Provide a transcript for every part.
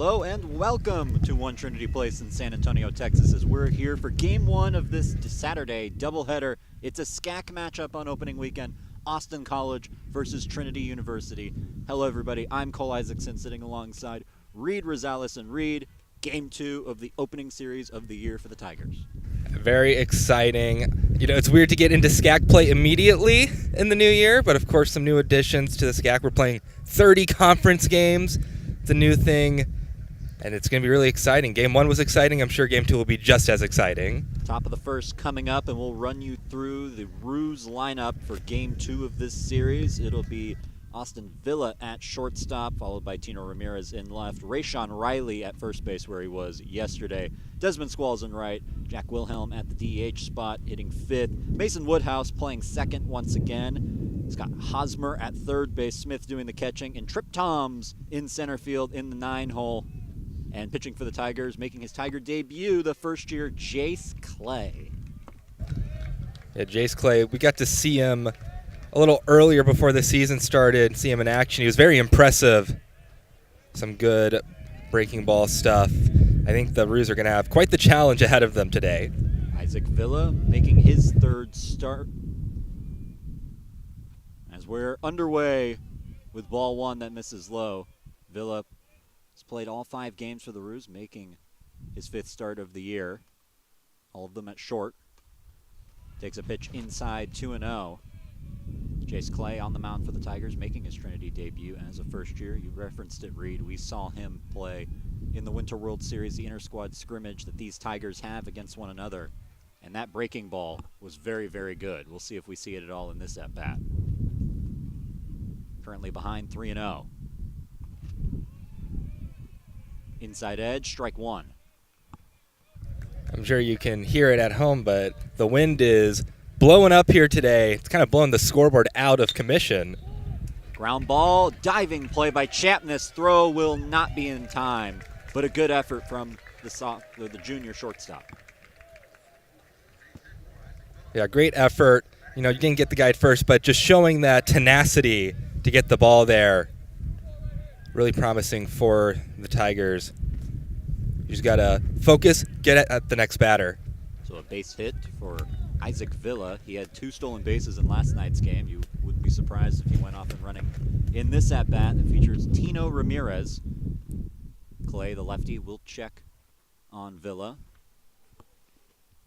Hello and welcome to One Trinity Place in San Antonio, Texas, as we're here for Game 1 of this Saturday doubleheader. It's a SCAC matchup on opening weekend, Austin College versus Trinity University. Hello everybody, I'm Cole Isaacson sitting alongside Reed Rosales. And Reed, Game 2 of the opening series of the year for the Tigers. Very exciting. You know, it's weird to get into SCAC play immediately in the new year, but of course some new additions to the SCAC. We're playing 30 conference games. It's a new thing, and it's going to be really exciting. Game 1 was exciting. I'm sure Game 2 will be just as exciting. Top of the first coming up, and we'll run you through the Ruse lineup for Game 2 of this series. It'll be Austin Villa at shortstop, followed by Tino Ramirez in left. Rayshawn Riley at first base, where he was yesterday. Desmond Squalls in right. Jack Wilhelm at the DH spot, hitting fifth. Mason Woodhouse playing second once again. Scott Hosmer at third base. Smith doing the catching. And Trip Toms in center field in the 9-hole. And pitching for the Tigers, making his Tiger debut, the first-year Jace Clay. Yeah, Jace Clay, we got to see him a little earlier before the season started, see him in action. He was very impressive. Some good breaking ball stuff. I think the Roos are going to have quite the challenge ahead of them today. Isaac Villa making his third start. As we're underway with ball one that misses low, Villa has played all 5 games for the Roos, making his 5th start of the year. All of them at short. Takes a pitch inside 2-0. Jace Clay on the mound for the Tigers, making his Trinity debut as a first year. You referenced it, Reed. We saw him play in the Winter World Series, the inter-squad scrimmage that these Tigers have against one another. And that breaking ball was very, very good. We'll see if we see it at all in this at-bat. Currently behind 3-0. Inside edge, strike one. I'm sure you can hear it at home, but the wind is blowing up here today. It's kind of blowing the scoreboard out of commission. Ground ball, diving play by Chapness. Throw will not be in time, but a good effort from the junior shortstop. Yeah, great effort. You know, you didn't get the guy at first, but just showing that tenacity to get the ball there. Really promising for the Tigers. You just got to focus, get it at the next batter. So a base hit for Isaac Villa. He had 2 stolen bases in last night's game. You wouldn't be surprised if he went off and running in this at-bat. It features Tino Ramirez. Clay, the lefty, will check on Villa.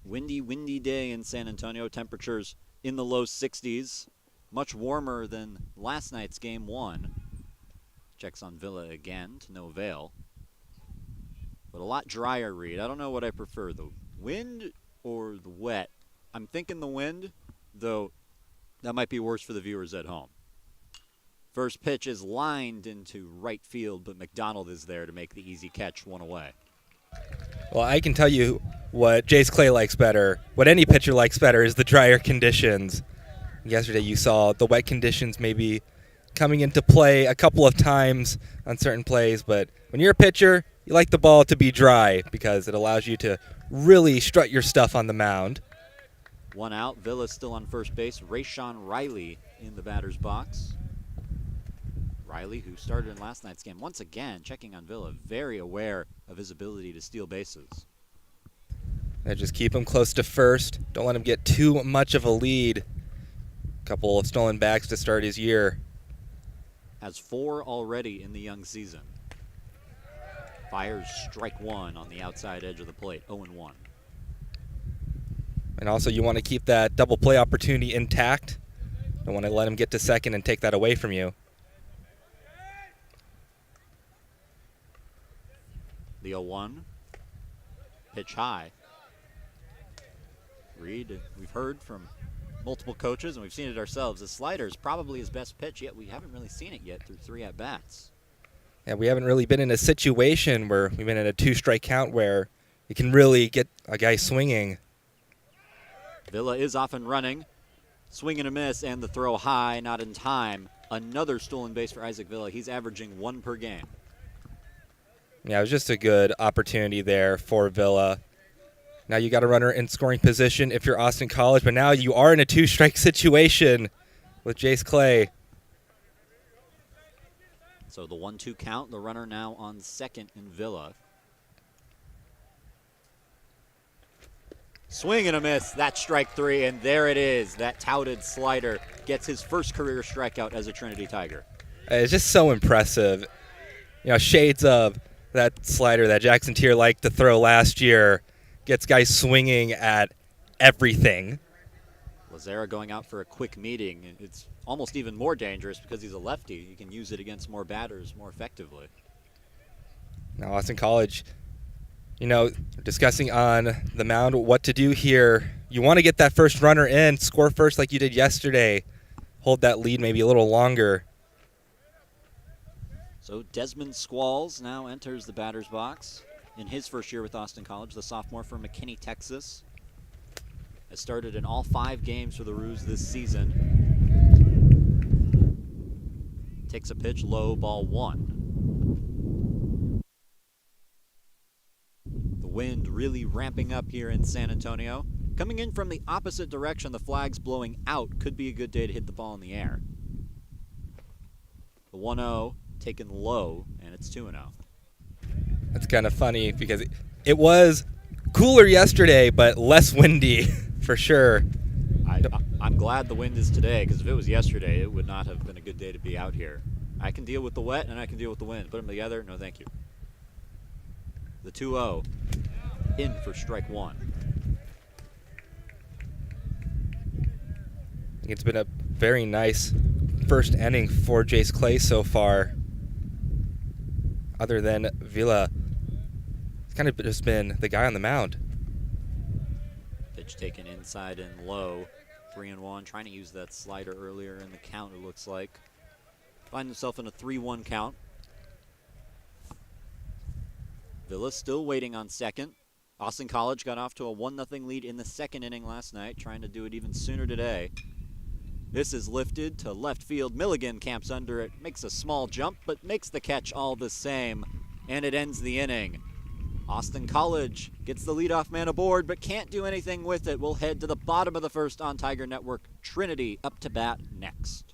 Windy day in San Antonio. Temperatures in the low 60s. Much warmer than last night's Game 1. Checks on Villa again to no avail. But a lot drier, Reed. I don't know what I prefer, the wind or the wet. I'm thinking the wind, though that might be worse for the viewers at home. First pitch is lined into right field, but McDonald is there to make the easy catch, one away. Well, I can tell you what Jace Clay likes better, what any pitcher likes better, is the drier conditions. Yesterday you saw the wet conditions maybe coming into play a couple of times on certain plays, but when you're a pitcher, you like the ball to be dry because it allows you to really strut your stuff on the mound. One out. Villa still on first base. Rayshawn Riley in the batter's box. Riley, who started in last night's game, once again checking on Villa, very aware of his ability to steal bases. And just keep him close to first. Don't let him get too much of a lead. Couple of stolen bags to start his year. Has 4 already in the young season. Fires strike one on the outside edge of the plate, 0-1. And also you want to keep that double play opportunity intact. Don't want to let him get to second and take that away from you. The 0-1. Pitch high. Reed, we've heard from multiple coaches, and we've seen it ourselves. The slider is probably his best pitch, yet we haven't really seen it yet through 3 at-bats. Yeah, we haven't really been in a situation where we've been in a 2-strike count where you can really get a guy swinging. Villa is off and running. Swing and a miss, and the throw high, not in time. Another stolen base for Isaac Villa. He's averaging 1 per game. Yeah, it was just a good opportunity there for Villa. Now you got a runner in scoring position if you're Austin College, but now you are in a 2-strike situation with Jace Clay. So the 1-2 count, the runner now on second in Villa. Swing and a miss. That's strike three, and there it is. That touted slider gets his first career strikeout as a Trinity Tiger. It's just so impressive. You know, shades of that slider that Jackson Tier liked to throw last year. Gets guys swinging at everything. Lazara going out for a quick meeting. It's almost even more dangerous because he's a lefty. You can use it against more batters more effectively. Now, Austin College, you know, discussing on the mound what to do here. You want to get that first runner in, score first like you did yesterday, hold that lead maybe a little longer. So Desmond Squalls now enters the batter's box in his first year with Austin College, the sophomore from McKinney, Texas. Has started in all 5 games for the Roos this season. Takes a pitch, low, ball 1. The wind really ramping up here in San Antonio. Coming in from the opposite direction, the flag's blowing out. Could be a good day to hit the ball in the air. The 1-0 taken low, and it's 2-0. That's kind of funny because it was cooler yesterday, but less windy for sure. I'm glad the wind is today, because if it was yesterday, it would not have been a good day to be out here. I can deal with the wet, and I can deal with the wind. Put them together, no thank you. The 2-0 in for strike 1. I think it's been a very nice first inning for Jace Clay so far. Other than Villa, it's kind of just been the guy on the mound. Pitch taken inside and low. 3-1, trying to use that slider earlier in the count, it looks like. Find himself in a 3-1 count. Villa still waiting on second. Austin College got off to a 1-0 lead in the second inning last night, trying to do it even sooner today. This is lifted to left field. Milligan camps under it, makes a small jump, but makes the catch all the same, and it ends the inning. Austin College gets the leadoff man aboard, but can't do anything with it. We'll head to the bottom of the first on Tiger Network. Trinity up to bat next.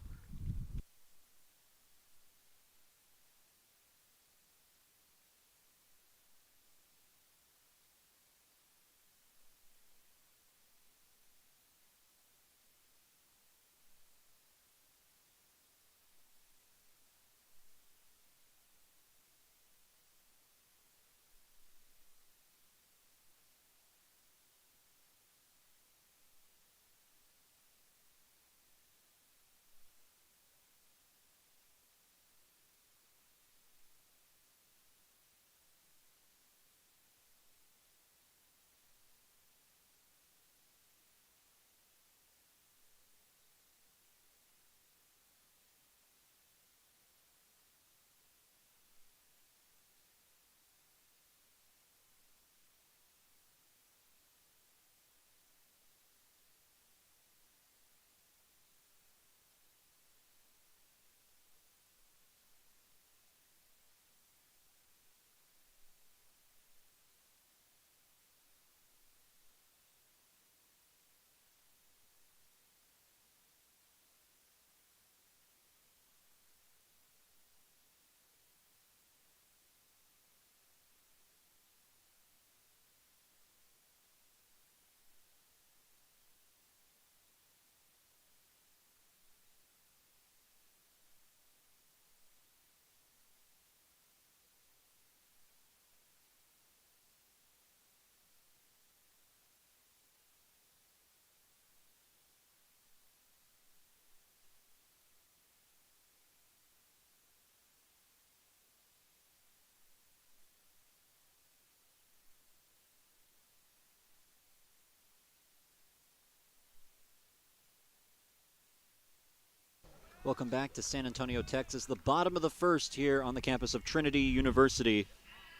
Welcome back to San Antonio, Texas. The bottom of the first here on the campus of Trinity University.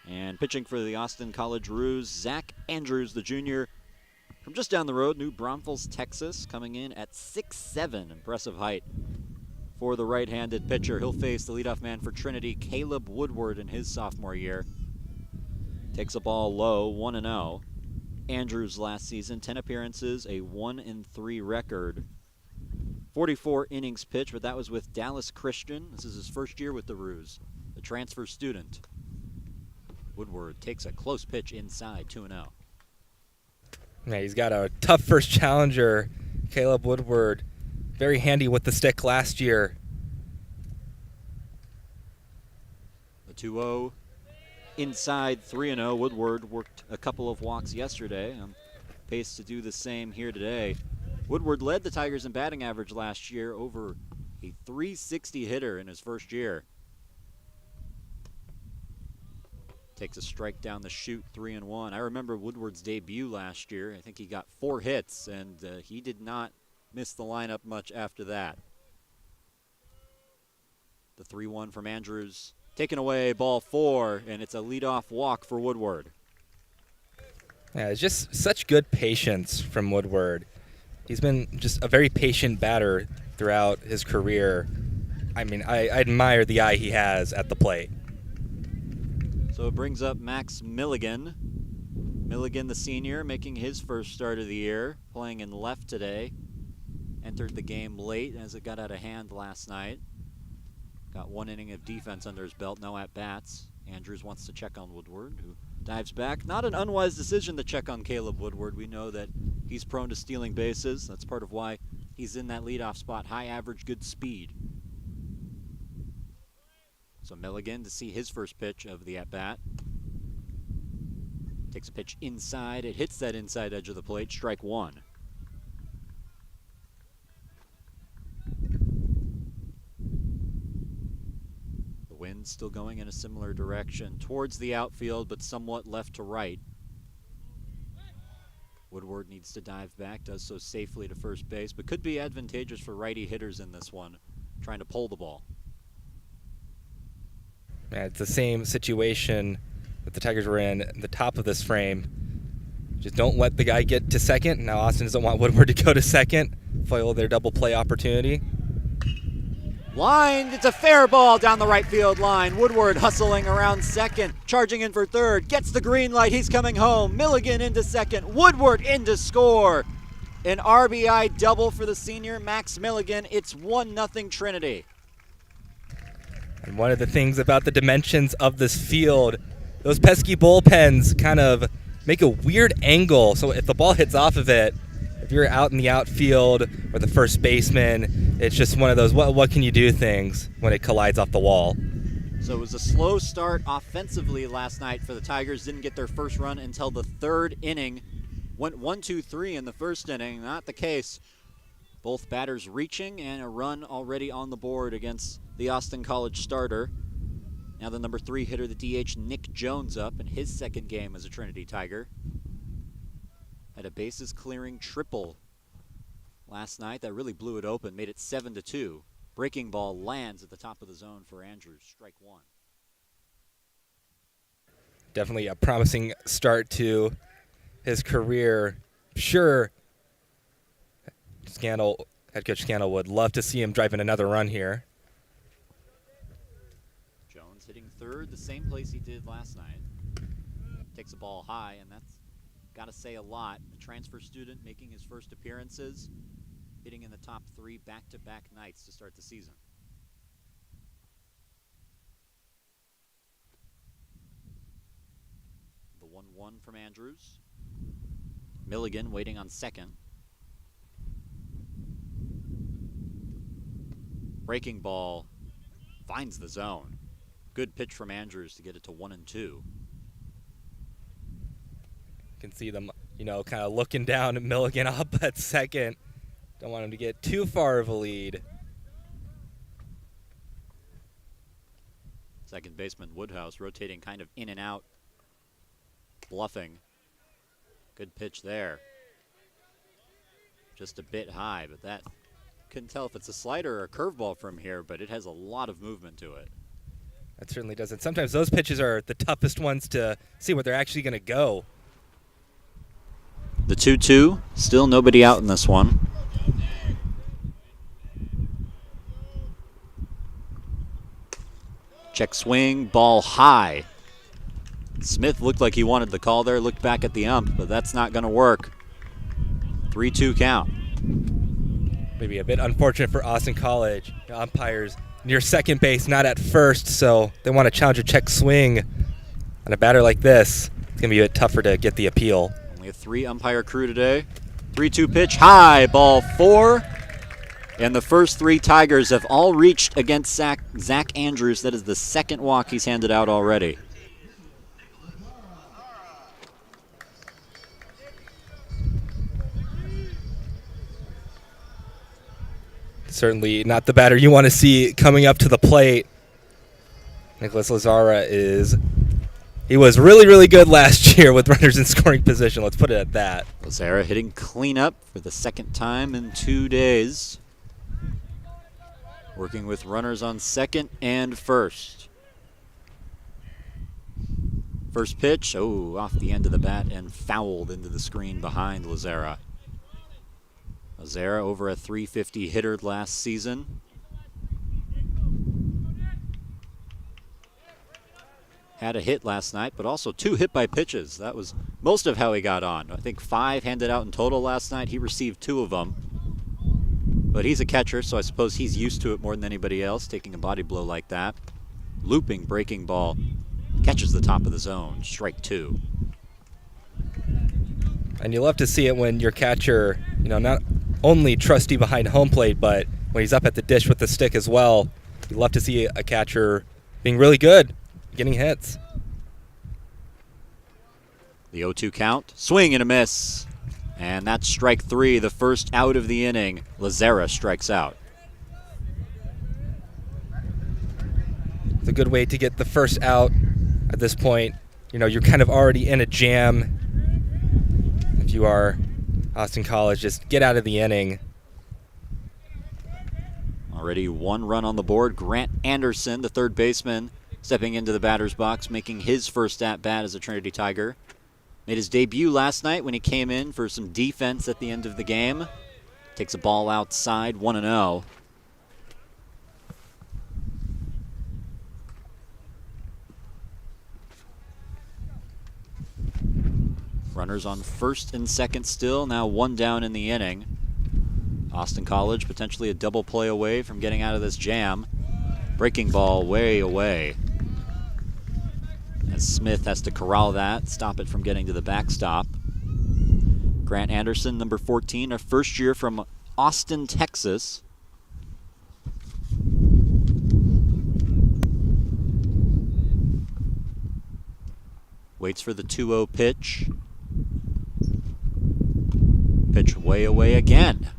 And pitching for the Austin College Roos, Zach Andrews, the junior from just down the road, New Braunfels, Texas, coming in at 6'7", impressive height for the right-handed pitcher. He'll face the leadoff man for Trinity, Caleb Woodward, in his sophomore year. Takes a ball low, 1-0. Andrews last season, 10 appearances, a 1-3 record. 44 innings pitched, but that was with Dallas Christian. This is his first year with the Roos. the transfer student. Woodward takes a close pitch inside, 2-0. Yeah, he's got a tough first challenger, Caleb Woodward. Very handy with the stick last year. The 2-0 inside, 3-0. Woodward worked a couple of walks yesterday. On pace to do the same here today. Woodward led the Tigers in batting average last year, over a .360 hitter in his first year. Takes a strike down the chute, 3-1. I remember Woodward's debut last year. I think he got 4 hits, and he did not miss the lineup much after that. The 3-1 from Andrews. Taken away, ball 4, and it's a leadoff walk for Woodward. Yeah, it's just such good patience from Woodward. He's been just a very patient batter throughout his career. I mean, I admire the eye he has at the plate. So it brings up Max Milligan. Milligan, the senior, making his first start of the year, playing in left today. Entered the game late as it got out of hand last night. Got 1 inning of defense under his belt, no at-bats. Andrews wants to check on Woodward, who dives back. Not an unwise decision to check on Caleb Woodward. We know that he's prone to stealing bases. That's part of why he's in that leadoff spot. High average, good speed. So Milligan to see his first pitch of the at-bat. Takes a pitch inside. It hits that inside edge of the plate. Strike 1. The wind still going in a similar direction towards the outfield, but somewhat left to right. Woodward needs to dive back, does so safely to first base, but could be advantageous for righty hitters in this one, trying to pull the ball. Yeah, it's the same situation that the Tigers were in the top of this frame. Just don't let the guy get to second. Now Austin doesn't want Woodward to go to second. Foil their double play opportunity. Lined, it's a fair ball down the right field line. Woodward hustling around second, charging in for third, gets the green light, he's coming home. Milligan into second, Woodward in to score. An RBI double for the senior, Max Milligan. It's 1-0 Trinity. And one of the things about the dimensions of this field, those pesky bullpens kind of make a weird angle. So if the ball hits off of it, if you're out in the outfield or the first baseman, it's just one of those what can you do things when it collides off the wall. So it was a slow start offensively last night for the Tigers. Didn't get their first run until the 3rd inning. Went 1-2-3 in the first inning. Not the case. Both batters reaching, and a run already on the board against the Austin College starter. Now the number 3 hitter, the DH Nick Jones, up in his second game as a Trinity Tiger. Had a bases clearing triple last night that really blew it open, made it 7-2. Breaking ball lands at the top of the zone for Andrews, strike 1. Definitely a promising start to his career. Sure, head coach Scandal would love to see him driving another run here. Jones hitting third, the same place he did last night. Takes the ball high, and that's got to say a lot. A transfer student making his first appearances, hitting in the top 3 back-to-back nights to start the season. The 1-1 from Andrews. Milligan waiting on second. Breaking ball finds the zone. Good pitch from Andrews to get it to 1-2. You can see them, kind of looking down at Milligan up at second. Don't want him to get too far of a lead. Second baseman Woodhouse rotating kind of in and out, bluffing. Good pitch there. Just a bit high, but that couldn't tell if it's a slider or a curveball from here, but it has a lot of movement to it. That certainly does. And sometimes those pitches are the toughest ones to see where they're actually going to go. The 2-2, still nobody out in this one. Check swing, ball high. Smith looked like he wanted the call there, looked back at the ump, but that's not going to work. 3-2 count. Maybe a bit unfortunate for Austin College. The umpires near second base, not at first, so they want to challenge a check swing on a batter like this. It's going to be a bit tougher to get the appeal. Only a 3-umpire crew today. 3-2 pitch, high, ball 4. And the first 3 Tigers have all reached against Zach Andrews. That is the second walk he's handed out already. Certainly not the batter you want to see coming up to the plate. Nicholas Lazara he was really, really good last year with runners in scoring position. Let's put it at that. Lazara hitting cleanup for the second time in 2 days. Working with runners on second and first. First pitch, off the end of the bat and fouled into the screen behind Lazara. Lazara over a 350 hitter last season. Had a hit last night, but also 2 hit-by pitches. That was most of how he got on. I think 5 handed out in total last night. He received 2 of them. But he's a catcher, so I suppose he's used to it more than anybody else, taking a body blow like that. Looping, breaking ball. Catches the top of the zone. Strike 2. And you love to see it when your catcher, not only trusty behind home plate, but when he's up at the dish with the stick as well. You love to see a catcher being really good, getting hits. The 0-2 count. Swing and a miss. And that's strike 3, the first out of the inning. Lazara strikes out. It's a good way to get the first out at this point. You're kind of already in a jam. If you are Austin College, just get out of the inning. Already 1 run on the board. Grant Anderson, the third baseman, stepping into the batter's box, making his first at-bat as a Trinity Tiger. Made his debut last night when he came in for some defense at the end of the game. Takes a ball outside, 1-0. Runners on first and second still, now 1 down in the inning. Austin College potentially a double play away from getting out of this jam. Breaking ball way away. As Smith has to corral that, stop it from getting to the backstop. Grant Anderson, number 14, a first year from Austin, Texas. Waits for the 2-0 pitch. Pitch way away again.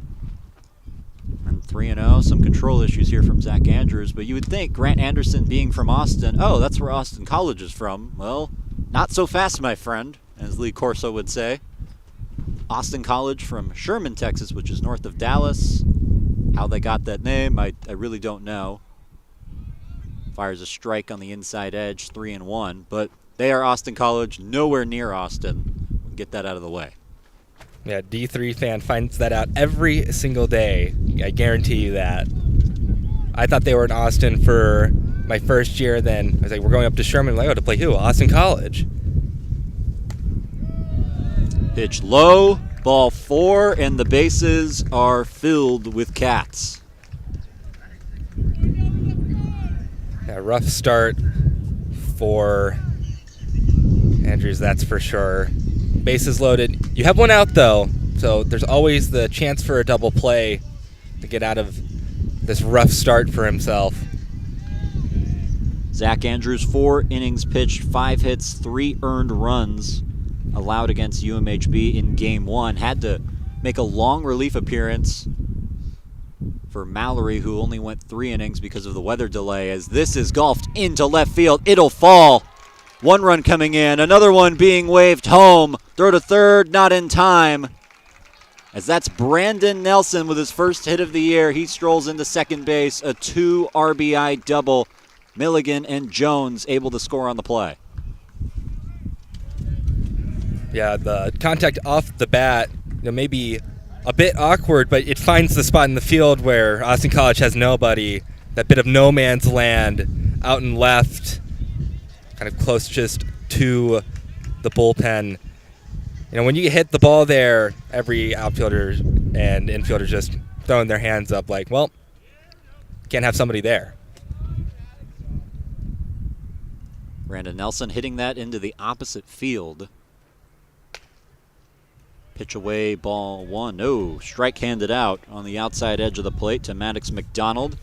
And 3-0, some control issues here from Zach Andrews, but you would think Grant Anderson being from Austin, that's where Austin College is from. Well, not so fast, my friend, as Lee Corso would say. Austin College from Sherman, Texas, which is north of Dallas. How they got that name, I really don't know. Fires a strike on the inside edge, 3-1, but they are Austin College, nowhere near Austin. We'll get that out of the way. Yeah, D3 fan finds that out every single day. I guarantee you that. I thought they were in Austin for my first year. Then I was like, we're going up to Sherman. I'm like, to play who? Austin College. Pitch low, ball 4, and the bases are filled with cats. Yeah, rough start for Andrews, that's for sure. Bases loaded. You have 1 out, though, so there's always the chance for a double play to get out of this rough start for himself. Zach Andrews, 4 innings pitched, 5 hits, 3 earned runs allowed against UMHB in Game 1. Had to make a long relief appearance for Mallory, who only went 3 innings because of the weather delay, as this is golfed into left field. It'll fall. 1 run coming in, another one being waved home. Throw to third, not in time. As that's Brandon Nelson with his first hit of the year. He strolls into second base, a 2 RBI double. Milligan and Jones able to score on the play. Yeah, the contact off the bat, maybe a bit awkward, but it finds the spot in the field where Austin College has nobody. That bit of no man's land out and left, kind of close just to the bullpen. When you hit the ball there, every outfielder and infielder just throwing their hands up like, well, can't have somebody there. Brandon Nelson hitting that into the opposite field. Pitch away, ball one. No, strike handed out on the outside edge of the plate to Maddox McDonald.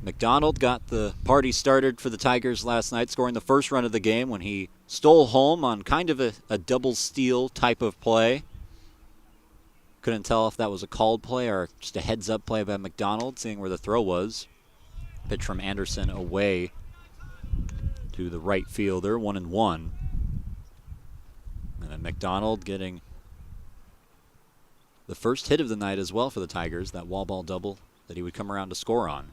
McDonald got the party started for the Tigers last night, scoring the first run of the game when he stole home on kind of a double steal type of play. Couldn't tell if that was a called play or just a heads-up play by McDonald, seeing where the throw was. Pitch from Anderson away to the right fielder, 1-1. And then McDonald getting the first hit of the night as well for the Tigers, that wall ball double that he would come around to score on.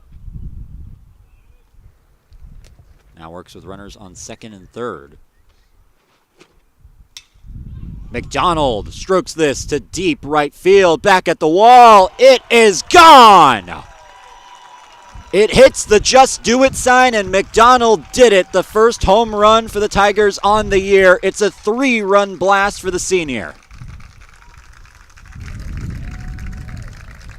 Now works with runners on second and third. McDonald strokes this to deep right field, back at the wall. It is gone! It hits the just do it sign, and McDonald did it. The first home run for the Tigers on the year. It's a 3-run blast for the senior.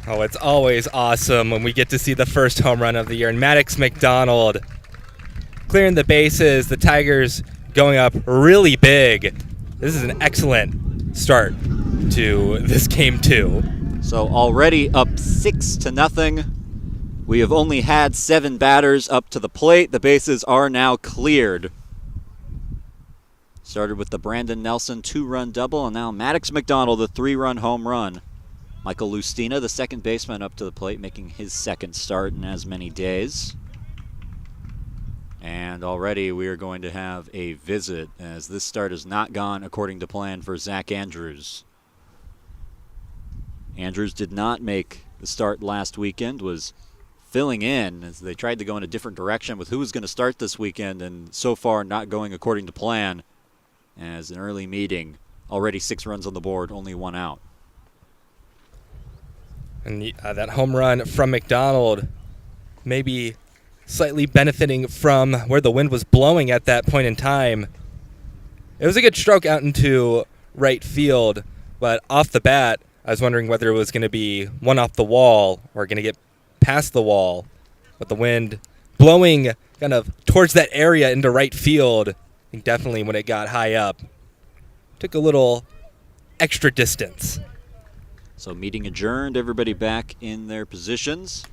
Oh, it's always awesome when we get to see the first home run of the year. And Maddox McDonald clearing the bases, the Tigers going up really big. This is an excellent start to this game, too. So already up 6-0. We have only had 7 batters up to the plate. The bases are now cleared. Started with the Brandon Nelson 2-run double, and now Maddox McDonald, the 3-run home run. Michael Lustina, the second baseman, up to the plate, making his second start in as many days. And already we are going to have a visit, as this start has not gone according to plan for Zach Andrews. Andrews did not make the start last weekend, was filling in as they tried to go in a different direction with who was going to start this weekend, and so far not going according to plan. As an early meeting, already 6 runs on the board, only 1 out. And that home run from McDonald maybe slightly benefiting from where the wind was blowing at that point in time. It was a good stroke out into right field, but off the bat, I was wondering whether it was going to be one off the wall or going to get past the wall. With the wind blowing kind of towards that area into right field, I think definitely when it got high up, took a little extra distance. So meeting adjourned, everybody back in their positions.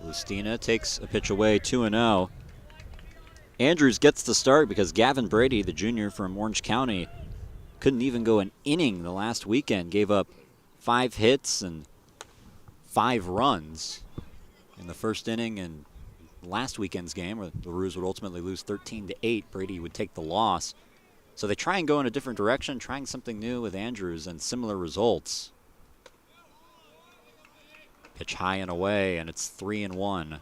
Lustina takes a pitch away, 2-0. Andrews gets the start because Gavin Brady, the junior from Orange County, couldn't even go an inning the last weekend. Gave up 5 hits and 5 runs in the first inning, and last weekend's game, where the Roos would ultimately lose 13-8, Brady would take the loss. So they try and go in a different direction, trying something new with Andrews, and similar results. Pitch high and away, and it's 3-1.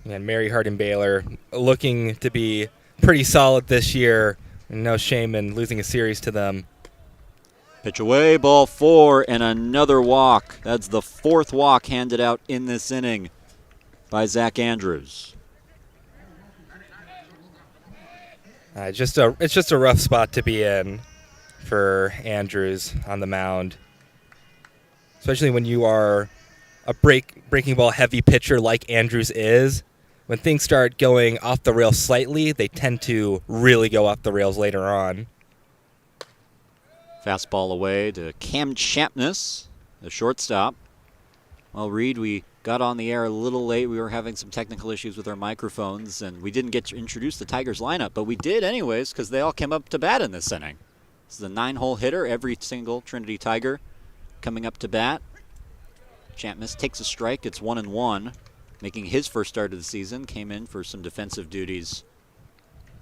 And Mary Hardin Baylor looking to be pretty solid this year. No shame in losing a series to them. Pitch away, ball 4, and another walk. That's the 4th walk handed out in this inning by Zach Andrews. It's just a rough spot to be in for Andrews on the mound, especially when you are a breaking ball heavy pitcher like Andrews is. When things start going off the rails slightly, they tend to really go off the rails later on. Fastball away to Cam Champness, the shortstop. Well, Reed, we got on the air a little late. We were having some technical issues with our microphones, and we didn't get to introduce the Tigers lineup, but we did anyways because they all came up to bat in this inning. This is a 9-hole hitter, every single Trinity Tiger coming up to bat. Champness takes a strike. It's 1-1. Making his first start of the season, came in for some defensive duties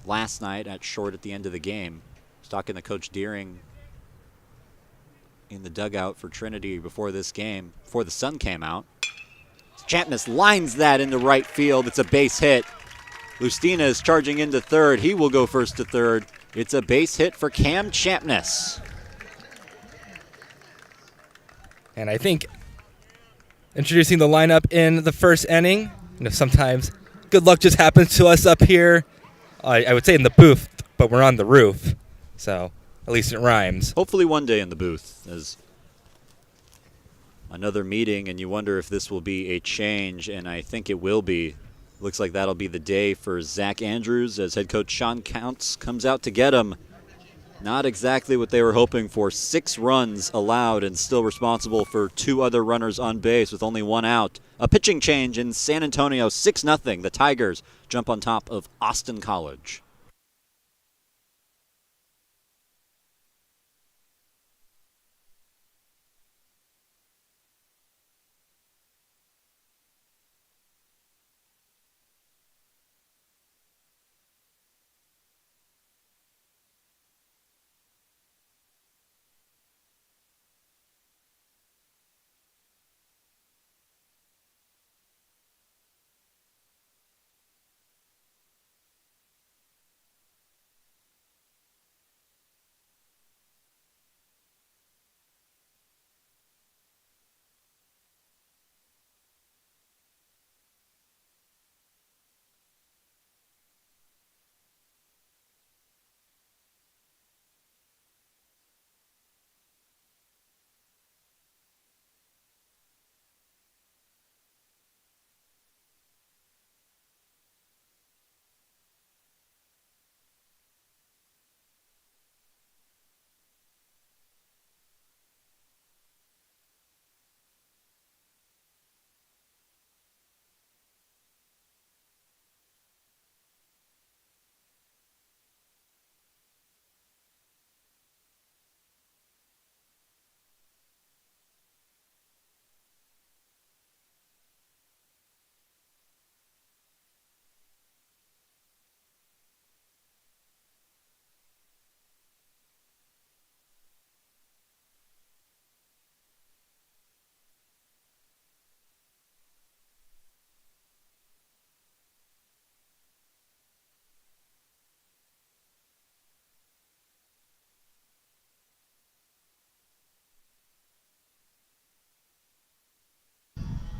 last night at short at the end of the game. I was talking to Coach Deering in the dugout for Trinity before this game, before the sun came out. Champness lines that into right field. It's a base hit. Lustina is charging into third. He will go first to third. It's a base hit for Cam Champness. And I think introducing the lineup in the first inning, sometimes good luck just happens to us up here. I would say in the booth, but we're on the roof, so at least it rhymes. Hopefully one day in the booth as another meeting, and you wonder if this will be a change, and I think it will be. Looks like that'll be the day for Zach Andrews as head coach Sean Counts comes out to get him. Not exactly what they were hoping for. 6 runs allowed and still responsible for 2 other runners on base with only 1 out. A pitching change in San Antonio, 6-0. The Tigers jump on top of Austin College.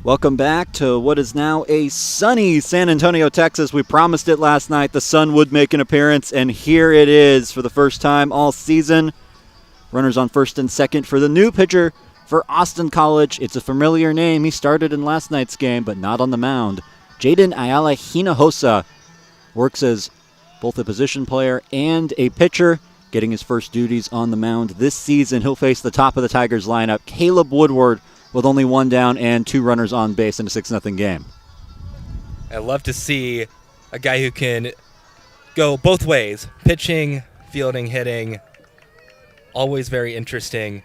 Welcome back to what is now a sunny San Antonio, Texas. We promised it last night. The sun would make an appearance, and here it is for the first time all season. Runners on first and second for the new pitcher for Austin College. It's a familiar name. He started in last night's game, but not on the mound. Jaden Ayala Hinojosa works as both a position player and a pitcher, getting his first duties on the mound this season. He'll face the top of the Tigers lineup, Caleb Woodward, with only 1 down and 2 runners on base in a 6-0 game. I love to see a guy who can go both ways, pitching, fielding, hitting. Always very interesting.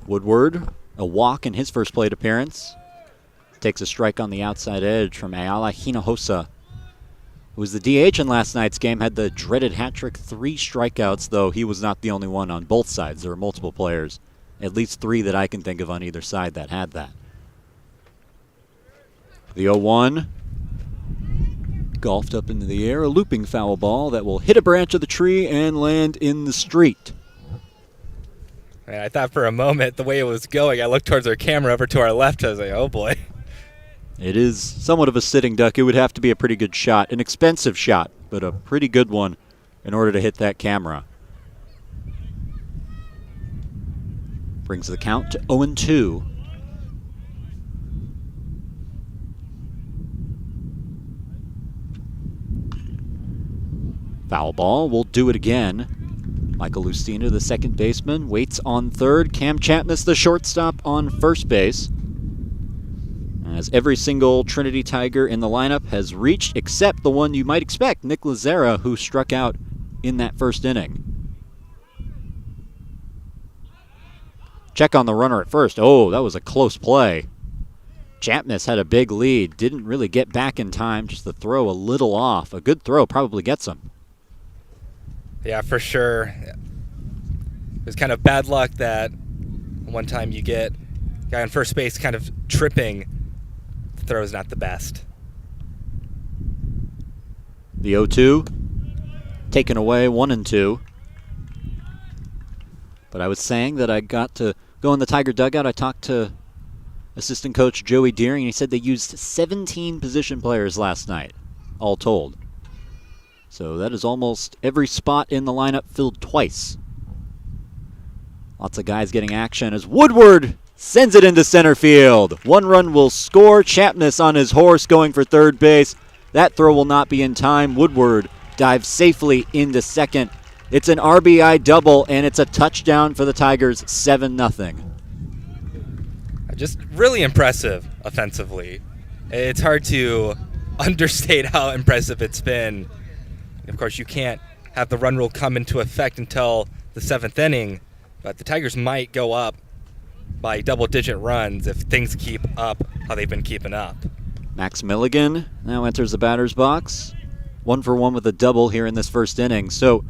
Woodward, a walk in his first plate appearance. Takes a strike on the outside edge from Ayala Hinojosa, who was the DH in last night's game, had the dreaded hat trick, 3 strikeouts, though he was not the only one on both sides. There were multiple players, at least 3 that I can think of on either side that had that. The 0-1, golfed up into the air, a looping foul ball that will hit a branch of the tree and land in the street. Man, I thought for a moment, the way it was going, I looked towards our camera over to our left. I was like, oh boy. It is somewhat of a sitting duck. It would have to be a pretty good shot, an expensive shot, but a pretty good one in order to hit that camera. Brings the count to 0-2. Foul ball, we'll do it again. Michael Lucina, the second baseman, waits on third. Cam Chapnis, the shortstop, on first base. As every single Trinity Tiger in the lineup has reached, except the one you might expect, Nick Lazera, who struck out in that first inning. Check on the runner at first. Oh, that was a close play. Chapnis had a big lead, didn't really get back in time, just the throw a little off. A good throw probably gets him. Yeah, for sure. It was kind of bad luck that one time you get a guy on first base kind of tripping. The throw is not the best. The 0-2, taken away, 1-2. But I was saying that I got to go in the Tiger dugout. I talked to assistant coach Joey Deering, and he said they used 17 position players last night, all told. So that is almost every spot in the lineup filled twice. Lots of guys getting action as Woodward Sends it into center field. 1 run will score. Chapness on his horse going for third base. That throw will not be in time. Woodward dives safely into second. It's an RBI double, and it's a touchdown for the Tigers, 7-0. Just really impressive offensively. It's hard to understate how impressive it's been. Of course, you can't have the run rule come into effect until the 7th inning, but the Tigers might go up by double-digit runs if things keep up how they've been keeping up. Max Milligan now enters the batter's box. 1 for 1 with a double here in this first inning. So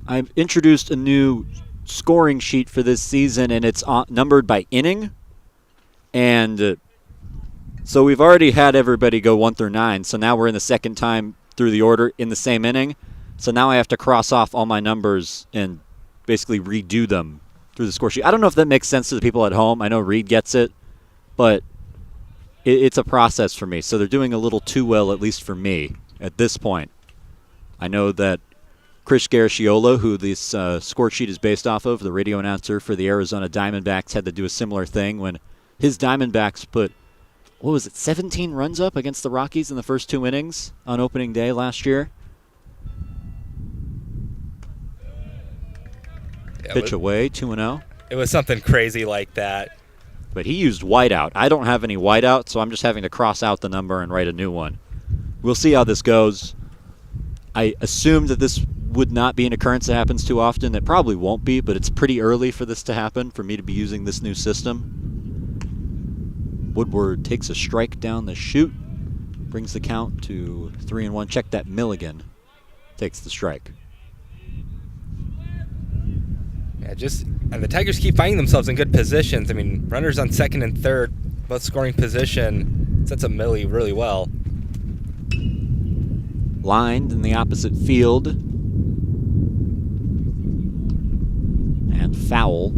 I've introduced a new scoring sheet for this season, and it's numbered by inning. And so we've already had everybody go 1 through 9. So now we're in the second time through the order in the same inning. So now I have to cross off all my numbers and basically redo them through the score sheet. I don't know if that makes sense to the people at home. I know Reed gets it, but it's a process for me. So they're doing a little too well, at least for me, at this point. I know that Chris Gariciola, who this score sheet is based off of, the radio announcer for the Arizona Diamondbacks, had to do a similar thing when his Diamondbacks put, 17 runs up against the Rockies in the first 2 innings on opening day last year? Pitch away, 2-0. It was something crazy like that. But he used whiteout. I don't have any whiteout, so I'm just having to cross out the number and write a new one. We'll see how this goes. I assume that this would not be an occurrence that happens too often. It probably won't be, but it's pretty early for this to happen, for me to be using this new system. Woodward takes a strike down the chute, brings the count to 3-1. Check that. Milligan takes the strike. Yeah, and the Tigers keep finding themselves in good positions. I mean, runners on second and third, both scoring position, sets up Millie really well. Lined in the opposite field. And foul.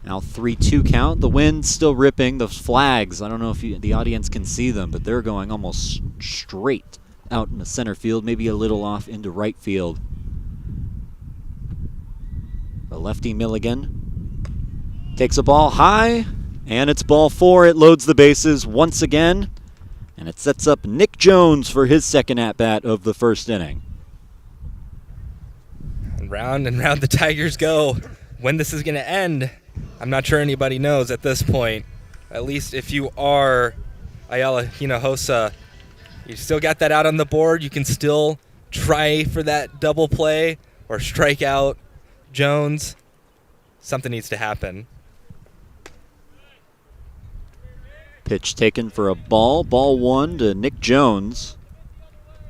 Now 3-2 count. The wind's still ripping. Those flags, I don't know if the audience can see them, but they're going almost straight out in the center field, maybe a little off into right field. The lefty Milligan takes a ball high, and it's ball 4. It loads the bases once again, and it sets up Nick Jones for his second at-bat of the first inning. And round the Tigers go. When this is going to end, I'm not sure anybody knows at this point. At least if you are Ayala Hinojosa, you still got that out on the board. You can still try for that double play or strike out Jones. Something needs to happen. Pitch taken for a ball. Ball 1 to Nick Jones.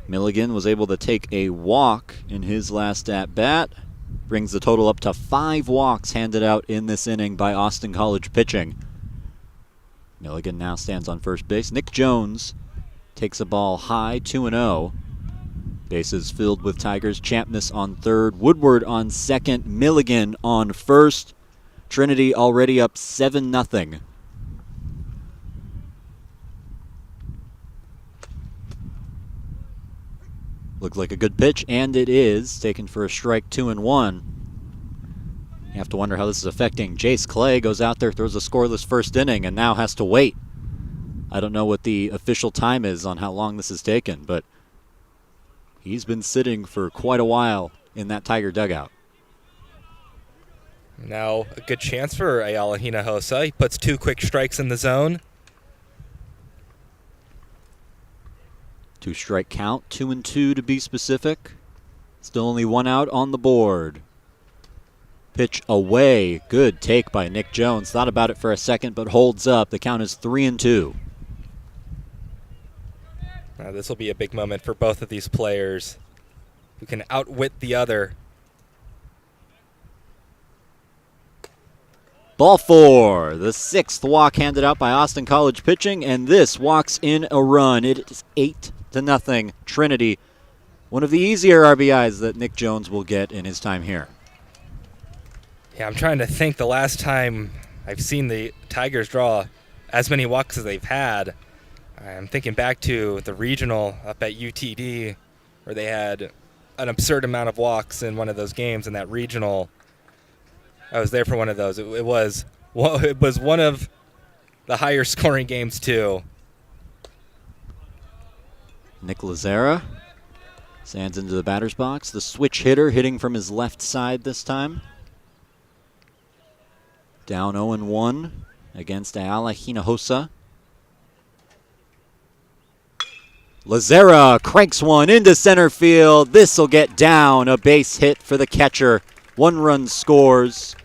Milligan was able to take a walk in his last at-bat. Brings the total up to 5 walks handed out in this inning by Austin College pitching. Milligan now stands on first base. Nick Jones takes a ball high, 2-0. Bases filled with Tigers. Champness on third. Woodward on second. Milligan on first. Trinity already up 7-0. Looked like a good pitch, and it is. Taken for a strike, 2-1. You have to wonder how this is affecting Jace Clay. Goes out there, throws a scoreless first inning, and now has to wait. I don't know what the official time is on how long this has taken, but he's been sitting for quite a while in that Tiger dugout. Now a good chance for Ayala Hinojosa. He puts 2 quick strikes in the zone. 2-strike count, 2-2 to be specific. Still only 1 out on the board. Pitch away. Good take by Nick Jones. Thought about it for a second, but holds up. The count is 3-2. This will be a big moment for both of these players who can outwit the other. Ball 4, the 6th walk handed out by Austin College pitching, and this walks in a run. It is 8-0 Trinity. One of the easier RBIs that Nick Jones will get in his time here. Yeah, I'm trying to think the last time I've seen the Tigers draw as many walks as they've had. I'm thinking back to the regional up at UTD where they had an absurd amount of walks in one of those games in that regional. I was there for one of those. It was one of the higher scoring games too. Nick Lazera sands into the batter's box. The switch hitter hitting from his left side this time. Down 0-1 against Ayala Hinojosa. Lazera cranks one into center field. This'll get down. A base hit for the catcher. 1 run scores.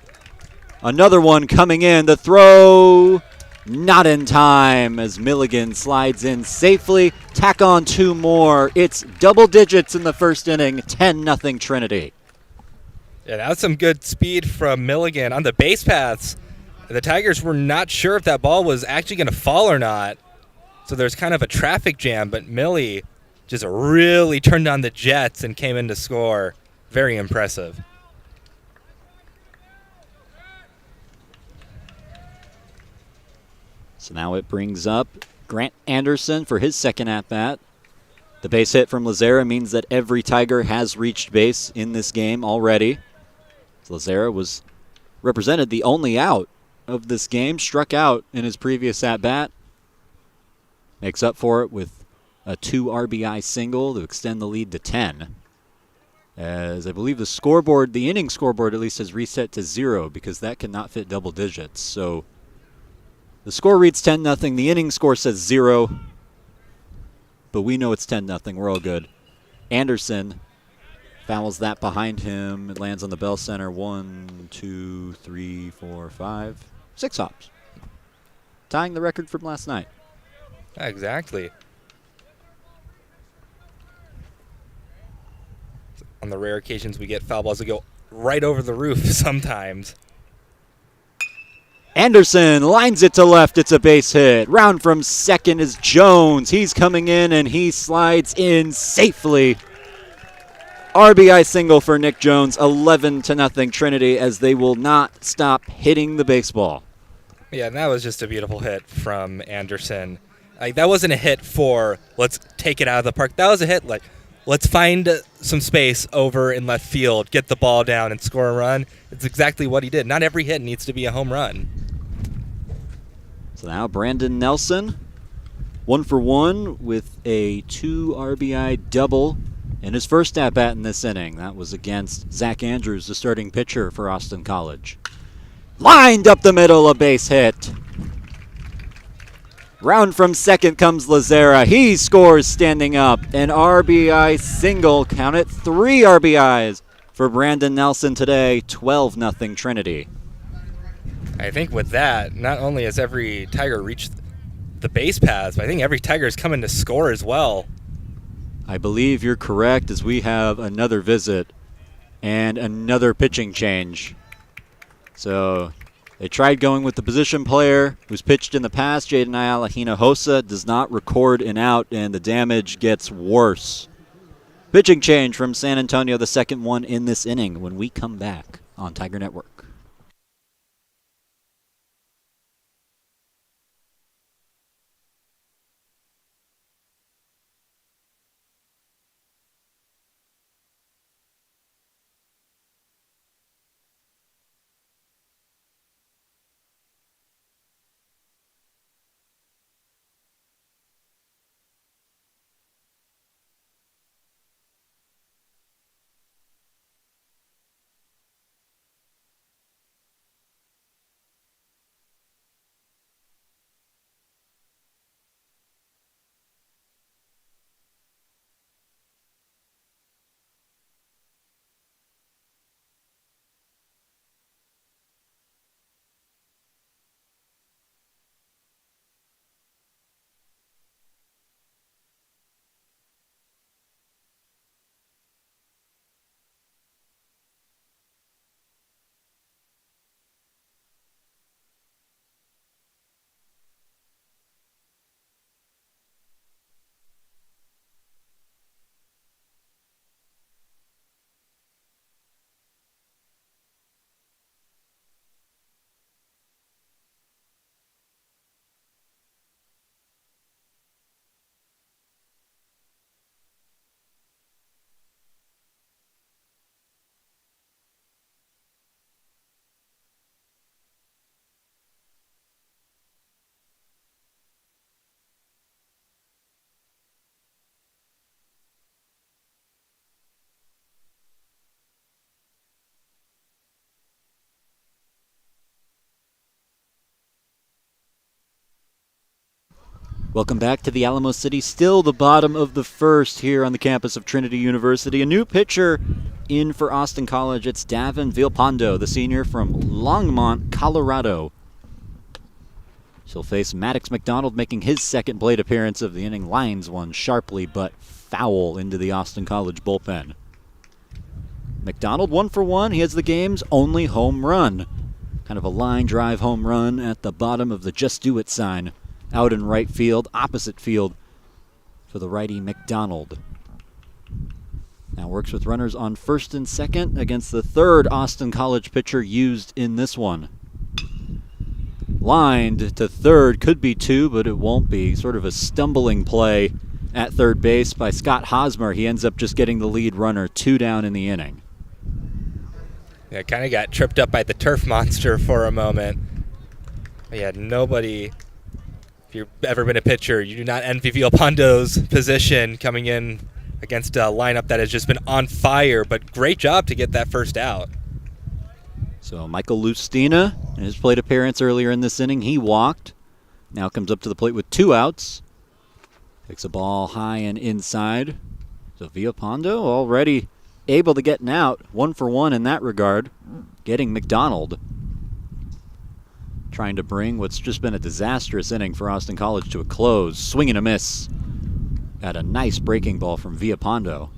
Another one coming in. The throw not in time as Milligan slides in safely. Tack on 2 more. It's double digits in the first inning. 10-0 Trinity. Yeah, that was some good speed from Milligan on the base paths. The Tigers were not sure if that ball was actually going to fall or not. So there's kind of a traffic jam, but Millie just really turned on the jets and came in to score. Very impressive. So now it brings up Grant Anderson for his second at-bat. The base hit from Lazera means that every Tiger has reached base in this game already. So Lazera was represented the only out of this game, struck out in his previous at-bat. Makes up for it with a 2 RBI single to extend the lead to 10. As I believe the scoreboard, the inning scoreboard at least, has reset to 0 because that cannot fit double digits. So the score reads 10-0. The inning score says 0. But we know it's 10-0. We're all good. Anderson fouls that behind him. It lands on the bell center. 1, 2, 3, 4, 5, 6 hops. Tying the record from last night. Exactly. On the rare occasions we get foul balls that go right over the roof sometimes. Anderson lines it to left. It's a base hit. Round from second is Jones. He's coming in and he slides in safely. RBI single for Nick Jones. 11-0 Trinity as they will not stop hitting the baseball. Yeah, and that was just a beautiful hit from Anderson. Like, that wasn't a hit for let's take it out of the park. That was a hit like let's find some space over in left field, get the ball down, and score a run. It's exactly what he did. Not every hit needs to be a home run. So now Brandon Nelson, 1 for 1 with a 2 RBI double in his first at-bat in this inning. That was against Zach Andrews, the starting pitcher for Austin College. Lined up the middle, a base hit. Round from second comes Lazera. He scores standing up. An RBI single. Count it, 3 RBIs for Brandon Nelson today. 12-0 Trinity. I think with that, not only has every Tiger reached the base paths, but I think every Tiger is coming to score as well. I believe you're correct as we have another visit and another pitching change. So they tried going with the position player who's pitched in the past. Jaden Ayala Hinojosa does not record an out, and the damage gets worse. Pitching change from San Antonio, the second one in this inning when we come back on Tiger Network. Welcome back to the Alamo City. Still the bottom of the first here on the campus of Trinity University. A new pitcher in for Austin College. It's Davin Villalpando, the senior from Longmont, Colorado. She'll face Maddox McDonald, making his second plate appearance of the inning. Lines one sharply but foul into the Austin College bullpen. McDonald 1 for 1. He has the game's only home run. Kind of a line drive home run at the bottom of the Just Do It sign. Out in right field, opposite field for the righty McDonald. Now works with runners on first and second against the third Austin College pitcher used in this one. Lined to third, could be two, but it won't be. Sort of a stumbling play at third base by Scott Hosmer. He ends up just getting the lead runner, 2 down in the inning. Yeah, kind of got tripped up by the turf monster for a moment. Yeah, nobody... If you've ever been a pitcher, you do not envy Villalpando's position coming in against a lineup that has just been on fire, but great job to get that first out. So Michael Lustina, in his plate appearance earlier in this inning, he walked. Now comes up to the plate with 2 outs. Takes a ball high and inside. So Villalpando already able to get an out. 1 for 1 in that regard, getting McDonald. Trying to bring what's just been a disastrous inning for Austin College to a close. Swing and a miss. Got a nice breaking ball from Villalpando.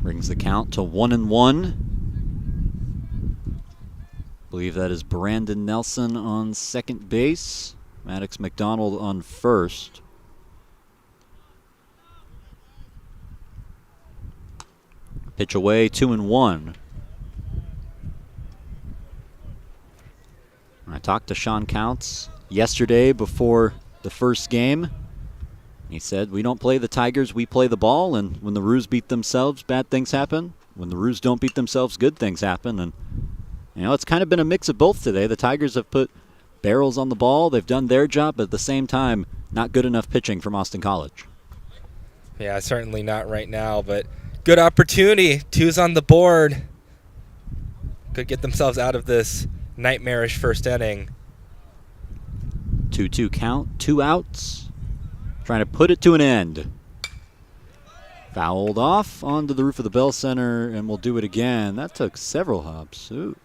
Brings the count to 1-1. Believe that is Brandon Nelson on second base. Maddox McDonald on first. Pitch away, 2-1. I talked to Sean Counts yesterday before the first game. He said, we don't play the Tigers, we play the ball, and when the Roos beat themselves, bad things happen. When the Roos don't beat themselves, good things happen. And, you know, it's kind of been a mix of both today. The Tigers have put barrels on the ball. They've done their job, but at the same time, not good enough pitching from Austin College. Yeah, certainly not right now, but good opportunity. 2's on the board. Could get themselves out of this nightmarish first inning. 2-2 count, 2 outs. Trying to put it to an end. Fouled off onto the roof of the Bell Center, and we'll do it again. That took several hops. Ooh.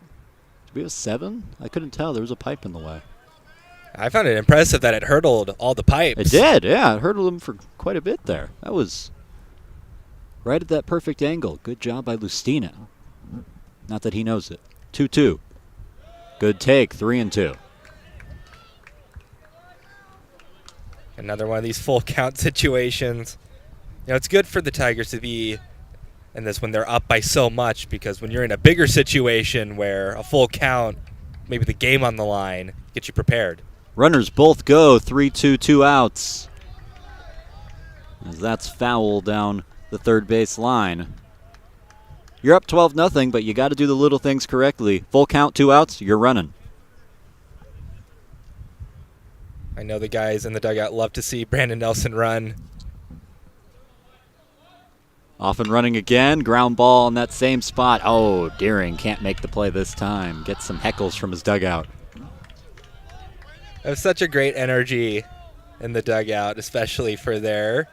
Did we have 7? I couldn't tell. There was a pipe in the way. I found it impressive that it hurdled all the pipes. It did, yeah. It hurdled them for quite a bit there. That was right at that perfect angle. Good job by Lustina. Not that he knows it. 2-2. Good take, 3-2. Another one of these full count situations. You know, it's good for the Tigers to be in this when they're up by so much, because when you're in a bigger situation where a full count, maybe the game on the line, gets you prepared. Runners both go, 3-2, 2 outs. As that's foul down the third base line. You're up 12-0, but you got to do the little things correctly. Full count, 2 outs, you're running. I know the guys in the dugout love to see Brandon Nelson run. Off and running again. Ground ball in that same spot. Oh, Deering can't make the play this time. Gets some heckles from his dugout. It was such a great energy in the dugout, especially for their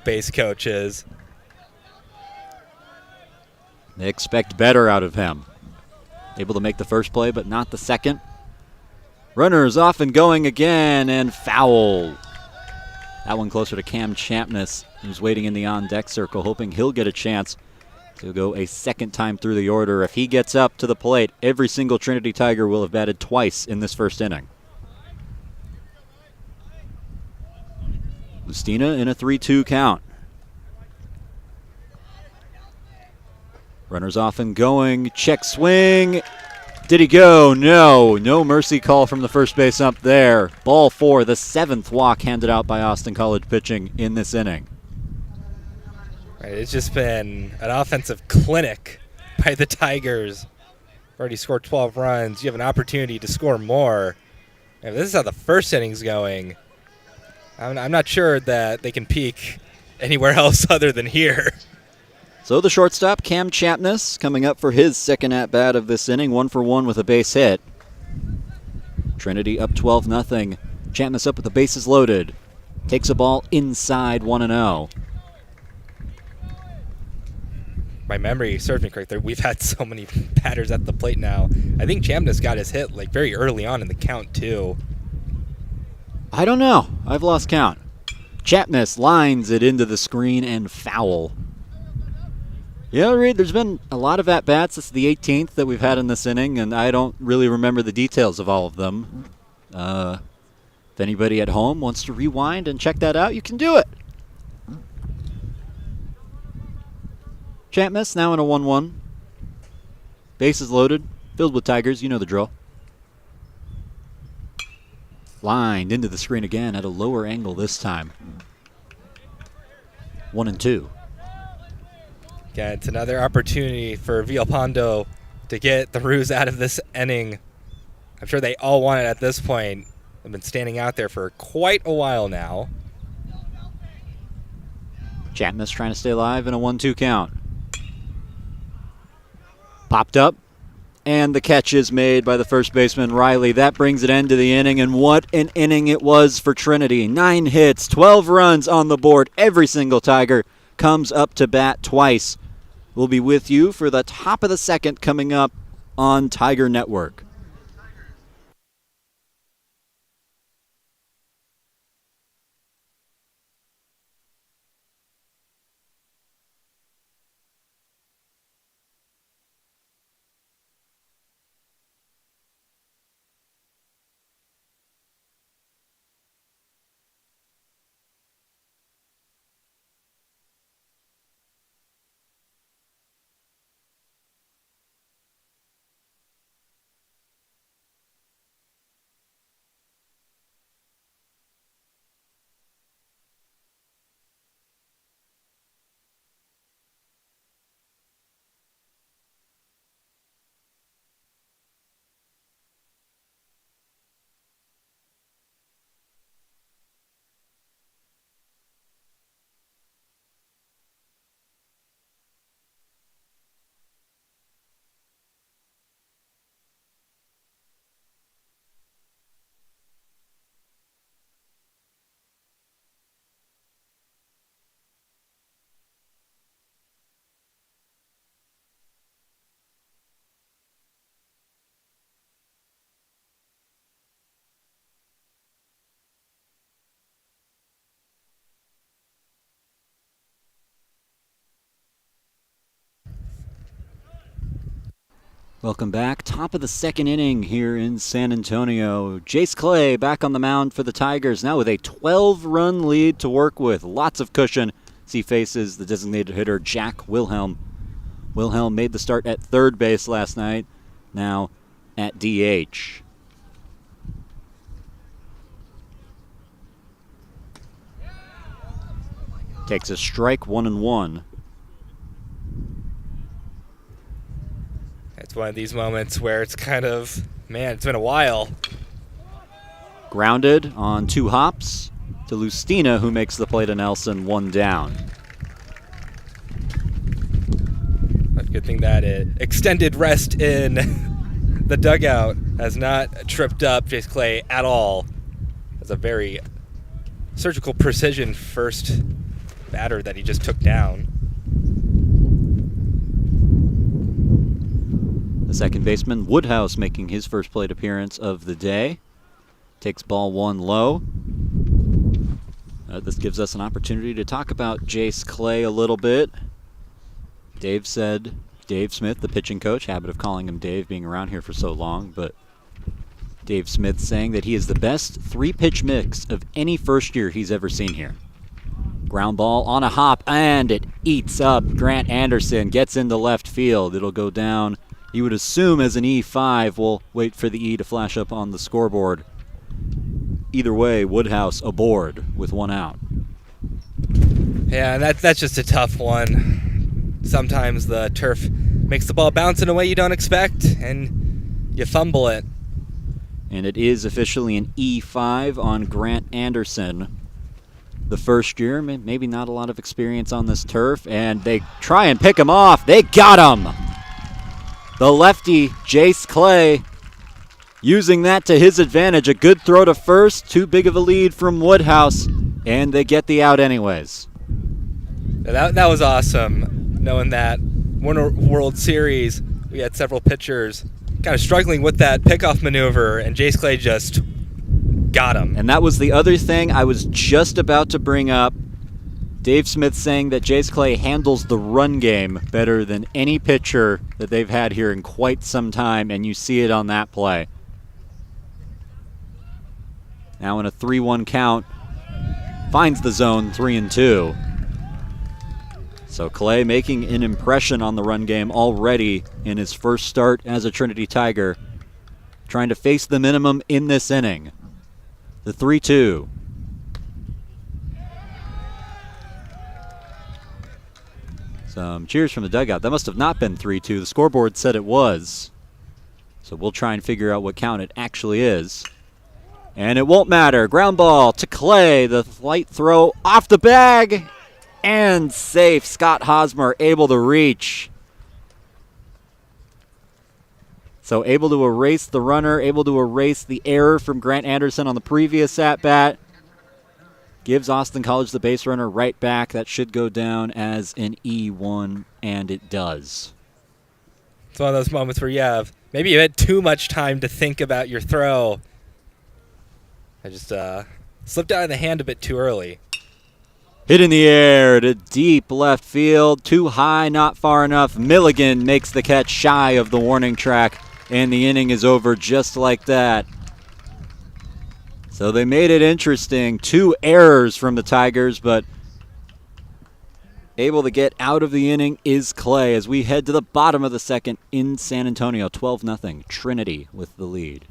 base coaches. They expect better out of him. Able to make the first play, but not the second. Runners off and going again, and foul. That one closer to Cam Champness, who's waiting in the on-deck circle, hoping he'll get a chance to go a second time through the order. If he gets up to the plate, every single Trinity Tiger will have batted twice in this first inning. Lustina in a 3-2 count. Runners off and going. Check swing. Did he go? No. No mercy call from the first base ump there. Ball 4, the 7th walk handed out by Austin College pitching in this inning. Right, it's just been an offensive clinic by the Tigers. Already scored 12 runs. You have an opportunity to score more. If this is how the first inning's going, I'm not sure that they can peak anywhere else other than here. So the shortstop, Cam Champness, coming up for his second at-bat of this inning, 1 for 1 with a base hit. Trinity up 12-0. Chapmas up with the bases loaded. Takes a ball inside 1-0. My memory serves me correct there. We've had so many batters at the plate now. I think Chapmas got his hit like very early on in the count too. I don't know. I've lost count. Chapmas lines it into the screen and foul. Yeah, Reed, there's been a lot of at-bats. This is the 18th that we've had in this inning, and I don't really remember the details of all of them. If anybody at home wants to rewind and check that out, you can do it. Chapmas now in a 1-1. Bases loaded, filled with Tigers. You know the drill. Lined into the screen again at a lower angle this time. 1-2. Yeah, it's another opportunity for Villalpando to get the Roos out of this inning. I'm sure they all want it at this point. They've been standing out there for quite a while now. Chapmas trying to stay alive in a 1-2 count. Popped up, and the catch is made by the first baseman, Riley. That brings an end to the inning, and what an inning it was for Trinity. 9 hits, 12 runs on the board. Every single Tiger comes up to bat twice. We'll be with you for the top of the second coming up on Tiger Network. Welcome back. Top of the second inning here in San Antonio. Jace Clay back on the mound for the Tigers, now with a 12-run lead to work with. Lots of cushion as he faces the designated hitter, Jack Wilhelm. Wilhelm made the start at third base last night, now at DH. Takes a strike, 1-1. It's one of these moments where it's kind of, man, it's been a while. Grounded on 2 hops to Lustina, who makes the play to Nelson, 1 down. But good thing that it extended rest in the dugout has not tripped up Jace Clay at all. That's a very surgical precision first batter that he just took down. The second baseman, Woodhouse, making his first plate appearance of the day. Takes ball 1 low. This gives us an opportunity to talk about Jace Clay a little bit. Dave said, Dave Smith, the pitching coach, habit of calling him Dave, being around here for so long, but Dave Smith saying that he is the best 3-pitch mix of any first year he's ever seen here. Ground ball on a hop, and it eats up Grant Anderson, gets into left field. It'll go down, you would assume, as an E5. We'll wait for the E to flash up on the scoreboard. Either way, Woodhouse aboard with 1 out. Yeah, that's just a tough one. Sometimes the turf makes the ball bounce in a way you don't expect, and you fumble it. And it is officially an E5 on Grant Anderson. The first year, maybe not a lot of experience on this turf, and they try and pick him off. They got him! The lefty, Jace Clay, using that to his advantage. A good throw to first, too big of a lead from Woodhouse, and they get the out anyways. That was awesome, knowing that World Series, we had several pitchers kind of struggling with that pickoff maneuver, and Jace Clay just got him. And that was the other thing I was just about to bring up. Dave Smith saying that Jace Clay handles the run game better than any pitcher that they've had here in quite some time, and you see it on that play. Now in a 3-1 count, finds the zone 3-2. So Clay making an impression on the run game already in his first start as a Trinity Tiger, trying to face the minimum in this inning. The 3-2. Some cheers from the dugout. That must have not been 3-2. The scoreboard said it was. So we'll try and figure out what count it actually is. And it won't matter. Ground ball to Clay. The light throw off the bag. And safe. Scott Hosmer able to reach. So able to erase the runner, able to erase the error from Grant Anderson on the previous at-bat. Gives Austin College the base runner right back. That should go down as an E1, and it does. It's one of those moments where maybe you had too much time to think about your throw. I just slipped out of the hand a bit too early. Hit in the air to deep left field. Too high, not far enough. Milligan makes the catch shy of the warning track, and the inning is over just like that. So they made it interesting. 2 errors from the Tigers, but able to get out of the inning is Clay as we head to the bottom of the second in San Antonio. 12-0. Trinity with the lead.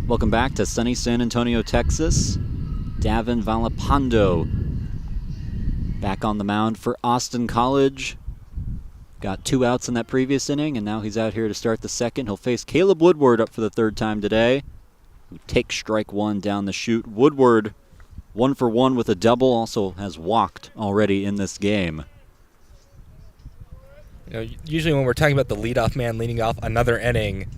Welcome back to sunny San Antonio, Texas. Davin Valapando back on the mound for Austin College. Got 2 outs in that previous inning, and now he's out here to start the second. He'll face Caleb Woodward up for the 3rd time today, who takes strike 1 down the chute. Woodward 1 for 1 with a double, also has walked already in this game. Usually when we're talking about the leadoff man leading off another inning,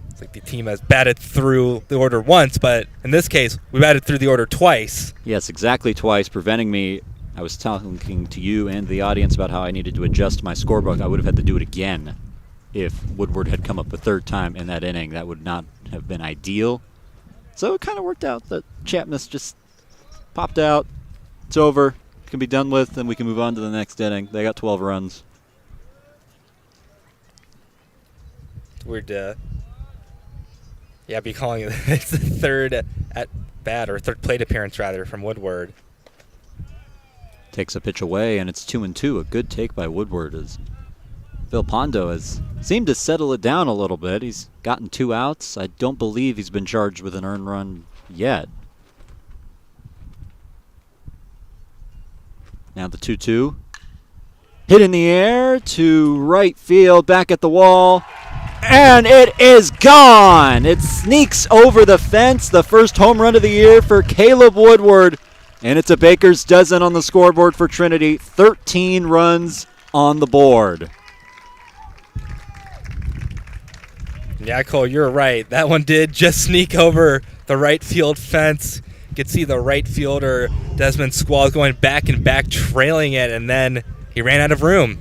it's like the team has batted through the order once, but in this case, we batted through the order twice. Yes, exactly twice, preventing me. I was talking to you and the audience about how I needed to adjust my scorebook. I would have had to do it again if Woodward had come up a 3rd time in that inning. That would not have been ideal. So it kind of worked out that Chapmas just popped out. It's over. It can be done with, and we can move on to the next inning. They got 12 runs. It's weird be calling it it's the 3rd at bat, or 3rd plate appearance rather, from Woodward. Takes a pitch away, and it's 2-2. A good take by Woodward as Phil Pondo has seemed to settle it down a little bit. He's gotten 2 outs. I don't believe he's been charged with an earned run yet. Now the 2-2. Hit in the air to right field, back at the wall. And it is gone. It sneaks over the fence. The first home run of the year for Caleb Woodward. And it's a baker's dozen on the scoreboard for Trinity. 13 runs on the board. Yeah, Cole, you're right. That one did just sneak over the right field fence. You could see the right fielder, Desmond Squall, going back and back, trailing it, and then he ran out of room.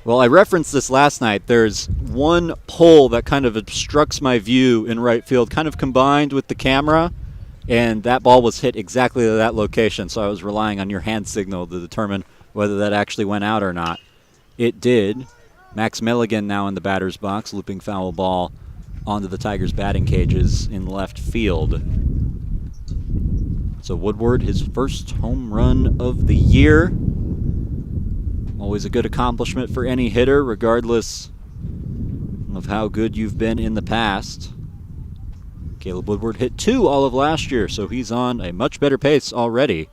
Well, I referenced this last night. There's one pole that kind of obstructs my view in right field, kind of combined with the camera, and that ball was hit exactly to that location, so I was relying on your hand signal to determine whether that actually went out or not. It did. Max Milligan now in the batter's box, looping foul ball onto the Tigers' batting cages in left field. So Woodward, his first home run of the year. Always a good accomplishment for any hitter, regardless of how good you've been in the past. Caleb Woodward hit 2 all of last year, so he's on a much better pace already.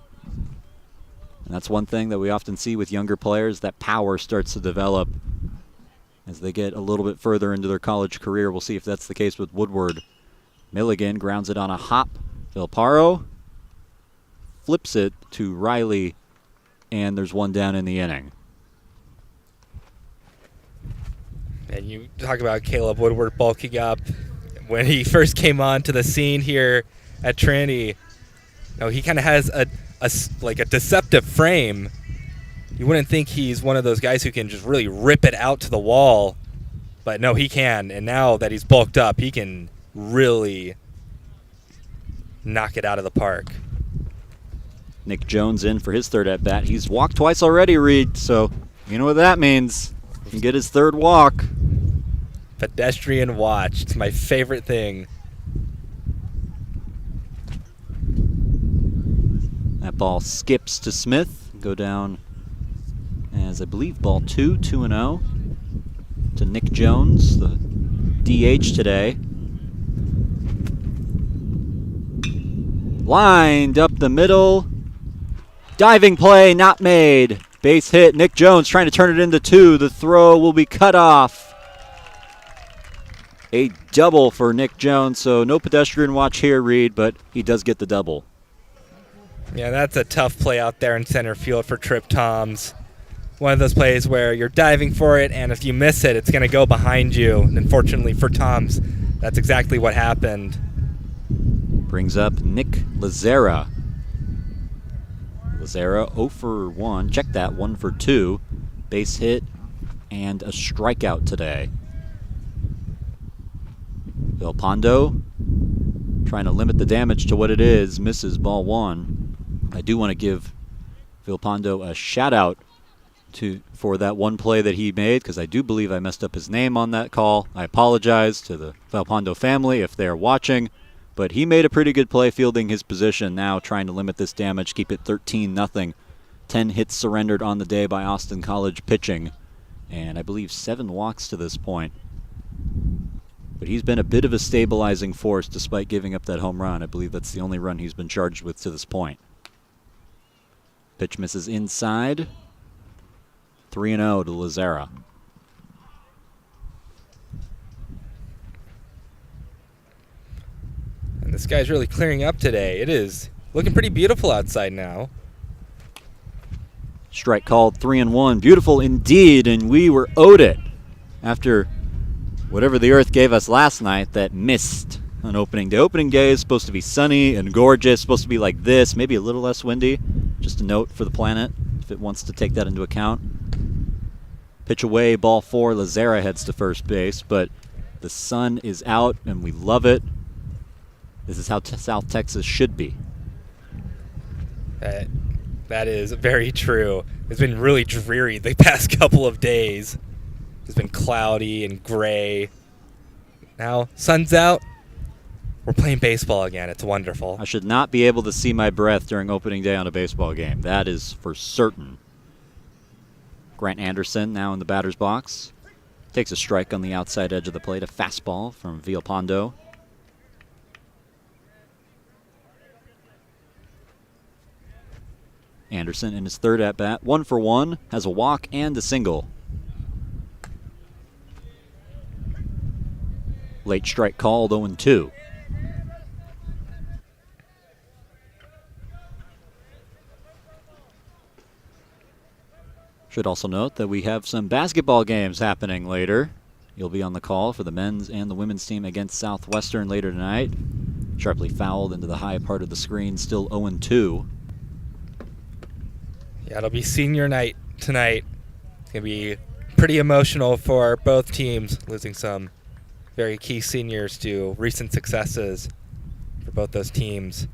And that's one thing that we often see with younger players, that power starts to develop as they get a little bit further into their college career. We'll see if that's the case with Woodward. Milligan grounds it on a hop. Vilparo flips it to Riley, and there's one down in the inning. And you talk about Caleb Woodward bulking up. When he first came onto the scene here at Trinity, he kind of has a deceptive frame. You wouldn't think he's one of those guys who can just really rip it out to the wall, but no, he can. And now that he's bulked up, he can really knock it out of the park. Nick Jones in for his third at-bat. He's walked twice already, Reed, so you know what that means. He can get his third walk. Pedestrian watch. It's my favorite thing. That ball skips to Smith. Go down as, I believe, ball 2-0 to Nick Jones, the DH today. Lined up the middle. Diving play not made. Base hit. Nick Jones trying to turn it into 2. The throw will be cut off. A double for Nick Jones, so no pedestrian watch here, Reed, but he does get the double. Yeah, that's a tough play out there in center field for Trip Toms. One of those plays where you're diving for it, and if you miss it, it's going to go behind you. And unfortunately for Toms, that's exactly what happened. Brings up Nick Lazera. Lazera 0 for 1. Check that, 1 for 2. Base hit and a strikeout today. Vilpando trying to limit the damage to what it is. Misses ball 1. I do want to give Vilpando a shout out for that one play that he made, because I do believe I messed up his name on that call. I apologize to the Vilpando family if they're watching, but he made a pretty good play fielding his position, now trying to limit this damage, keep it 13-0. 10 hits surrendered on the day by Austin College pitching, and I believe 7 walks to this point. But he's been a bit of a stabilizing force despite giving up that home run. I believe that's the only run he's been charged with to this point. Pitch misses inside. 3-0 to Lazera. And this guy's really clearing up today. It is looking pretty beautiful outside now. Strike called, 3-1. Beautiful indeed, and we were owed it after whatever the earth gave us last night that missed on opening day. Opening day is supposed to be sunny and gorgeous, supposed to be like this, maybe a little less windy. Just a note for the planet, if it wants to take that into account. Pitch away, ball 4. Lazera heads to first base, but the sun is out, and we love it. This is how South Texas should be. That is very true. It's been really dreary the past couple of days. It's been cloudy and gray. Now, sun's out. We're playing baseball again. It's wonderful. I should not be able to see my breath during opening day on a baseball game. That is for certain. Grant Anderson now in the batter's box. Takes a strike on the outside edge of the plate. A fastball from Vilpando. Anderson in his third at-bat. 1 for 1. Has a walk and a single. Late strike called, 0-2. Should also note that we have some basketball games happening later. You'll be on the call for the men's and the women's team against Southwestern later tonight. Sharply fouled into the high part of the screen, still 0-2. Yeah, it'll be senior night tonight. It's going to be pretty emotional for both teams, losing some very key seniors to recent successes for both those teams.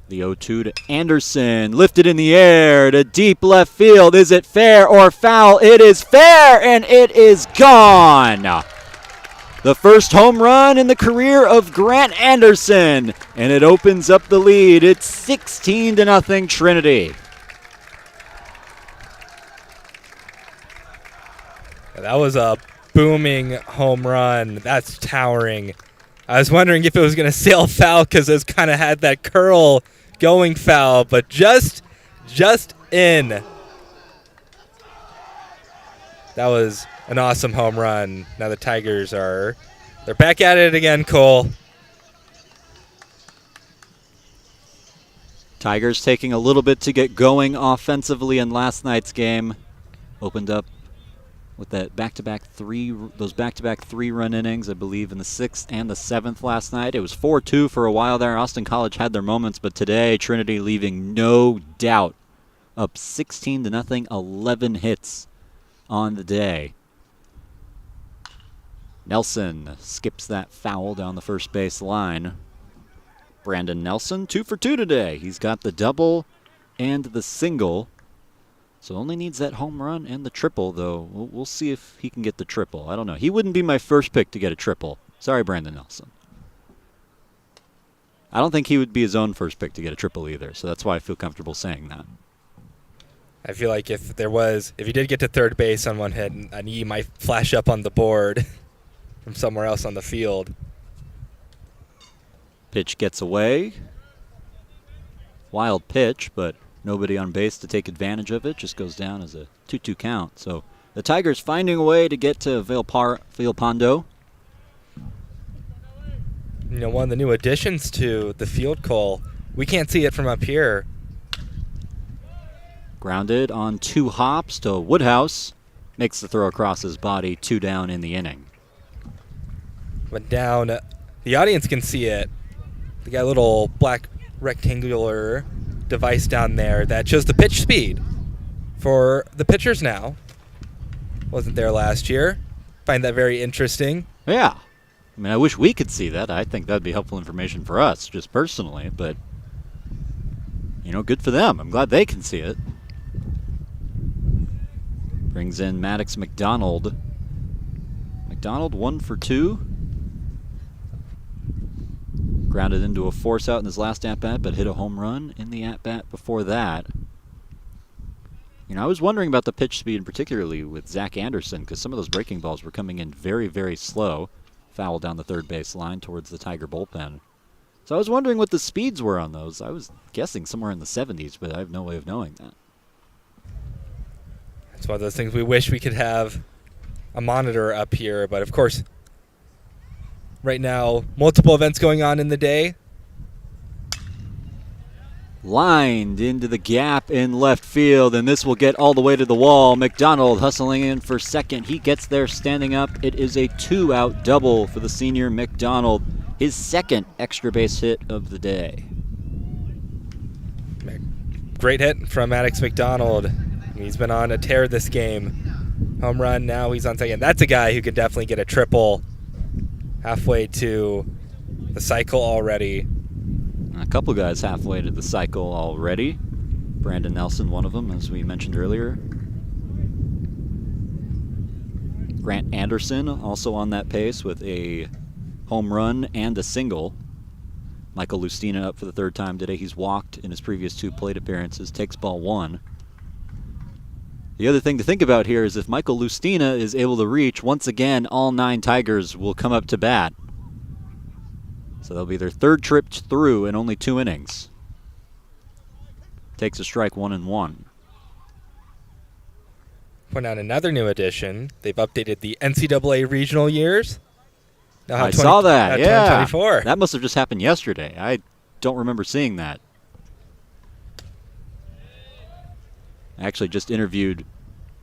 The 0-2 to Anderson, lifted in the air to deep left field. Is it fair or foul? It is fair, and it is gone. The first home run in the career of Grant Anderson, and it opens up the lead. It's 16-0 Trinity. That was a booming home run. That's towering. I was wondering if it was going to sail foul because it kind of had that curl going foul, but just in. That was an awesome home run. Now the Tigers they're back at it again, Cole. Tigers taking a little bit to get going offensively in last night's game. Opened up with that back-to-back three-run innings, I believe, in the 6th and the 7th last night. It was 4-2 for a while there. Austin College had their moments, but today Trinity leaving no doubt up 16-0, 11 hits on the day. Nelson skips that foul down the first base line. Brandon Nelson, 2 for 2 today. He's got the double and the single. So only needs that home run and the triple, though. We'll see if he can get the triple. I don't know. He wouldn't be my first pick to get a triple. Sorry, Brandon Nelson. I don't think he would be his own first pick to get a triple either, so that's why I feel comfortable saying that. I feel like if he did get to third base on one hit, an E might flash up on the board from somewhere else on the field. Pitch gets away. Wild pitch, but nobody on base to take advantage of it. Just goes down as a 2-2 count. So the Tigers finding a way to get to Villalpando. You know, one of the new additions to the field, Cole. We can't see it from up here. Grounded on 2 hops to Woodhouse. Makes the throw across his body, 2 down in the inning. Went down. The audience can see it. They got a little black rectangular device down there that shows the pitch speed for the pitchers now. Wasn't there last year. Find that very interesting. Yeah. I mean, I wish we could see that. I think that'd be helpful information for us, just personally, but, you know, good for them. I'm glad they can see it. Brings in Maddox McDonald. McDonald 1 for 2. Grounded into a force out in his last at-bat, but hit a home run in the at-bat before that. You know, I was wondering about the pitch speed, particularly with Zach Anderson, because some of those breaking balls were coming in very, very slow. Foul down the third base line towards the Tiger bullpen. So I was wondering what the speeds were on those. I was guessing somewhere in the 70s, but I have no way of knowing that. It's one of those things we wish we could have a monitor up here, but of course, right now, multiple events going on in the day. Lined into the gap in left field, and this will get all the way to the wall. McDonald hustling in for second. He gets there standing up. It is a 2-out double for the senior McDonald, his second extra base hit of the day. Great hit from Maddox McDonald. He's been on a tear this game. Home run, now he's on second. That's a guy who could definitely get a triple halfway to the cycle already. A couple guys halfway to the cycle already. Brandon Nelson, one of them, as we mentioned earlier. Grant Anderson also on that pace with a home run and a single. Michael Lustina up for the 3rd time today. He's walked in his previous 2 plate appearances, takes ball 1. The other thing to think about here is if Michael Lustina is able to reach, once again, all 9 Tigers will come up to bat. So they'll be their 3rd trip through in only 2 innings. Takes a strike, 1-1. Point out another new addition. They've updated the NCAA regional years. I saw that, yeah. 2024. That must have just happened yesterday. I don't remember seeing that. I actually just interviewed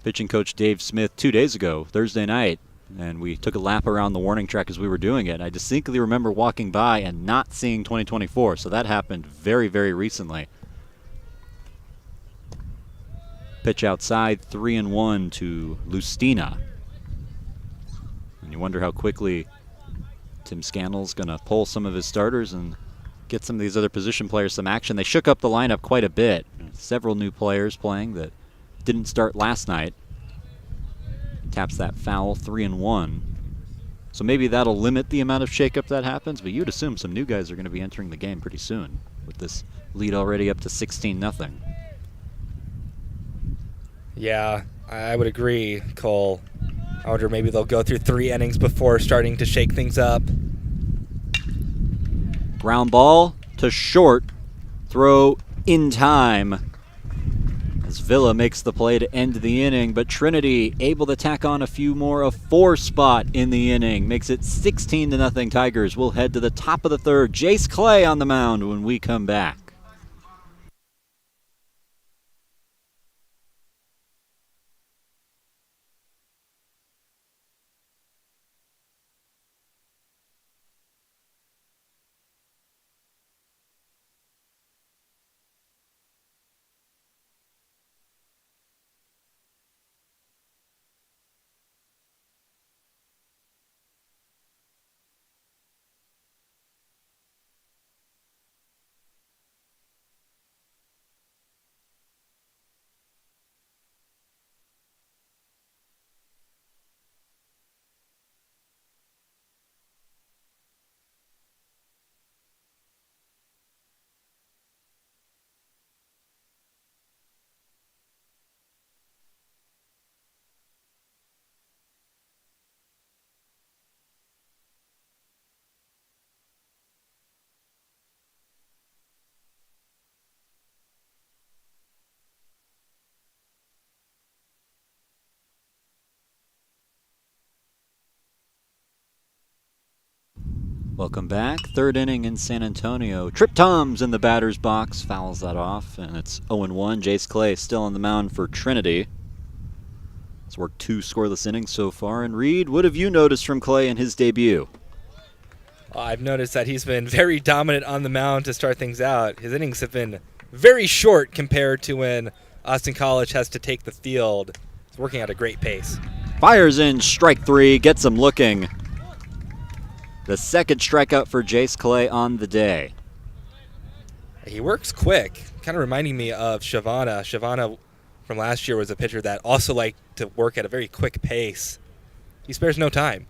pitching coach Dave Smith 2 days ago, Thursday night, and we took a lap around the warning track as we were doing it. I distinctly remember walking by and not seeing 2024, so that happened very, very recently. Pitch outside, 3-1 to Lustina. And you wonder how quickly Tim Scannell's going to pull some of his starters and get some of these other position players some action. They shook up the lineup quite a bit. Several new players playing that didn't start last night. Taps that foul, 3-1. So maybe that'll limit the amount of shakeup that happens, but you'd assume some new guys are going to be entering the game pretty soon with this lead already up to 16-0. Yeah, I would agree, Cole. I wonder maybe they'll go through 3 innings before starting to shake things up. Ground ball to short. Throw in time as Villa makes the play to end the inning, but Trinity able to tack on a few more. A 4 spot in the inning makes it 16-0 Tigers. We'll head to the top of the third. Jace Clay on the mound when we come back. Welcome back. Third inning in San Antonio. Trip Tom's in the batter's box. Fouls that off, and it's 0-1. Jace Clay still on the mound for Trinity. He's worked 2 scoreless innings so far. And Reed, what have you noticed from Clay in his debut? I've noticed that he's been very dominant on the mound to start things out. His innings have been very short compared to when Austin College has to take the field. He's working at a great pace. Fires in strike 3, gets him looking. The second strikeout for Jace Clay on the day. He works quick, kind of reminding me of Shavana. Shavana from last year was a pitcher that also liked to work at a very quick pace. He spares no time.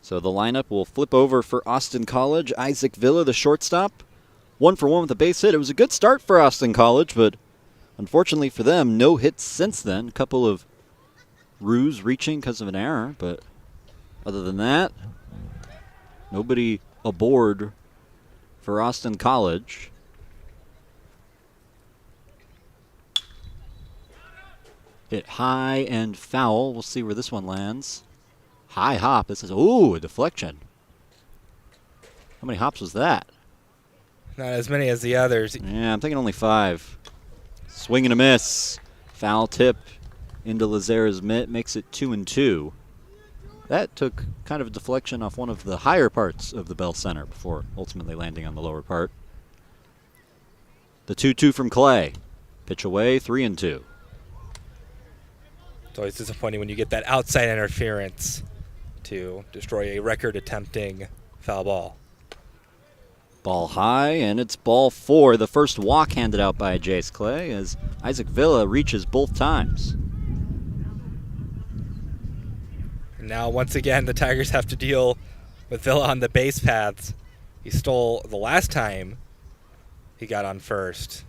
So the lineup will flip over for Austin College. Isaac Villa, the shortstop. 1 for 1 with a base hit. It was a good start for Austin College, but unfortunately for them, no hits since then. A couple of ruse reaching because of an error, but other than that, nobody aboard for Austin College. Hit high and foul. We'll see where this one lands. High hop. This is, ooh, a deflection. How many hops was that? Not as many as the others. Yeah, I'm thinking only 5. Swing and a miss. Foul tip into Lazara's mitt. Makes it 2-2. That took kind of a deflection off one of the higher parts of the Bell Center before ultimately landing on the lower part. The 2-2 from Clay. Pitch away, 3-2. It's always disappointing when you get that outside interference to destroy a record-attempting foul ball. Ball high, and it's ball 4. The first walk handed out by Jace Clay as Isaac Villa reaches both times. And now, once again, the Tigers have to deal with Villa on the base paths. He stole the last time he got on first.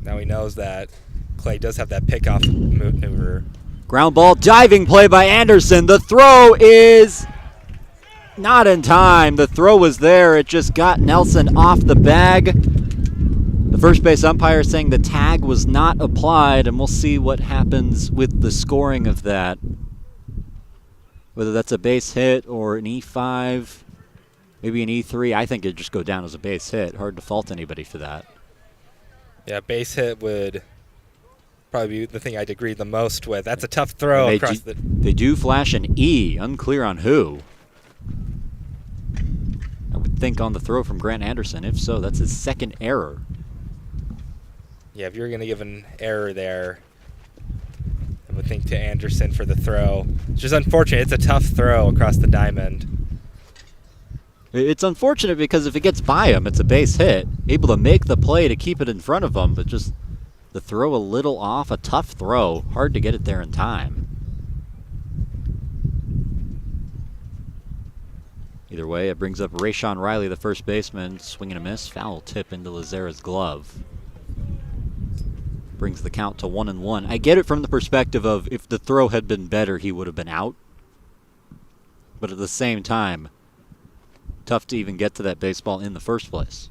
Now he knows that Clay does have that pickoff maneuver. Ground ball, diving play by Anderson. The throw is not in time. The throw was there. It just got Nelson off the bag. The first base umpire saying the tag was not applied, and we'll see what happens with the scoring of that. Whether that's a base hit or an E5, maybe an E3. I think it'd just go down as a base hit. Hard to fault anybody for that. Yeah, base hit would probably be the thing I'd agree the most with. That's a tough throw across the... They do flash an E, unclear on who. I would think on the throw from Grant Anderson. If so, that's his second error. Yeah, if you're going to give an error there, I would think to Anderson for the throw. It's just unfortunate. It's a tough throw across the diamond. It's unfortunate because if it gets by him, it's a base hit. Able to make the play to keep it in front of him, but just the throw a little off. A tough throw. Hard to get it there in time. Either way, it brings up Rayshawn Riley, the first baseman. Swing and a miss. Foul tip into Lazara's glove. Brings the count to 1-1. I get it from the perspective of if the throw had been better, he would have been out. But at the same time, tough to even get to that baseball in the first place.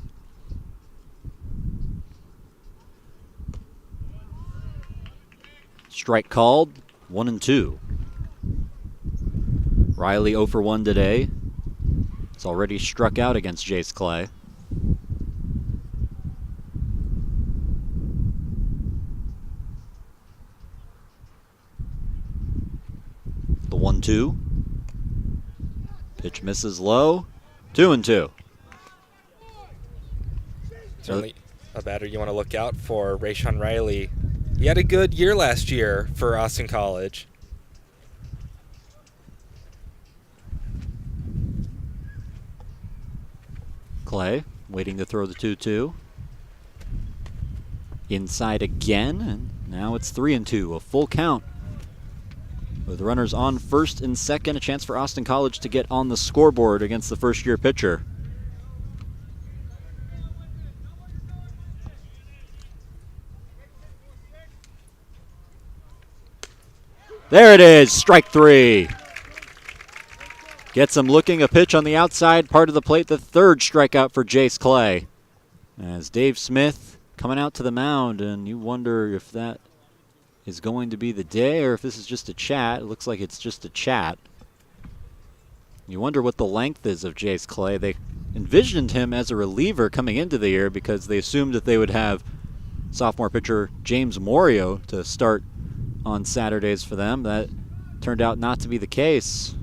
Strike called, 1-2. Riley 0 for 1 today. It's already struck out against Jace Clay. The 1-2. Pitch misses low. 2-2. Certainly a batter you want to look out for, Rayshawn Riley. He had a good year last year for Austin College. Clay waiting to throw the 2-2. Inside again, and now it's 3-2, a full count. With runners on first and second, a chance for Austin College to get on the scoreboard against the first-year pitcher. There it is, strike 3. Gets him looking, a pitch on the outside part of the plate, the third strikeout for Jace Clay. As Dave Smith coming out to the mound, and you wonder if that is going to be the day or if this is just a chat. It looks like it's just a chat. You wonder what the length is of Jace Clay. They envisioned him as a reliever coming into the year because they assumed that they would have sophomore pitcher James Morio to start on Saturdays for them. That turned out not to be the case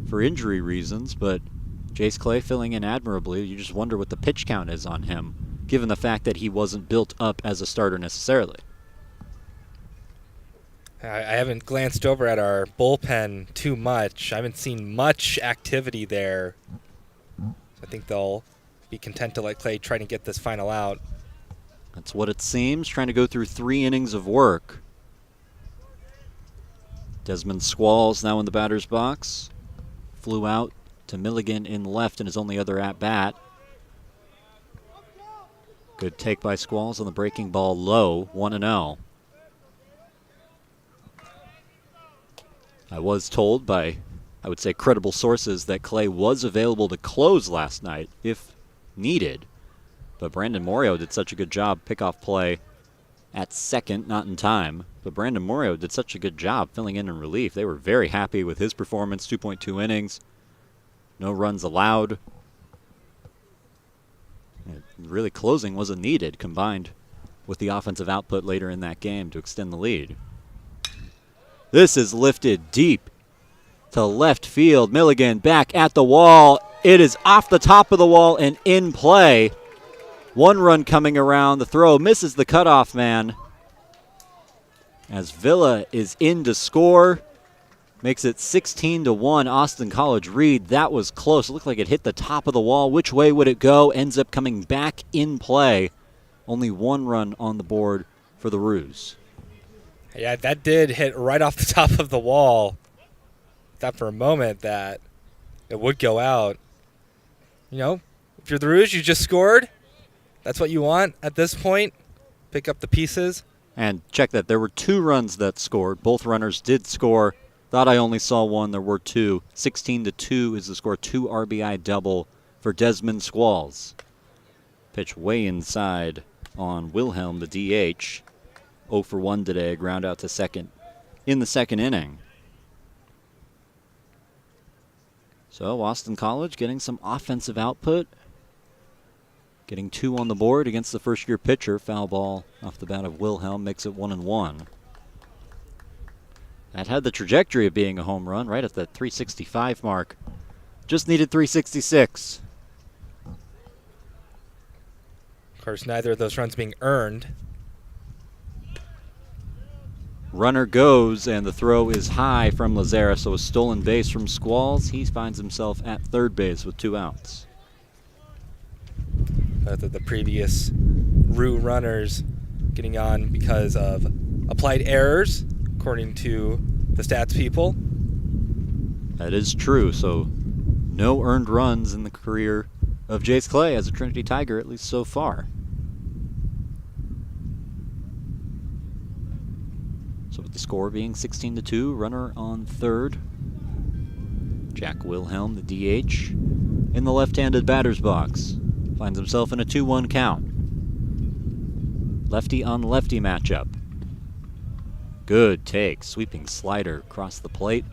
for injury reasons, but Jace Clay filling in admirably. You just wonder what the pitch count is on him, given the fact that he wasn't built up as a starter necessarily. I haven't glanced over at our bullpen too much. I haven't seen much activity there. I think they'll be content to let Clay try to get this final out. That's what it seems, trying to go through 3 innings of work. Desmond Squalls now in the batter's box. Flew out to Milligan in left in his only other at-bat. Good take by Squalls on the breaking ball low, 1-0. I was told by, I would say, credible sources that Clay was available to close last night if needed. But Brandon Morio did such a good job, pickoff play at second, not in time. But Brandon Morio did such a good job filling in relief. They were very happy with his performance, 2.2 innings. No runs allowed. Really, closing wasn't needed, combined with the offensive output later in that game to extend the lead. This is lifted deep to left field. Milligan back at the wall. It is off the top of the wall and in play. 1 run coming around. The throw misses the cutoff man. As Villa is in to score. Makes it 16-1. Austin College Reed. That was close. It looked like it hit the top of the wall. Which way would it go? Ends up coming back in play. Only 1 run on the board for the Roos. Yeah, that did hit right off the top of the wall. Thought for a moment that it would go out. You know, if you're the Roos, you just scored. That's what you want at this point. Pick up the pieces. And check that. There were 2 runs that scored. Both runners did score. Thought I only saw 1. There were 2. 16-2 is the score. 2 RBI double for Desmond Squalls. Pitch way inside on Wilhelm, the DH. 0 for 1 today. Ground out to second in the second inning. So Austin College getting some offensive output. Getting 2 on the board against the first-year pitcher. Foul ball off the bat of Wilhelm makes it 1-1. That had the trajectory of being a home run right at the 365 mark. Just needed 366. Of course, neither of those runs being earned. Runner goes, and the throw is high from Lazara, so a stolen base from Squalls. He finds himself at third base with 2 outs. The previous Rue runners getting on because of applied errors, according to the stats people. That is true, so no earned runs in the career of Jace Clay as a Trinity Tiger, at least so far. So with the score being 16-2, runner on third. Jack Wilhelm, the DH, in the left-handed batter's box. Finds himself in a 2-1 count. Lefty on lefty matchup. Good take. Sweeping slider across the plate.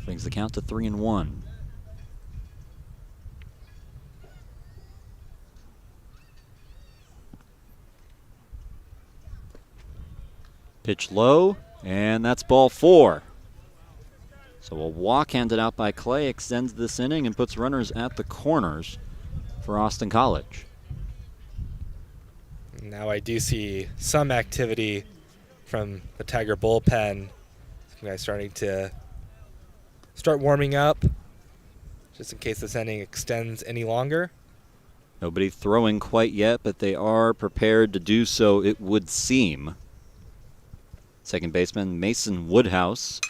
Brings the count to 3-1. Pitch low, and that's ball 4. So a walk handed out by Clay extends this inning and puts runners at the corners for Austin College. Now I do see some activity from the Tiger bullpen. Some guys starting to start warming up, just in case this inning extends any longer. Nobody throwing quite yet, but they are prepared to do so, it would seem. Second baseman Mason Woodhouse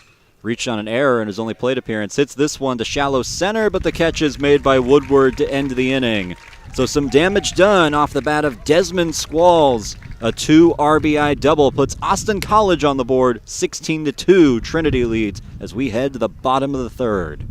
reached on an error in his only plate appearance. Hits this one to shallow center, but the catch is made by Woodward to end the inning. So some damage done off the bat of Desmond Squalls. A 2 RBI double puts Austin College on the board. 16-2, Trinity leads as we head to the bottom of the third.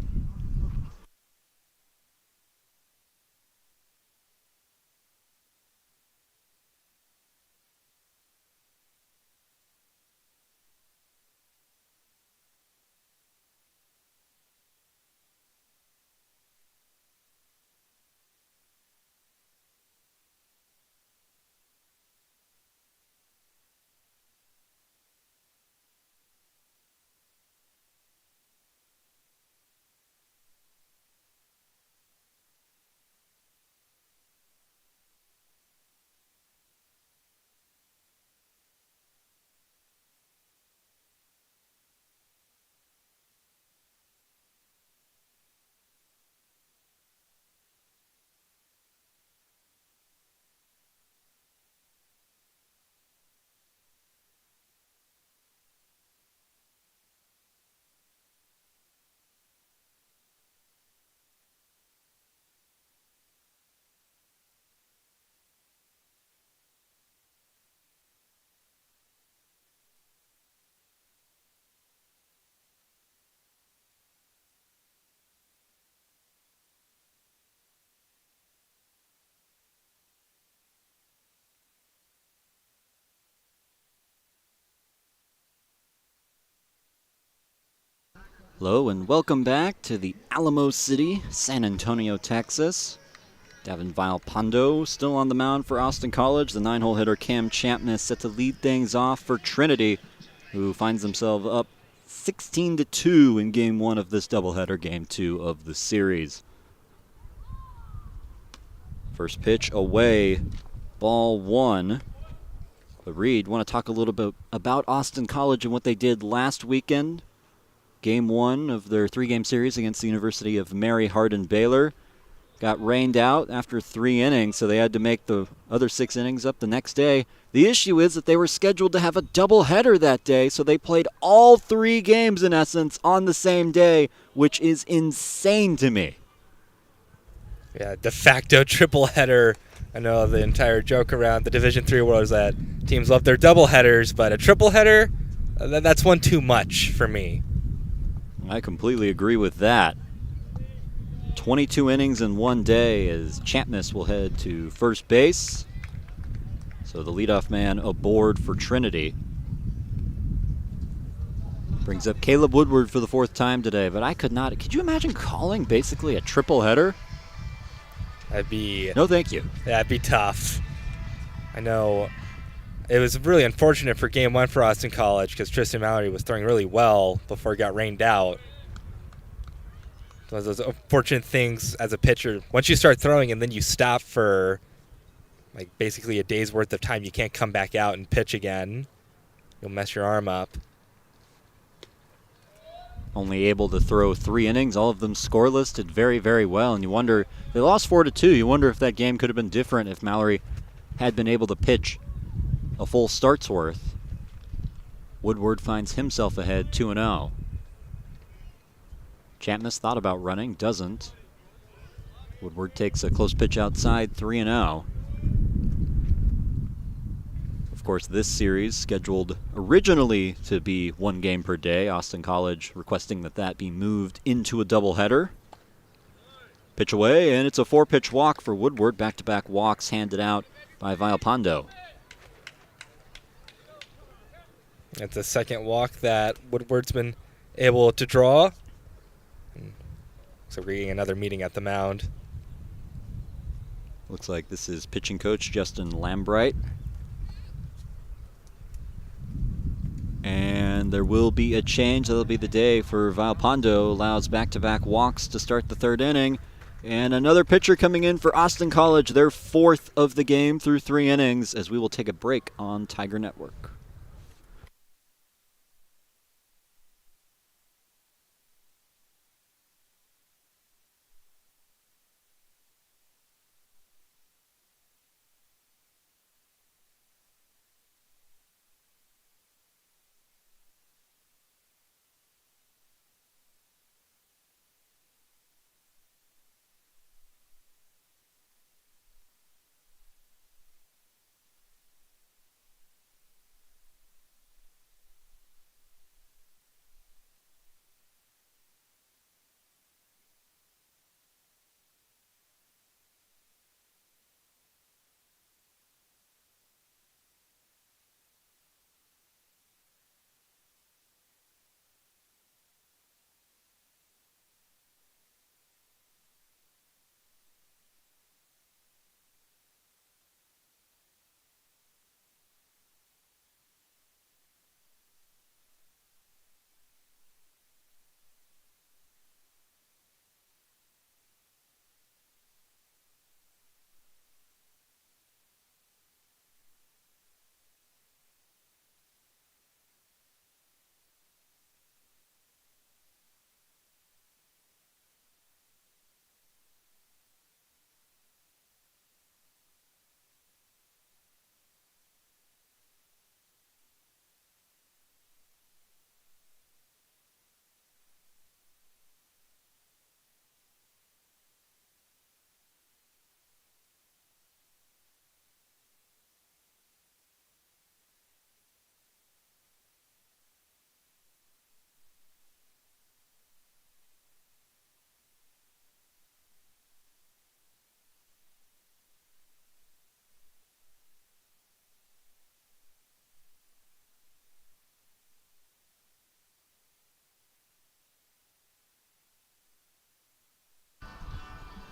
Hello and welcome back to the Alamo City, San Antonio, Texas. Davin Villalpando still on the mound for Austin College. The 9-hole hitter Cam Champness set to lead things off for Trinity, who finds themselves up 16-2 in Game 1 of this doubleheader, Game 2 of the series. First pitch away, ball 1. But Reed, want to talk a little bit about Austin College and what they did last weekend? Game 1 of their 3-game series against the University of Mary Hardin-Baylor. Got rained out after 3 innings, so they had to make the other 6 innings up the next day. The issue is that they were scheduled to have a doubleheader that day, so they played all 3 games, in essence, on the same day, which is insane to me. Yeah, de facto triple header. I know the entire joke around the Division III world is that teams love their double headers, but a triple header, that's one too much for me. I completely agree with that. 22 innings in one day as Champness will head to first base. So the leadoff man aboard for Trinity. Brings up Caleb Woodward for the 4th time today, but I could not. Could you imagine calling basically a triple header? That'd be No, thank you. That'd be tough. I know it was really unfortunate for Game 1 for Austin College because Tristan Mallory was throwing really well before he got rained out. So those unfortunate things as a pitcher. Once you start throwing and then you stop for like basically a day's worth of time, you can't come back out and pitch again. You'll mess your arm up. Only able to throw 3 innings, all of them scoreless, did very, very well. And you wonder, they lost 4-2. You wonder if that game could have been different if Mallory had been able to pitch a full start's worth. Woodward finds himself ahead 2-0. Chapman thought about running, doesn't. Woodward takes a close pitch outside, 3-0. Of course, this series scheduled originally to be 1 game per day. Austin College requesting that be moved into a doubleheader. Pitch away, and it's a 4-pitch walk for Woodward. Back-to-back walks handed out by Villalpando. That's the second walk that Woodward's been able to draw. So we're getting another meeting at the mound. Looks like this is pitching coach Justin Lambright. And there will be a change. That'll be the day for Villalpando. Allows back-to-back walks to start the 3rd inning. And another pitcher coming in for Austin College, their 4th of the game through 3 innings, as we will take a break on Tiger Network.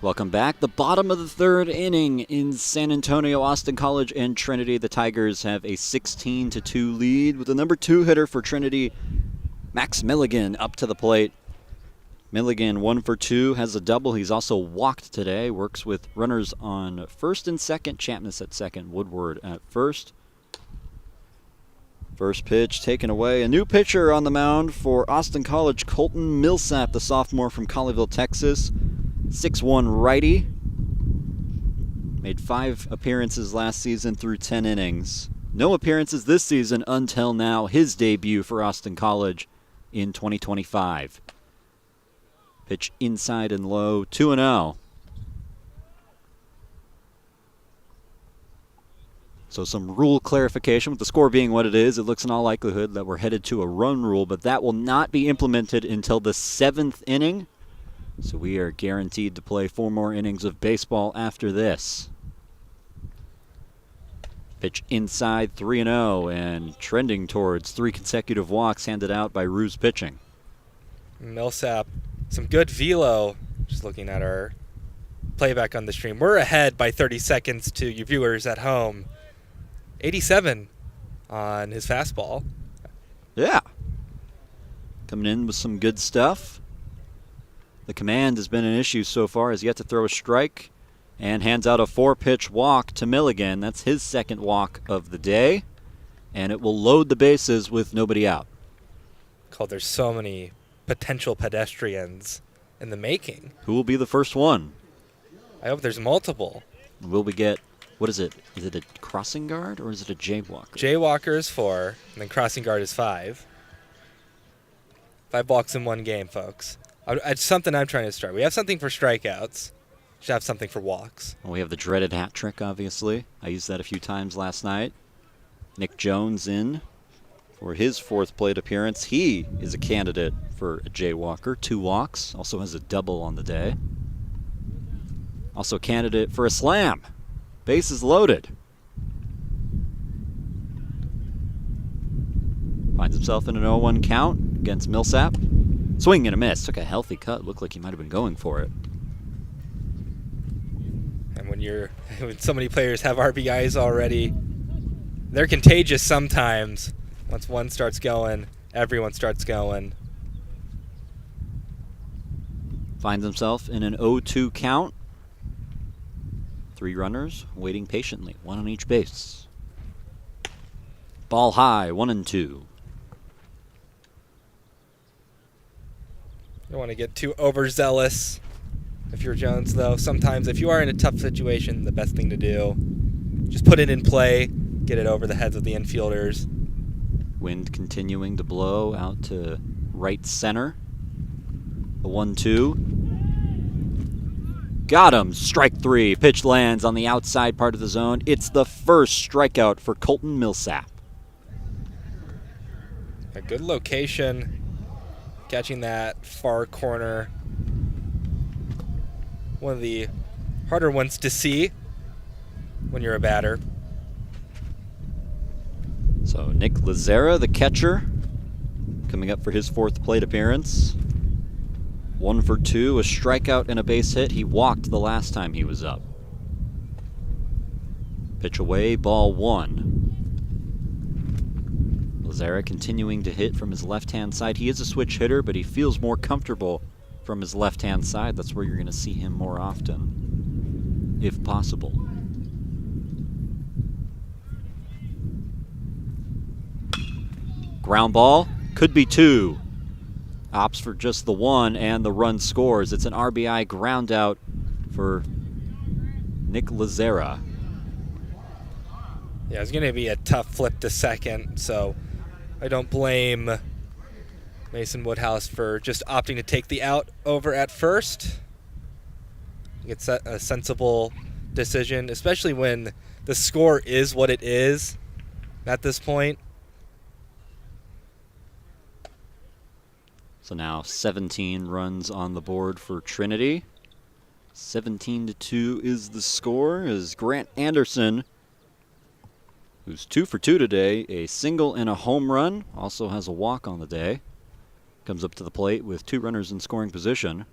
Welcome back. The bottom of the 3rd inning in San Antonio, Austin College and Trinity. The Tigers have a 16-2 lead with the number 2 hitter for Trinity, Max Milligan, up to the plate. Milligan 1 for 2, has a double. He's also walked today. Works with runners on first and second. Chapman at second, Woodward at first. First pitch taken away. A new pitcher on the mound for Austin College, Colton Millsap, the sophomore from Colleyville, Texas. 6'1" righty. Made 5 appearances last season through 10 innings. No appearances this season until now. His debut for Austin College in 2025. Pitch inside and low, 2-0. So some rule clarification with the score being what it is. It looks in all likelihood that we're headed to a run rule, but that will not be implemented until the 7th inning. So we are guaranteed to play 4 more innings of baseball after this. Pitch inside, 3-0, and trending towards 3 consecutive walks handed out by Ruse pitching. Millsap, some good velo. Just looking at our playback on the stream. We're ahead by 30 seconds to you viewers at home. 87 on his fastball. Yeah. Coming in with some good stuff. The command has been an issue so far. Has yet to throw a strike and hands out a 4-pitch walk to Milligan. That's his second walk of the day. And it will load the bases with nobody out. Cole, there's so many potential pedestrians in the making. Who will be the first one? I hope there's multiple. Will we get, what is it? Is it a crossing guard or is it a jaywalker? Jaywalker is 4, and then crossing guard is 5. 5 walks in one game, folks. It's something I'm trying to start. We have something for strikeouts. Should have something for walks. Well, we have the dreaded hat trick, obviously. I used that a few times last night. Nick Jones in for his 4th plate appearance. He is a candidate for a jaywalker. 2 walks. Also has a double on the day. Also a candidate for a slam. Bases loaded. Finds himself in an 0-1 count against Millsap. Swing and a miss. Took a healthy cut. Looked like he might have been going for it. And when so many players have RBIs already, they're contagious sometimes. Once one starts going, everyone starts going. Finds himself in an 0-2 count. 3 runners waiting patiently, 1 on each base. Ball high, 1-2. You don't want to get too overzealous if you're Jones, though. Sometimes if you are in a tough situation, the best thing to do, just put it in play, get it over the heads of the infielders. Wind continuing to blow out to right center. The 1-2. Got him. Strike 3. Pitch lands on the outside part of the zone. It's the first strikeout for Colton Millsap. A good location. Catching that far corner. One of the harder ones to see when you're a batter. So Nick Lazera, the catcher, coming up for his 4th plate appearance. 1 for 2, a strikeout and a base hit. He walked the last time he was up. Pitch away, ball 1. Lazera continuing to hit from his left-hand side. He is a switch hitter, but he feels more comfortable from his left-hand side. That's where you're going to see him more often, if possible. Ground ball, could be 2. Opts for just the 1, and the run scores. It's an RBI ground out for Nick Lazera. Yeah, it's going to be a tough flip to second, so I don't blame Mason Woodhouse for just opting to take the out over at first. It's a sensible decision, especially when the score is what it is at this point. So now 17 runs on the board for Trinity. 17-2 is the score as Grant Anderson, who's 2 for 2 today, a single and a home run, also has a walk on the day, comes up to the plate with 2 runners in scoring position.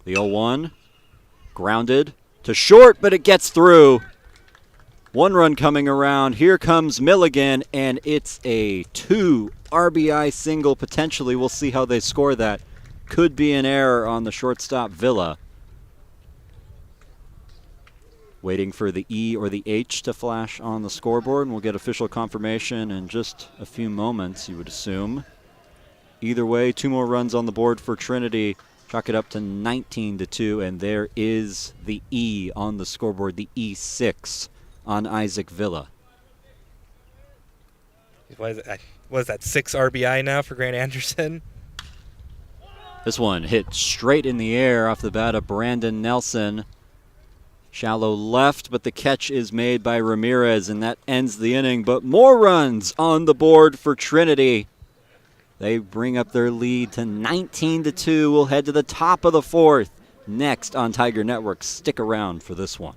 The 0-1, grounded to short, but it gets through. 1 run coming around. Here comes Milligan, and it's a 2 RBI single potentially. We'll see how they score that. Could be an error on the shortstop Villa. Waiting for the E or the H to flash on the scoreboard, and we'll get official confirmation in just a few moments, you would assume. Either way, 2 more runs on the board for Trinity. Chalk it up to 19-2, and there is the E on the scoreboard, the E6 on Isaac Villa. What is that, 6 RBI now for Grant Anderson? This one hit straight in the air off the bat of Brandon Nelson. Shallow left, but the catch is made by Ramirez, and that ends the inning. But more runs on the board for Trinity. They bring up their lead to 19-2. We'll head to the top of the 4th next on Tiger Network. Stick around for this one.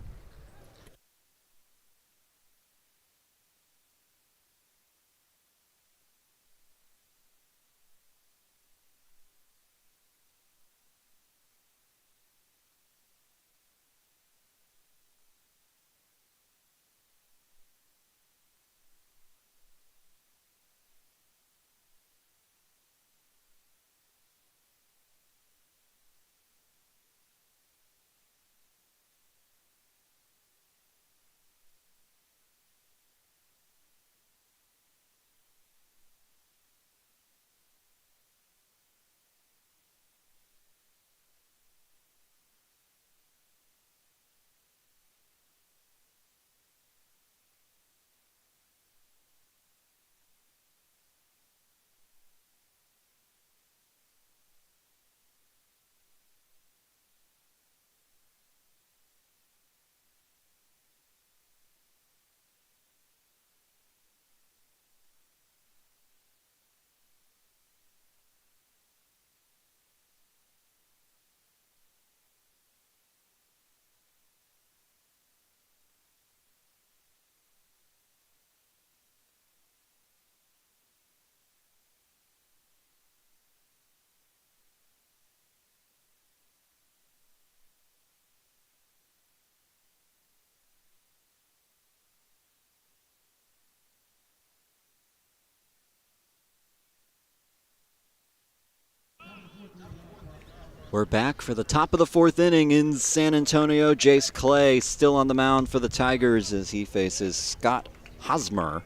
We're back for the top of the fourth inning in San Antonio. Jace Clay still on the mound for the Tigers as he faces Scott Hosmer.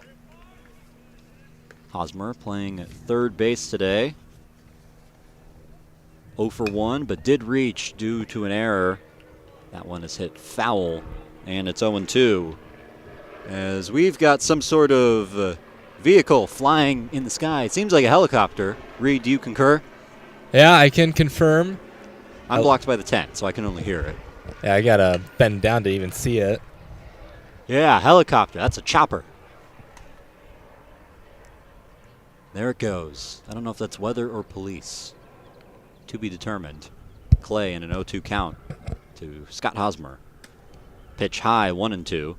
Hosmer playing third base today. 0 for 1, but did reach due to an error. That one is hit foul, and it's 0-2. As we've got some sort of vehicle flying in the sky. It seems like a helicopter. Reed, do you concur? Yeah, I can confirm. I'm blocked by the tent, so I can only hear it. Yeah, I gotta bend down to even see it. Yeah, helicopter. That's a chopper. There it goes. I don't know if that's weather or police. To be determined. Clay in an 0-2 count to Scott Hosmer. Pitch high, 1-2.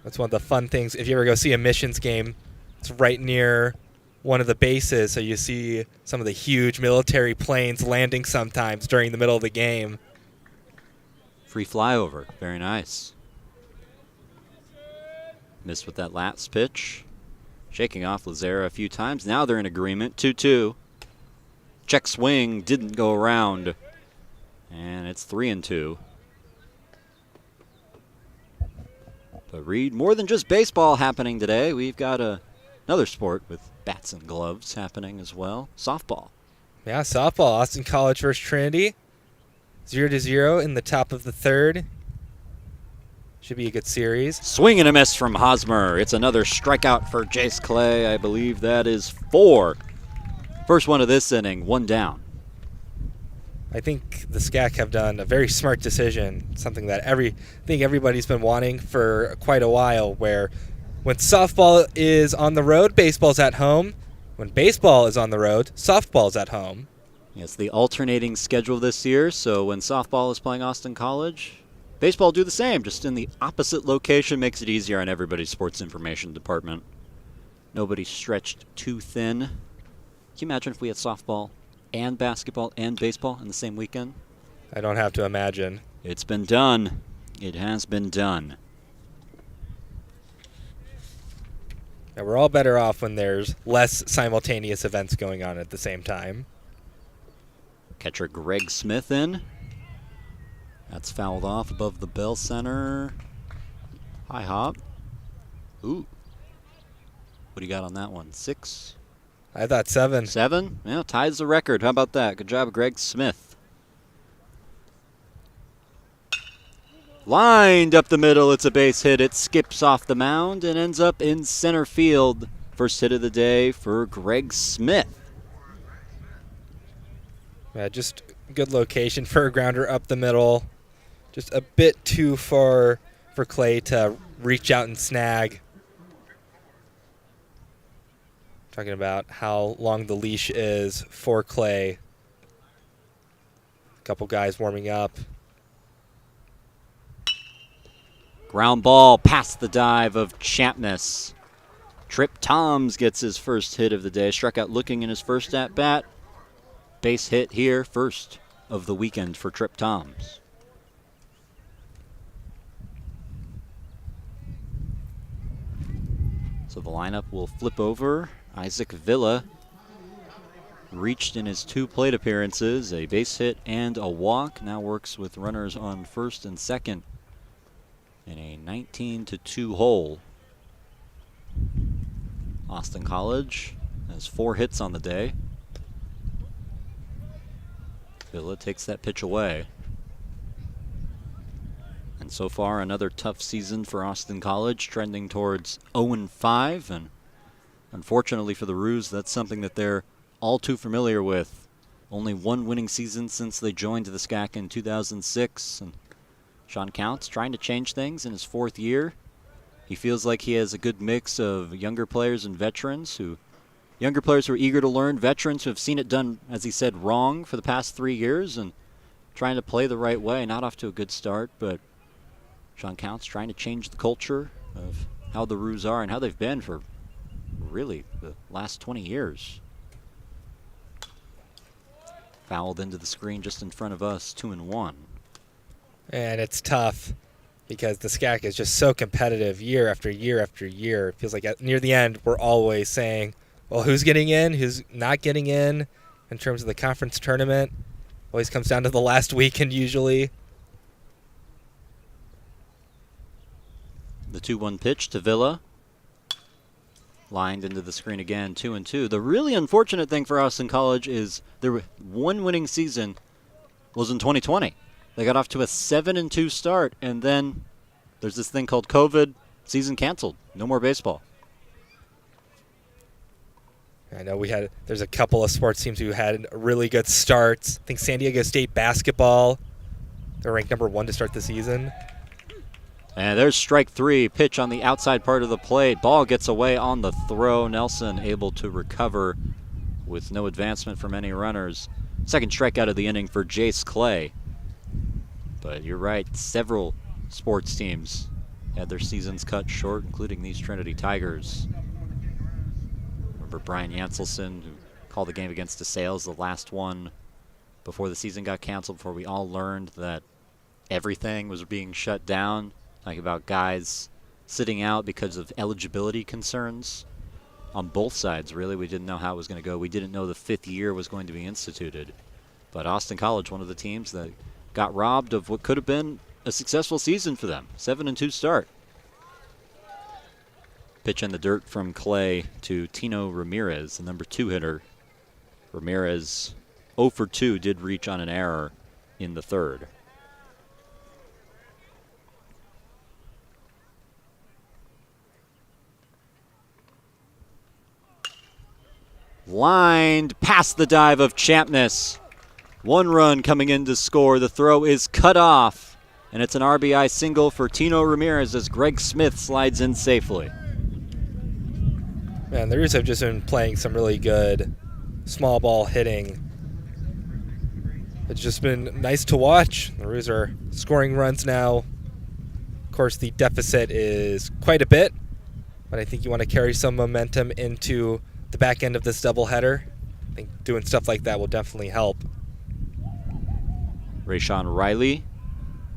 That's one of the fun things. If you ever go see a missions game, it's right near one of the bases, so you see some of the huge military planes landing sometimes during the middle of the game. Free flyover. Very nice. Missed with that last pitch. Shaking off Lazera a few times. Now they're in agreement. 2-2. Check swing didn't go around. And it's 3-2. But Reed, more than just baseball happening today. We've got another sport with bats and gloves happening as well. Softball. Yeah, softball. Austin College versus Trinity. 0-0 in the top of the third. Should be a good series. Swing and a miss from Hosmer. It's another strikeout for Jace Clay. I believe that is 4. First one of this inning, 1 down. I think the SCAC have done a very smart decision, something that I think everybody's been wanting for quite a while, where when softball is on the road, baseball's at home. When baseball is on the road, softball's at home. It's the alternating schedule this year, so when softball is playing Austin College, baseball do the same, just in the opposite location. Makes it easier on everybody's sports information department. Nobody's stretched too thin. Can you imagine if we had softball and basketball and baseball in the same weekend? I don't have to imagine. It's been done. It has been done. Yeah, we're all better off when there's less simultaneous events going on at the same time. Catcher Greg Smith in. That's fouled off above the bell center. High hop. Ooh. What do you got on that one? 6? I thought 7. 7? Yeah, ties the record. How about that? Good job, Greg Smith. Lined up the middle. It's a base hit. It skips off the mound and ends up in center field. First hit of the day for Greg Smith. Yeah, just good location for a grounder up the middle. Just a bit too far for Clay to reach out and snag. Talking about how long the leash is for Clay. A couple guys warming up. Ground ball past the dive of Champness. Trip Toms gets his first hit of the day. Struck out looking in his first at-bat. Base hit here, first of the weekend for Trip Toms. So the lineup will flip over. Isaac Villa reached in his 2 plate appearances, a base hit and a walk. Now works with runners on first and second in a 19-2 hole. Austin College has 4 hits on the day. Villa takes that pitch away. And so far, another tough season for Austin College, trending towards 0-5. And unfortunately for the Roos, that's something that they're all too familiar with. Only 1 winning season since they joined the SCAC in 2006. And Sean Counts trying to change things in his 4th year. He feels like he has a good mix of younger players and veterans younger players who are eager to learn, veterans who have seen it done, as he said, wrong for the past 3 years and trying to play the right way. Not off to a good start, but Sean Counts trying to change the culture of how the Roos are and how they've been for really the last 20 years. Fouled into the screen just in front of us, 2-1. And it's tough because the SCAC is just so competitive year after year after year. It feels like near the end, we're always saying, well, who's getting in, who's not getting in? in terms of the conference tournament. Always comes down to the last weekend usually. The 2-1 pitch to Villa. Lined into the screen again, 2-2. The really unfortunate thing for Austin College is their one winning season was in 2020. They got off to a 7-2 start, and then there's this thing called COVID, season canceled. No more baseball. I know there's a couple of sports teams who had really good starts. I think San Diego State basketball, they're ranked number 1 to start the season. And there's strike 3, pitch on the outside part of the plate. Ball gets away on the throw. Nelson able to recover with no advancement from any runners. Second strikeout of the inning for Jace Clay. But you're right, several sports teams had their seasons cut short, including these Trinity Tigers. Remember Brian Yanselson, who called the game against DeSales, the last one before the season got canceled, before we all learned that everything was being shut down. Talking about guys sitting out because of eligibility concerns on both sides, really. We didn't know how it was going to go. We didn't know the 5th year was going to be instituted. But Austin College, one of the teams that got robbed of what could have been a successful season for them. 7-2 start. Pitch in the dirt from Clay to Tino Ramirez, the number 2 hitter. Ramirez 0 for 2 did reach on an error in the 3rd. Lined past the dive of Champness. 1 run coming in to score. The throw is cut off, and it's an RBI single for Tino Ramirez as Greg Smith slides in safely. Man, the Roos have just been playing some really good small ball hitting. It's just been nice to watch. The Roos are scoring runs now. Of course, the deficit is quite a bit, but I think you want to carry some momentum into the back end of this doubleheader. I think doing stuff like that will definitely help. Rayshawn Riley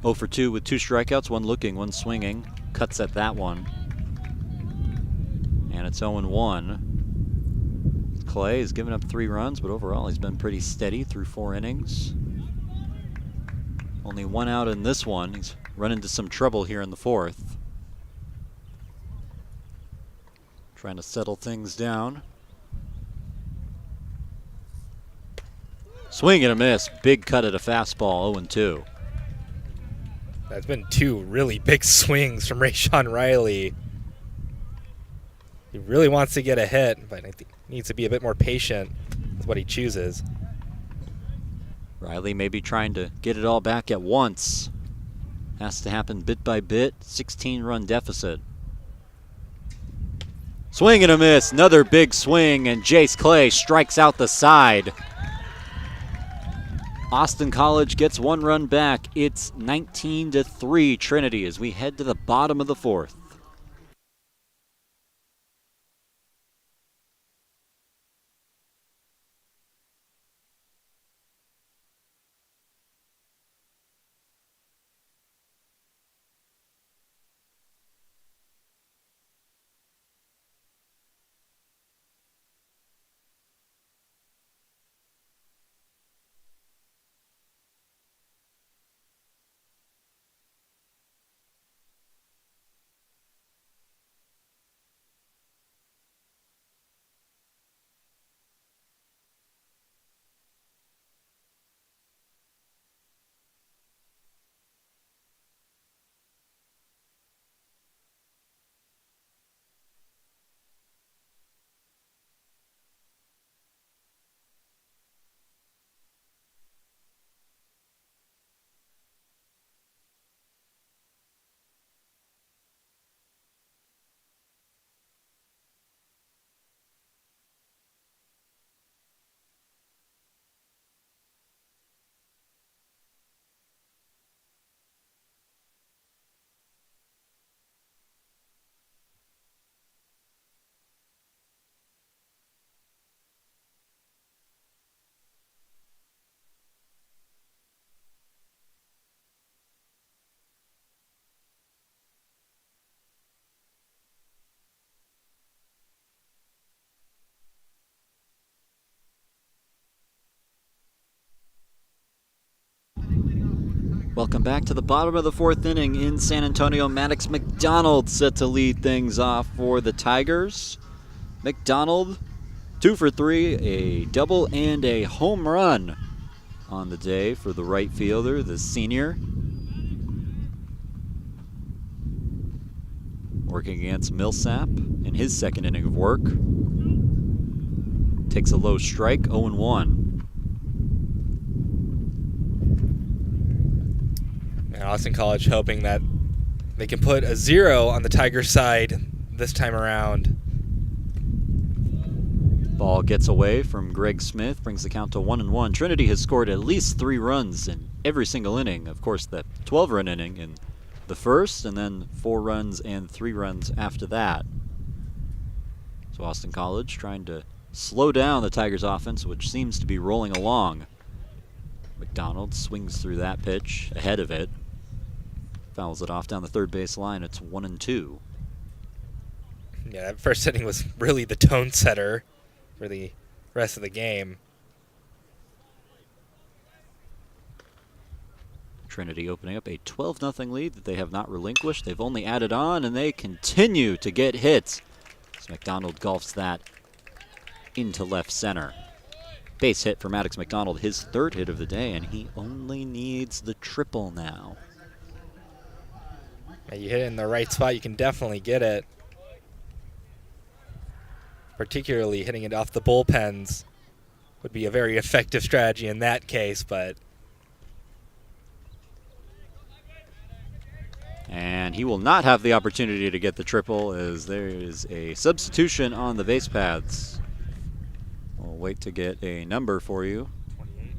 0 for 2 with 2 strikeouts, 1 looking, 1 swinging. Cuts at that one. And it's 0-1. Clay has given up 3 runs, but overall he's been pretty steady through 4 innings. Only 1 out in this one. He's run into some trouble here in the 4th. Trying to settle things down. Swing and a miss. Big cut at a fastball, 0-2. That's been 2 really big swings from Rayshawn Riley. He really wants to get a hit, but I think he needs to be a bit more patient with what he chooses. Riley may be trying to get it all back at once. Has to happen bit by bit. 16-run deficit. Swing and a miss. Another big swing, and Jace Clay strikes out the side. Austin College gets 1 run back. It's 19-3 Trinity as we head to the bottom of the 4th. Welcome back to the bottom of the fourth inning in San Antonio. Maddox McDonald set to lead things off for the Tigers. McDonald, 2 for 3, a double and a home run on the day for the right fielder, the senior. Working against Millsap in his second inning of work. Takes a low strike, 0-1. And Austin College hoping that they can put a 0 on the Tigers' side this time around. Ball gets away from Greg Smith, brings the count to 1-1. Trinity has scored at least 3 runs in every single inning. Of course, the 12-run inning in the first, and then 4 runs and 3 runs after that. So Austin College trying to slow down the Tigers' offense, which seems to be rolling along. McDonald swings through that pitch ahead of it. Fouls it off down the third base line. It's 1-2. Yeah, that first inning was really the tone setter for the rest of the game. Trinity opening up a 12-0 lead that they have not relinquished. They've only added on, and they continue to get hits. As McDonald golfs that into left center. Base hit for Maddox McDonald, his 3rd hit of the day, and he only needs the triple now. Yeah, you hit it in the right spot, you can definitely get it. Particularly hitting it off the bullpens would be a very effective strategy in that case, but... And he will not have the opportunity to get the triple as there is a substitution on the base paths. We'll wait to get a number for you. 28.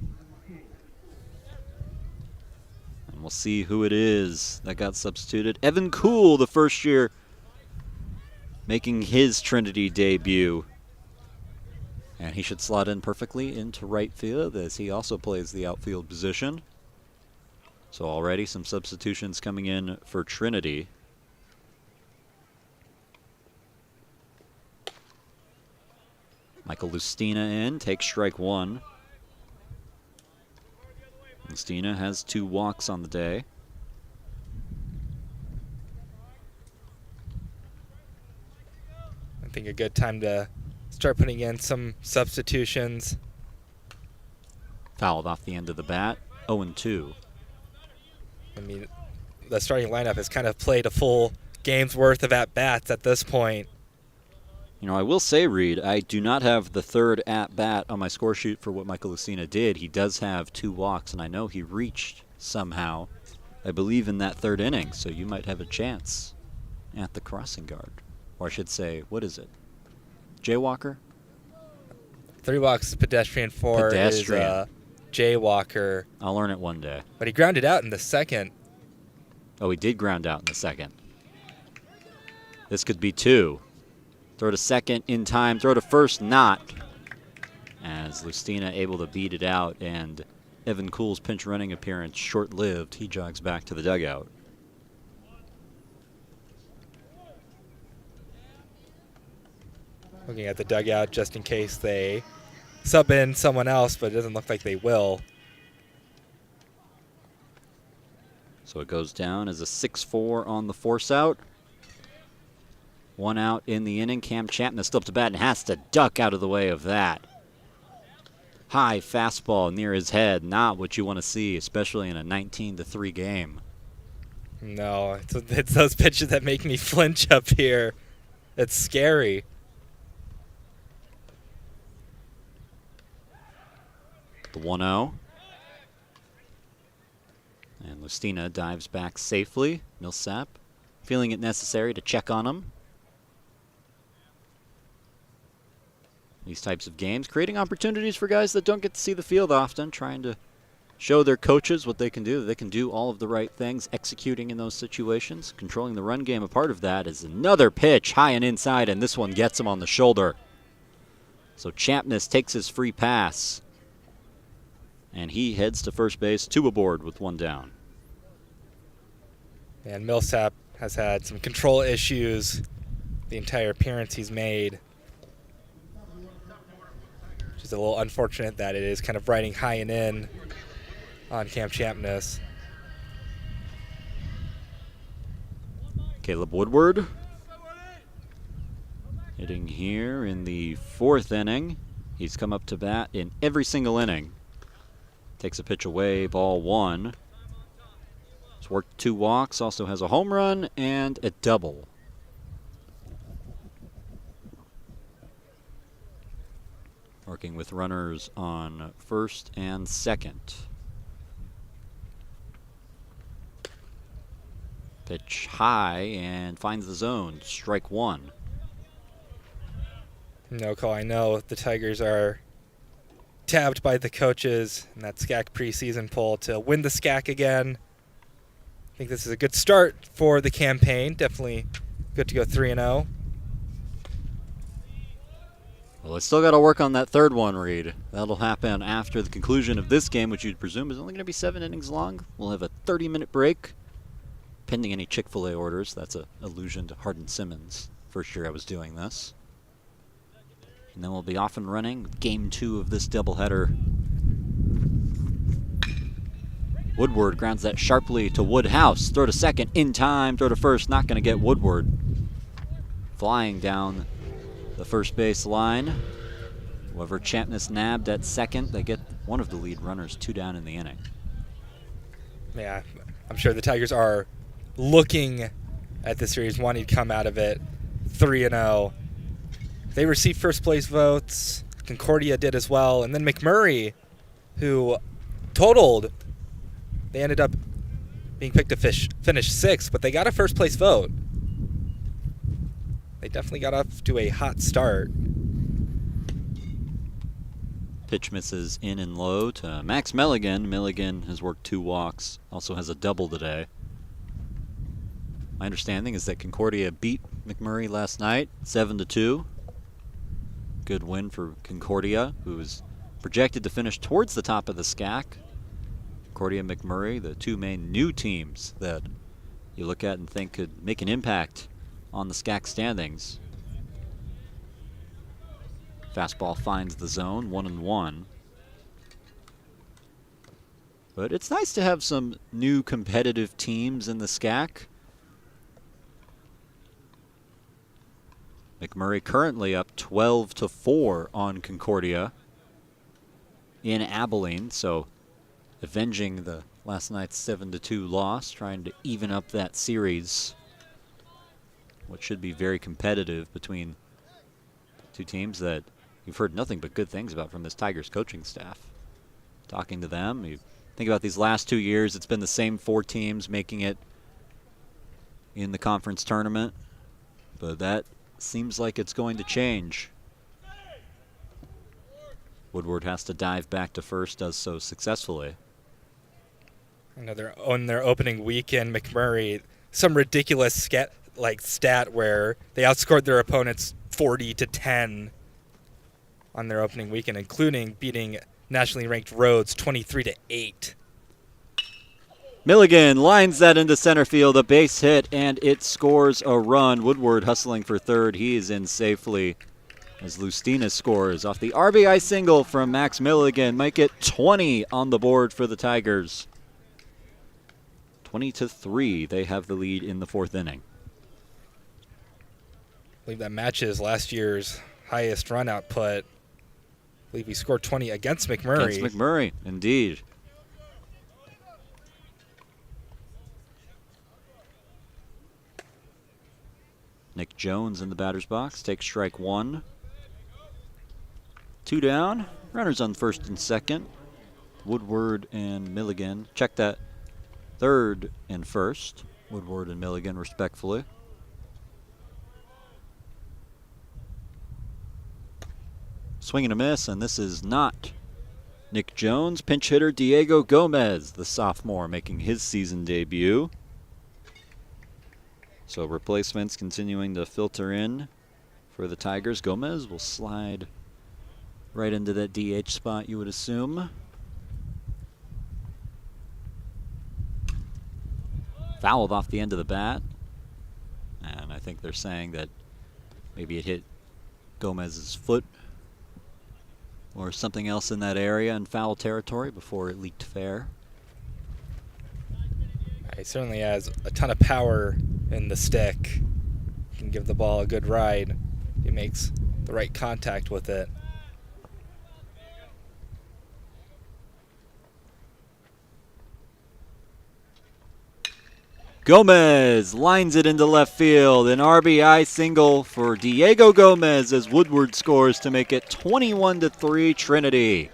And we'll see who it is that got substituted. Evan Kuhl, the first year, making his Trinity debut. And he should slot in perfectly into right field as he also plays the outfield position. So already some substitutions coming in for Trinity. Michael Lustina in, takes strike 1. Lustina has 2 walks on the day. I think a good time to start putting in some substitutions. Fouled off the end of the bat, 0-2. I mean, the starting lineup has kind of played a full game's worth of at-bats at this point. You know, I will say, Reed, I do not have the 3rd at-bat on my score sheet for what Michael Lucina did. He does have 2 walks, and I know he reached somehow, I believe, in that 3rd inning, so you might have a chance at the crossing guard. Or I should say, what is it? Jaywalker? 3 walks is pedestrian, 4 is jaywalker. I'll learn it one day. But he grounded out in the 2nd. Oh, he did ground out in the 2nd. This could be 2. Throw to 2nd in time, throw to 1st not. As Lustina able to beat it out, and Evan Kuhl's pinch running appearance short-lived. He jogs back to the dugout. Looking at the dugout just in case they sub in someone else, but it doesn't look like they will. So it goes down as a 6-4 on the force out. 1 out in the inning. Cam Chapman still up to bat and has to duck out of the way of that. High fastball near his head. Not what you want to see, especially in a 19-3 game. No, it's those pitches that make me flinch up here. It's scary. The 1-0. And Lustina dives back safely. Millsap feeling it necessary to check on him. These types of games, creating opportunities for guys that don't get to see the field often, trying to show their coaches what they can do. They can do all of the right things, executing in those situations. Controlling the run game, a part of that is another pitch, high and inside, and this one gets him on the shoulder. So Champness takes his free pass, and he heads to first base, 2 aboard with 1 down. And Millsap has had some control issues the entire appearance he's made. Just a little unfortunate that it is kind of riding high and in on Cam Champness. Caleb Woodward hitting here in the 4th inning. He's come up to bat in every single inning. Takes a pitch away, ball 1. He's worked 2 walks, also has a home run and a double. Working with runners on 1st and 2nd. Pitch high and finds the zone. Strike 1. No call. I know the Tigers are tabbed by the coaches in that SCAC preseason poll to win the SCAC again. I think this is a good start for the campaign. Definitely good to go 3-0. Well, they still got to work on that 3rd one, Reed. That'll happen after the conclusion of this game, which you'd presume is only going to be 7 innings long. We'll have a 30-minute break, pending any Chick-fil-A orders. That's an allusion to Hardin Simmons. First year I was doing this. And then we'll be off and running. Game 2 of this doubleheader. Woodward grounds that sharply to Woodhouse. Throw to second in time. Throw to first. Not going to get Woodward. Flying down the first base line. Whoever Champness nabbed at second, they get one of the lead runners 2 down in the inning. Yeah, I'm sure the Tigers are looking at this series, wanting to come out of it 3-0. They received first place votes. Concordia did as well. And then McMurray, who totaled, they ended up being picked to finish 6th, but they got a first place vote. They definitely got off to a hot start. Pitch misses in and low to Max Milligan. Milligan has worked 2 walks, also has a double today. My understanding is that Concordia beat McMurray last night, 7-2. Good win for Concordia, who is projected to finish towards the top of the SCAC. Concordia and McMurray, the 2 main new teams that you look at and think could make an impact on the SCAC standings. Fastball finds the zone, 1-1. But it's nice to have some new competitive teams in the SCAC. McMurray currently up 12-4 on Concordia in Abilene, so avenging the last night's 7-2 loss, trying to even up that series, what should be very competitive between 2 teams that you've heard nothing but good things about from this Tigers coaching staff. Talking to them, you think about these last 2 years, it's been the same 4 teams making it in the conference tournament, but that seems like it's going to change. Woodward has to dive back to first, does so successfully. I know they're on their opening weekend, McMurray, some ridiculous stat where they outscored their opponents 40-10 on their opening weekend, including beating nationally ranked Rhodes 23-8. Milligan lines that into center field, a base hit, and it scores a run. Woodward hustling for third. He is in safely as Lustina scores off the RBI single from Max Milligan. Make it 20 on the board for the Tigers. 20-3. They have the lead in the 4th inning. I believe that matches last year's highest run output. I believe he scored 20 against McMurray. Against McMurray, indeed. Nick Jones in the batter's box takes strike 1. 2 down. Runners on 1st and 2nd. Woodward and Milligan. Check that 3rd and 1st. Woodward and Milligan respectfully. Swing and a miss, and this is not Nick Jones. Pinch hitter Diego Gomez, the sophomore, making his season debut. So replacements continuing to filter in for the Tigers. Gomez will slide right into that DH spot, you would assume. Fouled off the end of the bat. And I think they're saying that maybe it hit Gomez's foot or something else in that area in foul territory before it leaked fair. He certainly has a ton of power in the stick. Can give the ball a good ride. He makes the right contact with it. Gomez lines it into left field. An RBI single for Diego Gomez as Woodward scores to make it 21-3 Trinity.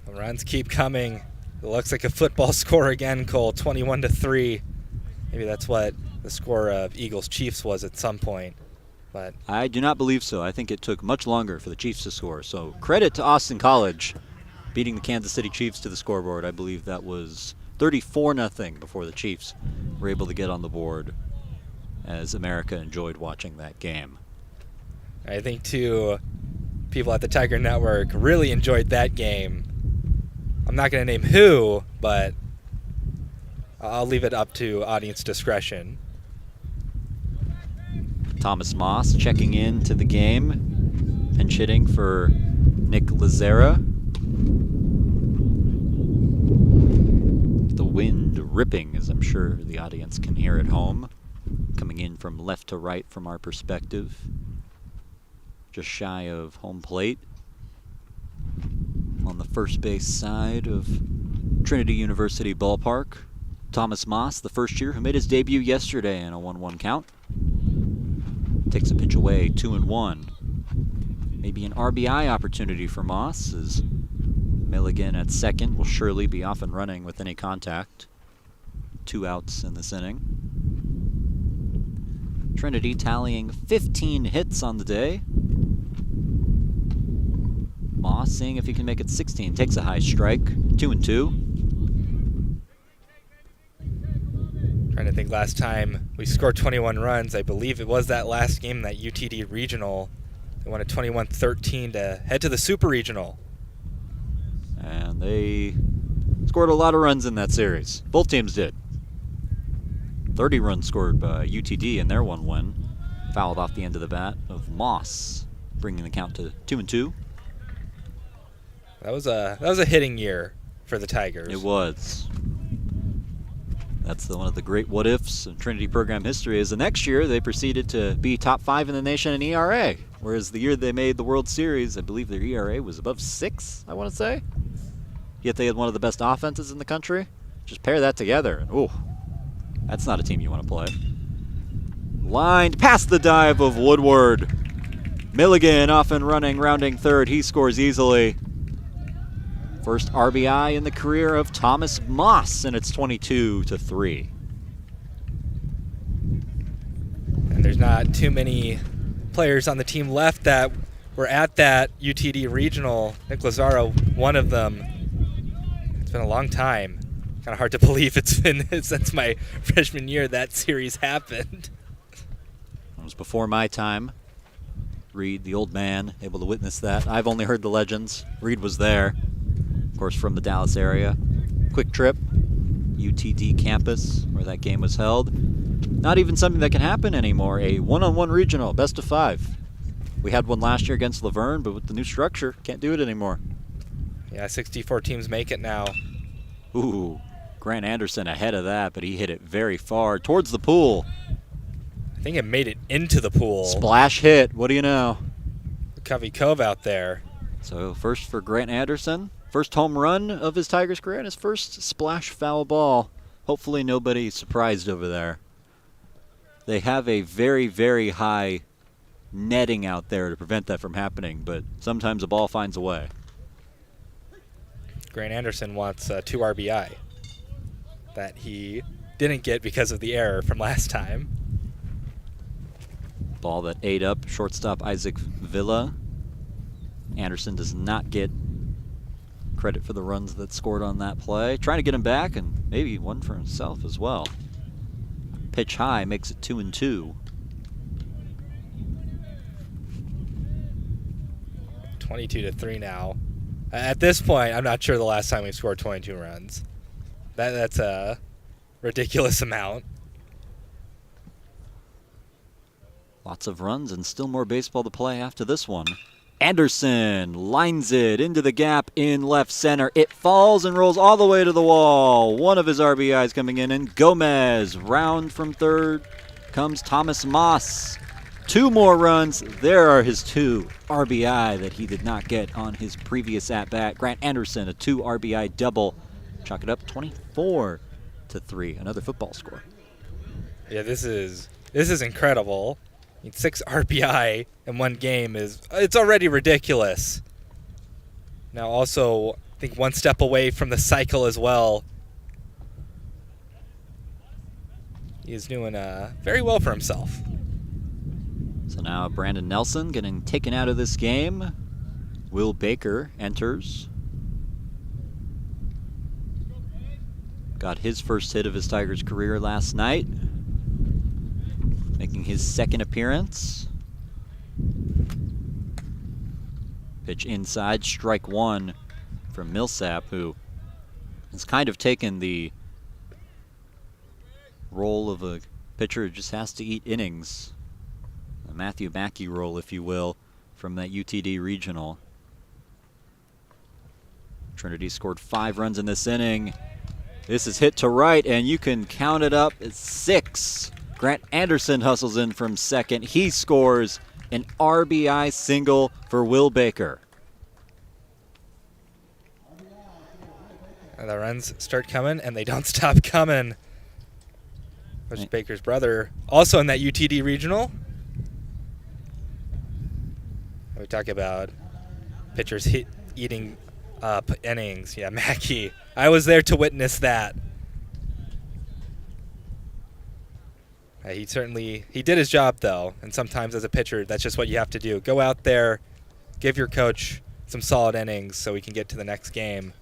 The runs keep coming. It looks like a football score again, Cole, 21-3. Maybe that's what the score of Eagles-Chiefs was at some point. But I do not believe so. I think it took much longer for the Chiefs to score. So credit to Austin College beating the Kansas City Chiefs to the scoreboard. I believe that was 34-0 before the Chiefs were able to get on the board, as America enjoyed watching that game. I think, too, people at the Tiger Network really enjoyed that game. I'm not going to name who, but I'll leave it up to audience discretion. Thomas Moss checking in to the game, pinch hitting for Nick Lazera. The wind ripping, as I'm sure the audience can hear at home, coming in from left to right from our perspective, just shy of home plate. On the first base side of Trinity University Ballpark, Thomas Moss, the first year, who made his debut yesterday in a 1-1 count. Takes a pitch away, 2-1. Maybe an RBI opportunity for Moss, as Milligan at second will surely be off and running with any contact. 2 outs in this inning. Trinity tallying 15 hits on the day. Moss seeing if he can make it 16. Takes a high strike. 2-2. Trying to think last time we scored 21 runs. I believe it was that last game, that UTD Regional. They won at 21-13 to head to the Super Regional. And they scored a lot of runs in that series. Both teams did. 30 runs scored by UTD in their 1 win. Fouled off the end of the bat of Moss, bringing the count to 2-2. That was a hitting year for the Tigers. It was. That's one of the great what-ifs in Trinity program history, is the next year they proceeded to be top 5 in the nation in ERA, whereas the year they made the World Series, I believe their ERA was above 6, I want to say. Yet they had one of the best offenses in the country. Just pair that together, and ooh, that's not a team you want to play. Lined past the dive of Woodward. Milligan off and running, rounding third. He scores easily. First RBI in the career of Thomas Moss, and it's 22-3. And there's not too many players on the team left that were at that UTD Regional. Nick Lazaro, one of them. It's been a long time. Kind of hard to believe it's been since my freshman year that series happened. It was before my time. Reed, the old man, able to witness that. I've only heard the legends. Reed was there. Of course, from the Dallas area. Quick trip, UTD campus, where that game was held. Not even something that can happen anymore. A one-on-one regional, best of 5. We had one last year against Laverne, but with the new structure, can't do it anymore. Yeah, 64 teams make it now. Ooh, Grant Anderson ahead of that, but he hit it very far towards the pool. I think it made it into the pool. Splash hit, what do you know? Covey Cove out there. So first for Grant Anderson. First home run of his Tigers career and his first splash foul ball. Hopefully nobody surprised over there. They have a very, very high netting out there to prevent that from happening, but sometimes a ball finds a way. Grant Anderson wants 2 RBI that he didn't get because of the error from last time. Ball that ate up shortstop Isaac Villa. Anderson does not get credit for the runs that scored on that play. Trying to get him back, and maybe one for himself as well. Pitch high makes it 2-2. 22-3 now. At this point, I'm not sure the last time we scored 22 runs. That's a ridiculous amount. Lots of runs and still more baseball to play after this one. Anderson lines it into the gap in left center. It falls and rolls all the way to the wall. One of his RBIs coming in, and Gomez. Round from third comes Thomas Moss. 2 more runs. There are his 2 RBI that he did not get on his previous at-bat. Grant Anderson, a 2 RBI double. Chalk it up 24-3. Another football score. Yeah, this is incredible. I mean, 6 RBI in one game it's already ridiculous. Now also, I think 1 step away from the cycle as well. He is doing very well for himself. So now Brandon Nelson getting taken out of this game. Will Baker enters. Got his first hit of his Tigers career last night, making his 2nd appearance. Pitch inside, strike 1 from Millsap, who has kind of taken the role of a pitcher who just has to eat innings. A Matthew Mackey role, if you will, from that UTD regional. Trinity scored 5 runs in this inning. This is hit to right, and you can count it up. It's 6. Grant Anderson hustles in from second. He scores an RBI single for Will Baker. And the runs start coming, and they don't stop coming. Coach Baker's brother, also in that UTD regional. We talk about pitchers eating up innings. Yeah, Mackey. I was there to witness that. He did his job, though, and sometimes as a pitcher, that's just what you have to do. Go out there, give your coach some solid innings so we can get to the next game.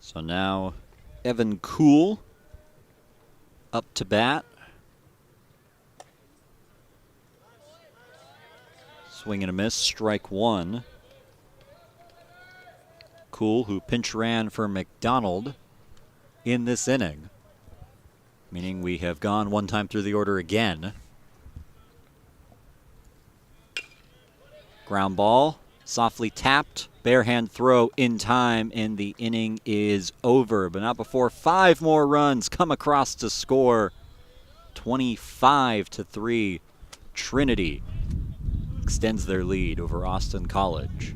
So now Evan Kuhl up to bat. Swing and a miss, strike 1. Kuhl, who pinch ran for McDonald in this inning, meaning we have gone 1 time through the order again. Ground ball, softly tapped, bare hand throw in time, and the inning is over, but not before 5 more runs come across to score. 25-3. Trinity extends their lead over Austin College.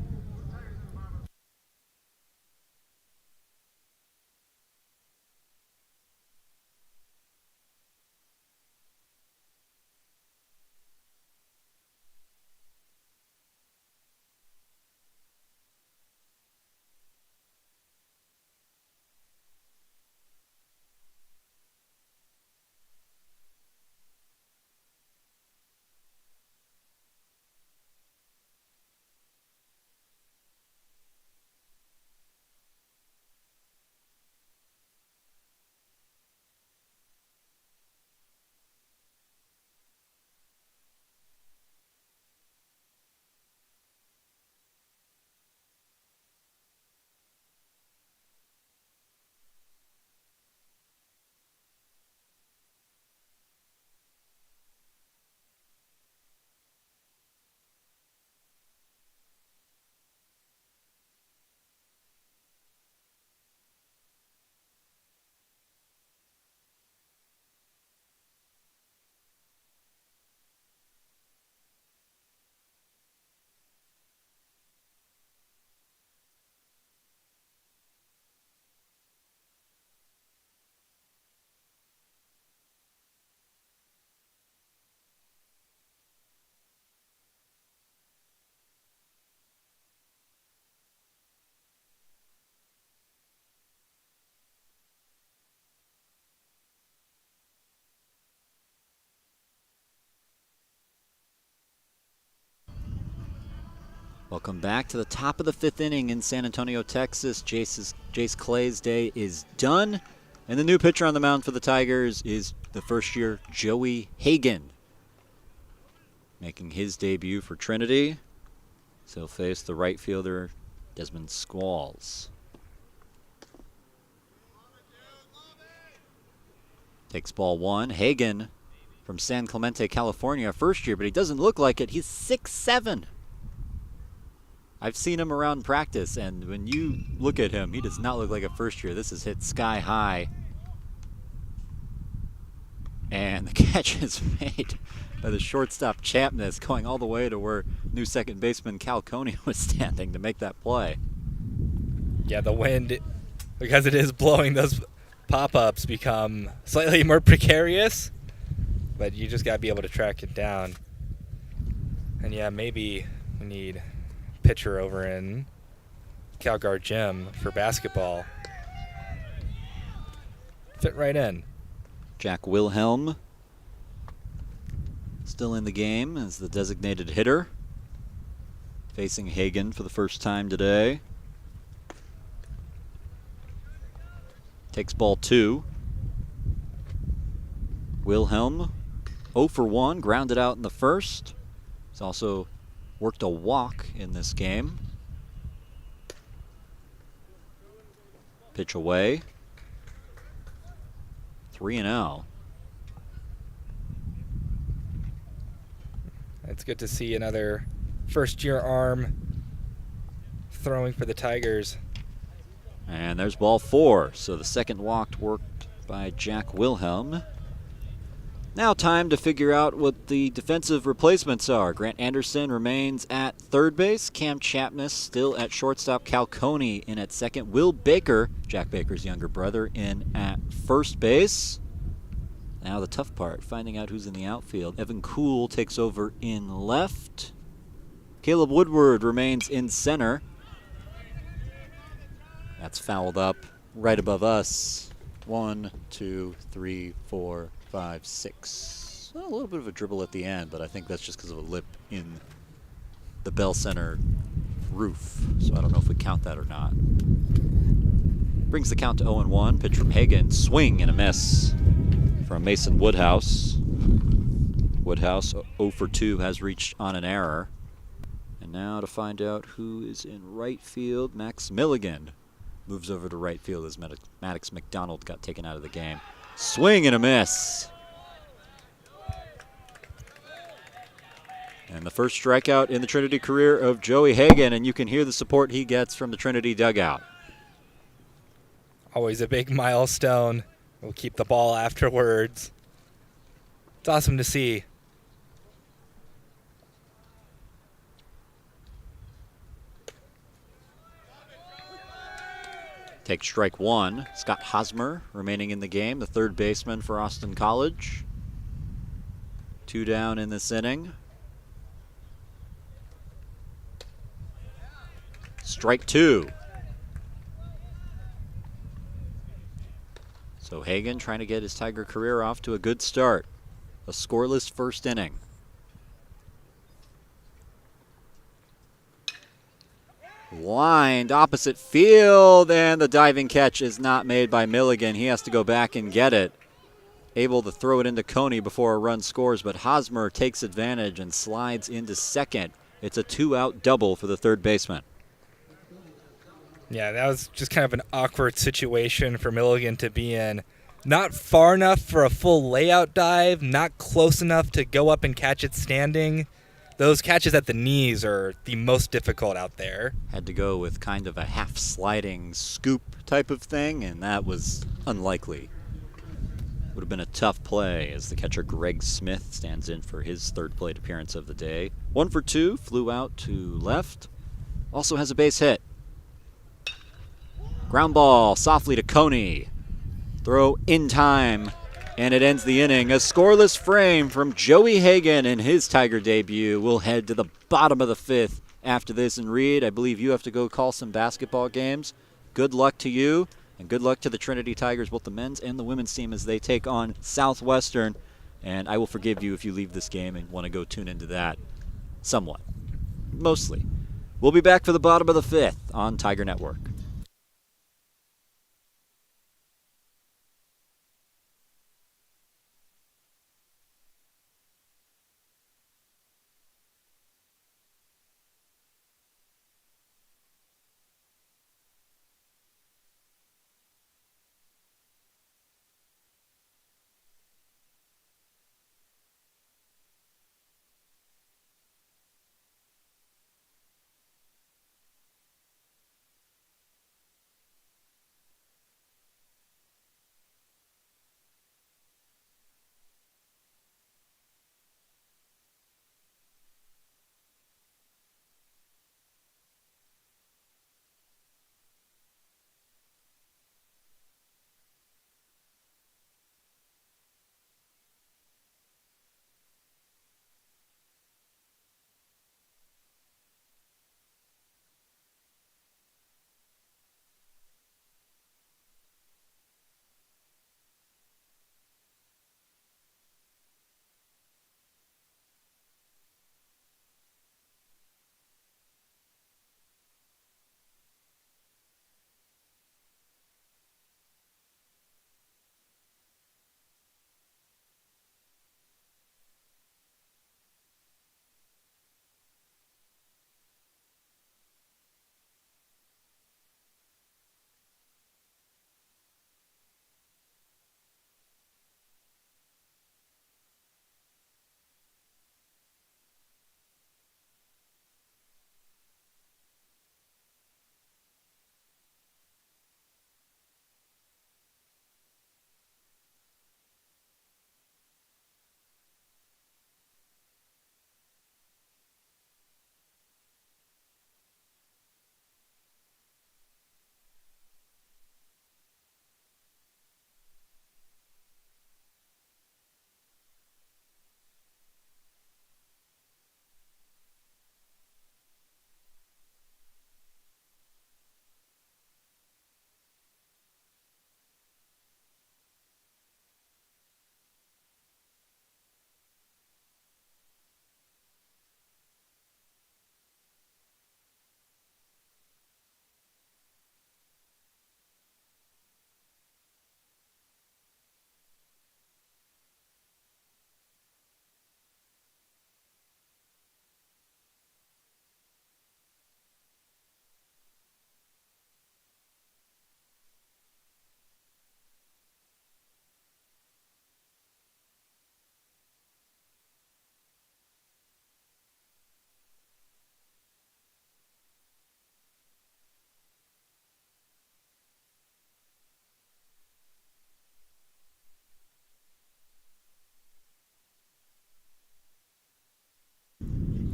Welcome back to the top of the 5th inning in San Antonio, Texas. Jace Clay's day is done, and the new pitcher on the mound for the Tigers is the first-year Joey Hagan, making his debut for Trinity. So he'll face the right fielder, Desmond Squalls. Takes ball 1. Hagan from San Clemente, California, first year, but he doesn't look like it. He's 6'7". I've seen him around practice, and when you look at him, he does not look like a first year. This is hit sky high. And the catch is made by the shortstop Chapness, going all the way to where new second baseman Cal Coney was standing to make that play. Yeah, the wind, because it is blowing, those pop-ups become slightly more precarious, but you just got to be able to track it down. And yeah, maybe we need a pitcher over in Calgar Gym for basketball. Fit right in. Jack Wilhelm still in the game as the designated hitter, facing Hagen for the first time today. Takes ball 2. Wilhelm 0 for 1, grounded out in the first. He's also worked a walk in this game. Pitch away. 3-0. It's good to see another first-year arm throwing for the Tigers. And there's ball 4. So the second walk worked by Jack Wilhelm. Now time to figure out what the defensive replacements are. Grant Anderson remains at third base. Cam Chapness still at shortstop. Cal Coney in at second. Will Baker, Jack Baker's younger brother, in at first base. Now the tough part, finding out who's in the outfield. Evan Kuhl takes over in left. Caleb Woodward remains in center. That's fouled up right above us. 1, 2, 3, 4, 5, 6. Well, a little bit of a dribble at the end, but I think that's just because of a lip in the Bell Center roof. So I don't know if we count that or not. Brings the count to 0-1. Pitch from Hagen. Swing and a miss from Mason Woodhouse. Woodhouse 0 for 2 has reached on an error. And now to find out who is in right field, Max Milligan moves over to right field as Maddox McDonald got taken out of the game. Swing and a miss. And the first strikeout in the Trinity career of Joey Hagen, and you can hear the support he gets from the Trinity dugout. Always a big milestone. We'll keep the ball afterwards. It's awesome to see. Take strike 1. Scott Hosmer remaining in the game, the third baseman for Austin College. 2 down in this inning. Strike 2. So Hagen trying to get his Tiger career off to a good start. A scoreless first inning. Lined opposite field, and the diving catch is not made by Milligan. He has to go back and get it. Able to throw it into Coney before a run scores, but Hosmer takes advantage and slides into second. It's a 2-out double for the third baseman. Yeah, that was just kind of an awkward situation for Milligan to be in. Not far enough for a full layout dive, not close enough to go up and catch it standing. Those catches at the knees are the most difficult out there. Had to go with kind of a half-sliding scoop type of thing, and that was unlikely. Would have been a tough play as the catcher Greg Smith stands in for his third plate appearance of the day. 1 for 2, flew out to left. Also has a base hit. Ground ball softly to Coney. Throw in time, and it ends the inning. A scoreless frame from Joey Hagen in his Tiger debut. We'll head to the bottom of the 5th after this. And Reed, I believe you have to go call some basketball games. Good luck to you, and good luck to the Trinity Tigers, both the men's and the women's team, as they take on Southwestern. And I will forgive you if you leave this game and want to go tune into that somewhat. Mostly. We'll be back for the bottom of the 5th on Tiger Network.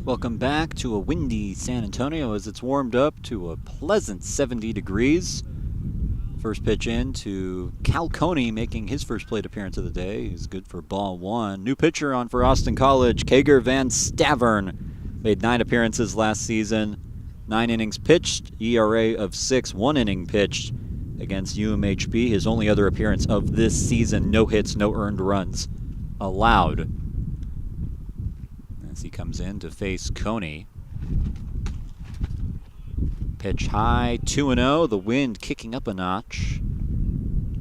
Welcome back to a windy San Antonio as it's warmed up to a pleasant 70 degrees. First pitch in to Cal Coney, making his first plate appearance of the day. He's good for ball one. New pitcher on for Austin College, Kager Van Stavern. Made 9 appearances last season, 9 innings pitched, ERA of 6, 1 inning pitched against UMHB. His only other appearance of this season, no hits, no earned runs allowed. As he comes in to face Coney. Pitch high, 2-0. The wind kicking up a notch.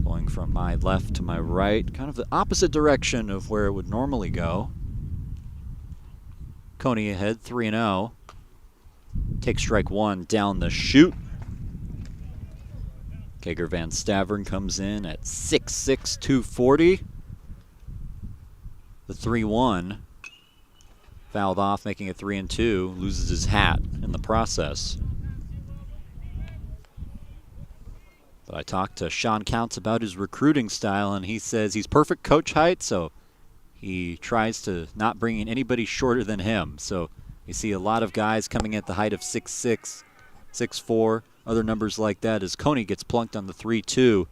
Going from my left to my right. Kind of the opposite direction of where it would normally go. Coney ahead, 3-0. Takes strike one down the chute. Kager Van Stavern comes in at 6'6", 240. The 3-1. Fouled off, making it 3-2. Loses his hat in the process. But I talked to Sean Counts about his recruiting style, and he says he's perfect coach height, so he tries to not bring in anybody shorter than him. So you see a lot of guys coming at the height of 6'6", 6'4", other numbers like that, as Coney gets plunked on the 3-2.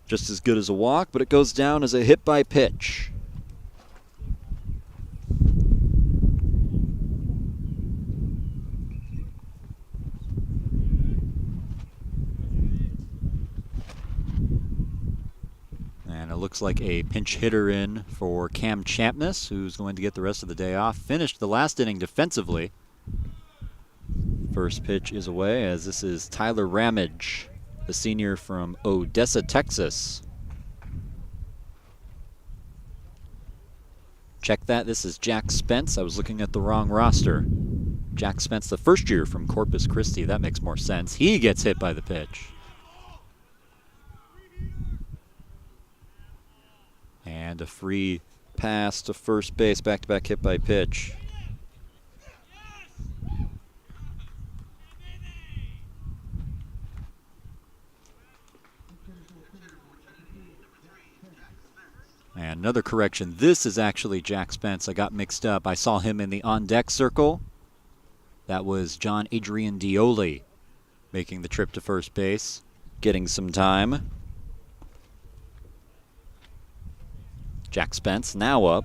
Just as good as a walk, but it goes down as a hit by pitch. And it looks like a pinch hitter in for Cam Champness, who's going to get the rest of the day off. Finished the last inning defensively. First pitch is away, as this is Tyler Ramage, the senior from Odessa, Texas. Check that, this is Jack Spence. I was looking at the wrong roster. Jack Spence, the first year from Corpus Christi. That makes more sense. He gets hit by the pitch. And a free pass to first base, back-to-back hit by pitch. And another correction, this is actually Jack Spence. I got mixed up. I saw him in the on-deck circle. That was John Adrian Dioli making the trip to first base, getting some time. Jack Spence now up,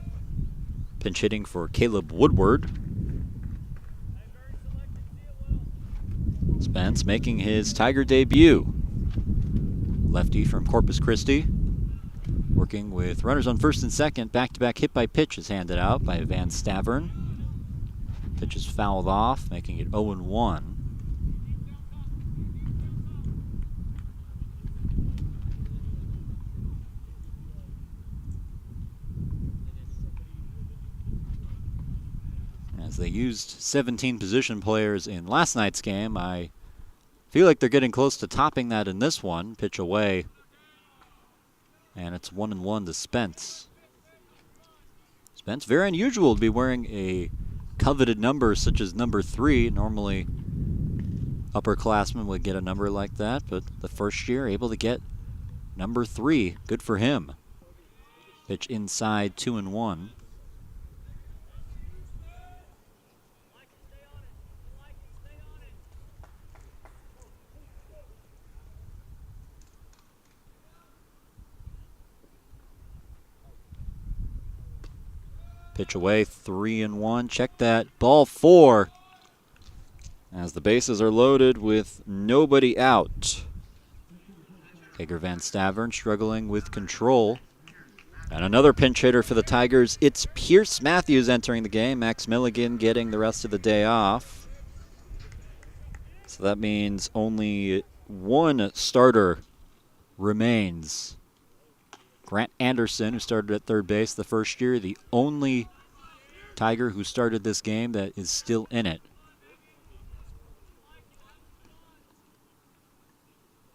pinch hitting for Caleb Woodward. Spence making his Tiger debut. Lefty from Corpus Christi, working with runners on first and second. Back-to-back hit by pitch is handed out by Van Stavern. Pitch is fouled off, making it 0-1. As they used 17 position players in last night's game, I feel like they're getting close to topping that in this one. Pitch away. And it's 1-1 to Spence. Spence, very unusual to be wearing a coveted number such as number 3. Normally, upperclassmen would get a number like that, but the first year able to get number 3. Good for him. Pitch inside, 2-1. Pitch away, 3-1. Check that. Ball 4. As the bases are loaded with nobody out. Kager Van Stavern struggling with control. And another pinch hitter for the Tigers. It's Pierce Matthews entering the game. Max Milligan getting the rest of the day off. So that means only one starter remains. Grant Anderson, who started at third base the first year, the only Tiger who started this game that is still in it.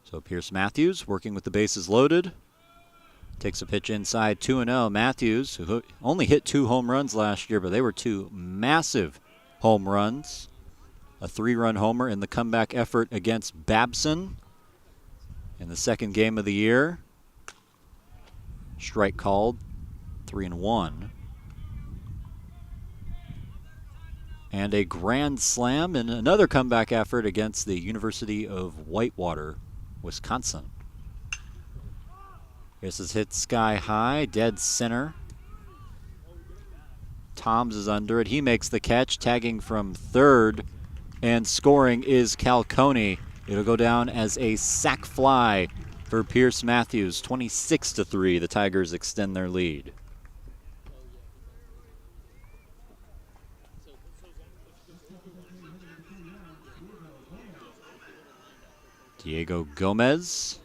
So Pierce Matthews working with the bases loaded. Takes a pitch inside, 2-0. Matthews, who only hit 2 home runs last year, but they were 2 massive home runs. A 3-run homer in the comeback effort against Babson in the second game of the year. Strike called, 3-1. And a grand slam and another comeback effort against the University of Whitewater, Wisconsin. This is hit sky high, dead center. Toms is under it. He makes the catch, tagging from third, and scoring is Calcone. It'll go down as a sac fly for Pierce Matthews. 26-3. The Tigers extend their lead. Diego Gomez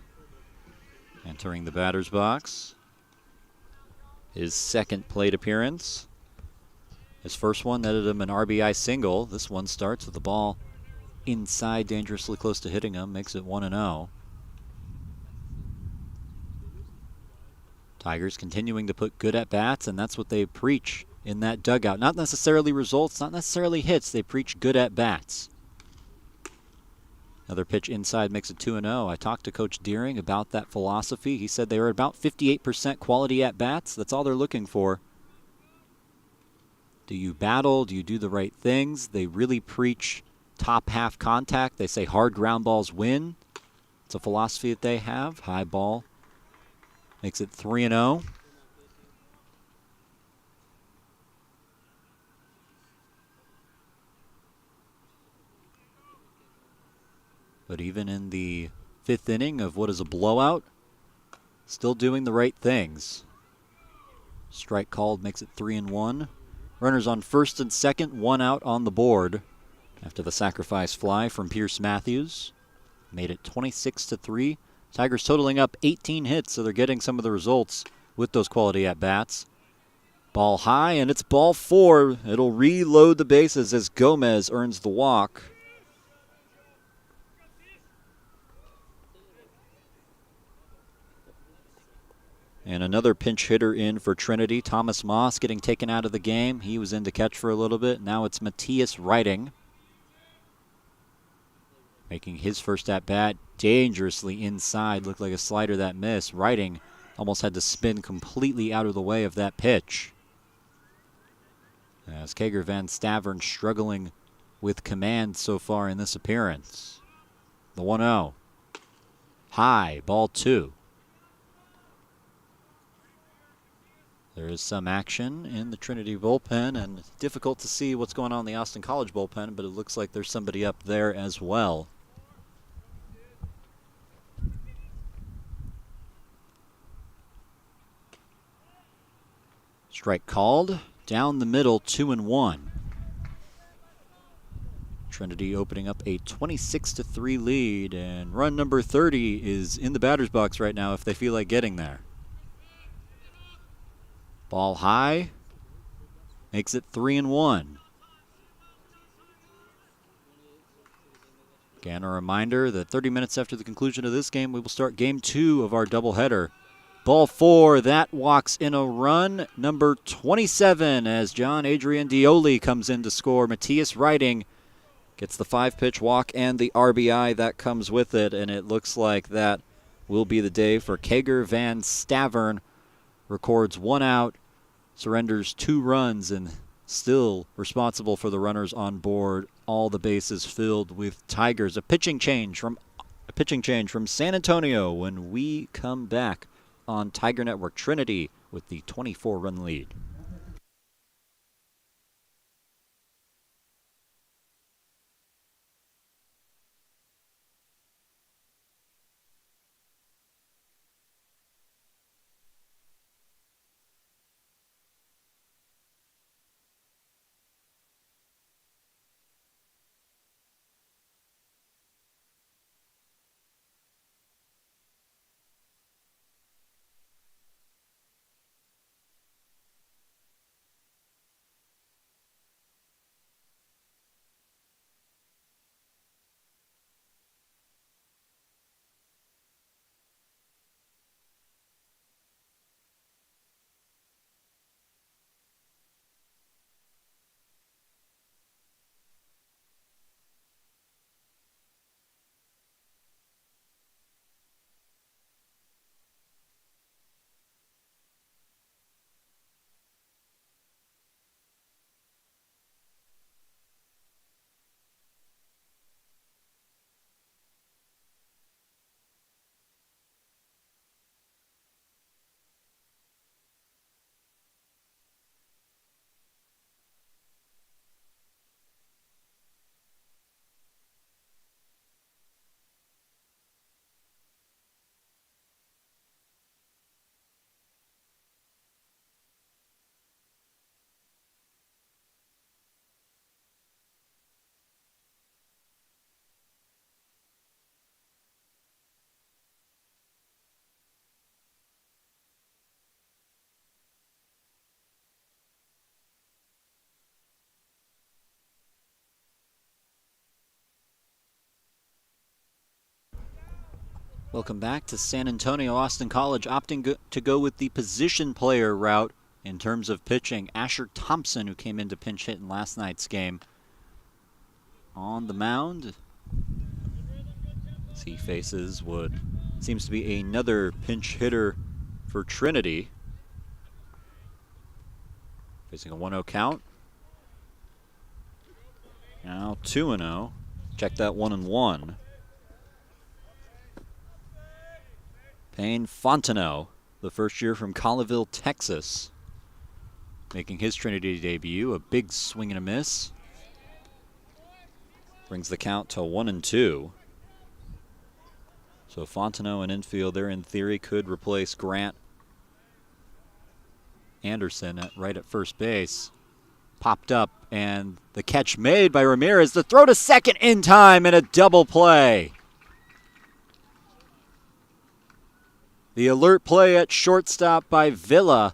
entering the batter's box. His second plate appearance. His first one netted him an RBI single. This one starts with the ball inside, dangerously close to hitting him, makes it 1-0. Tigers continuing to put good at bats, and that's what they preach in that dugout. Not necessarily results, not necessarily hits. They preach good at bats. Another pitch inside makes it 2-0. I talked to Coach Deering about that philosophy. He said they were about 58% quality at bats. That's all they're looking for. Do you battle? Do you do the right things? They really preach top half contact. They say hard ground balls win. It's a philosophy that they have. High ball makes it 3-0. But even in the fifth inning of what is a blowout, still doing the right things. Strike called makes it 3-1. Runners on first and second, one out on the board after the sacrifice fly from Pierce Matthews. Made it 26-3. Tigers totaling up 18 hits, so they're getting some of the results with those quality at-bats. Ball high, and it's ball four. It'll reload the bases as Gomez earns the walk. And another pinch hitter in for Trinity. Thomas Moss getting taken out of the game. He was in to catch for a little bit. Now it's Matthias Riding making his first at-bat dangerously inside. Looked like a slider that missed. Riding almost had to spin completely out of the way of that pitch. As Kager Van Stavern struggling with command so far in this appearance. The 1-0. High, ball two. There is some action in the Trinity bullpen, and difficult to see what's going on in the Austin College bullpen, but it looks like there's somebody up there as well. Strike called. Down the middle, 2-1. Trinity opening up a 26-3 lead, and run number 30 is in the batter's box right now if they feel like getting there. Ball high, makes it 3-1. Again, a reminder that 30 minutes after the conclusion of this game, we will start game two of our doubleheader. Ball four, that walks in a run. Number 27 as John Adrian Dioli comes in to score. Matthias Riding gets the 5-pitch walk and the RBI that comes with it, and it looks like that will be the day for Kager Van Stavern. Records one out, surrenders 2 runs, and still responsible for the runners on board. All the bases filled with Tigers. A pitching change from San Antonio when we come back on Tiger Network. Trinity with the 24-run lead. Welcome back to San Antonio. Austin College opting to go with the position player route in terms of pitching. Asher Thompson, who came in to pinch hit in last night's game, on the mound. As he faces what seems to be another pinch hitter for Trinity. Facing a 1-0 count. Now 2-0. Check that 1-1. Payne Fontenot, the first year from Colleyville, Texas, making his Trinity debut. A big swing and a miss. Brings the count to 1-2. So Fontenot in infield there, in theory, could replace Grant Anderson right at first base. Popped up, and the catch made by Ramirez. The throw to second in time, and a double play. The alert play at shortstop by Villa.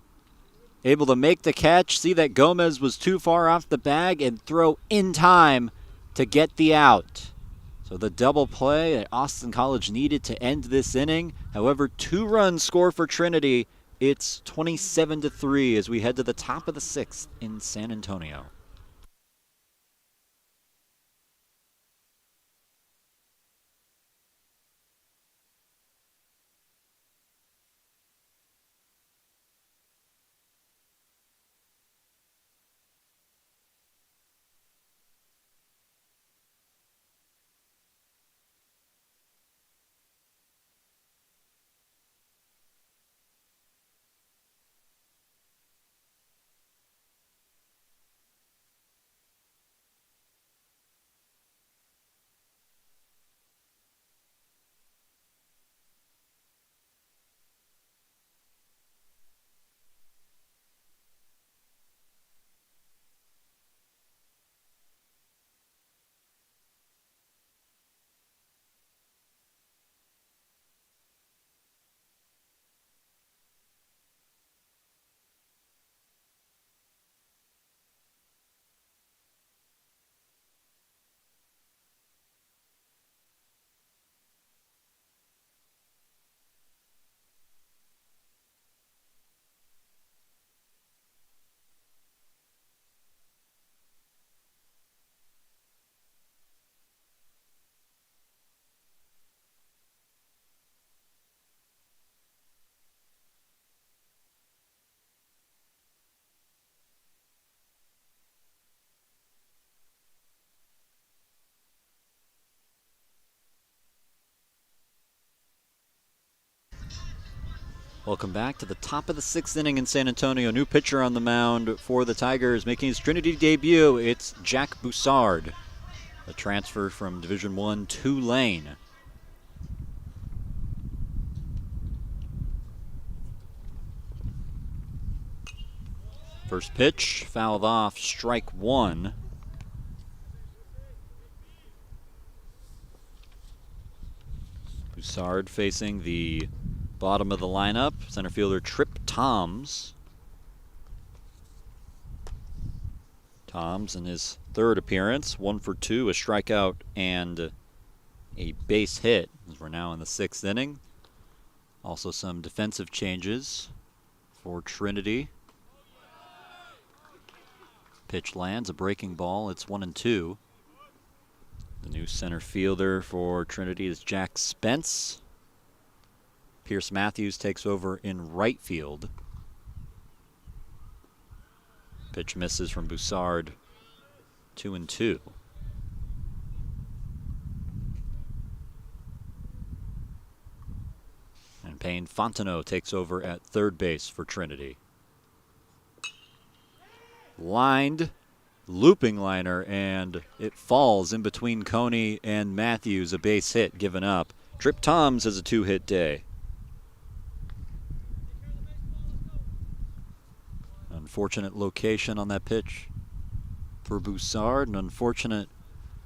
Able to make the catch, see that Gomez was too far off the bag, and throw in time to get the out. So the double play that Austin College needed to end this inning. However, 2 runs score for Trinity. It's 27-3 as we head to the top of the 6th in San Antonio. Welcome back to the top of the 6th inning in San Antonio. New pitcher on the mound for the Tigers, making his Trinity debut. It's Jack Boussard, a transfer from Division I Tulane. First pitch, fouled off, strike 1. Boussard facing the bottom of the lineup, center fielder Trip Toms. Toms in his 3rd appearance, 1 for 2, a strikeout and a base hit, as we're now in the 6th inning. Also some defensive changes for Trinity. Pitch lands, a breaking ball, it's 1-2. The new center fielder for Trinity is Jack Spence. Pierce Matthews takes over in right field. Pitch misses from Boussard, 2-2. And Payne Fontenot takes over at 3rd base for Trinity. Lined, looping liner, and it falls in between Coney and Matthews, a base hit given up. Trip Toms has a 2-hit day. Unfortunate location on that pitch for Boussard. An unfortunate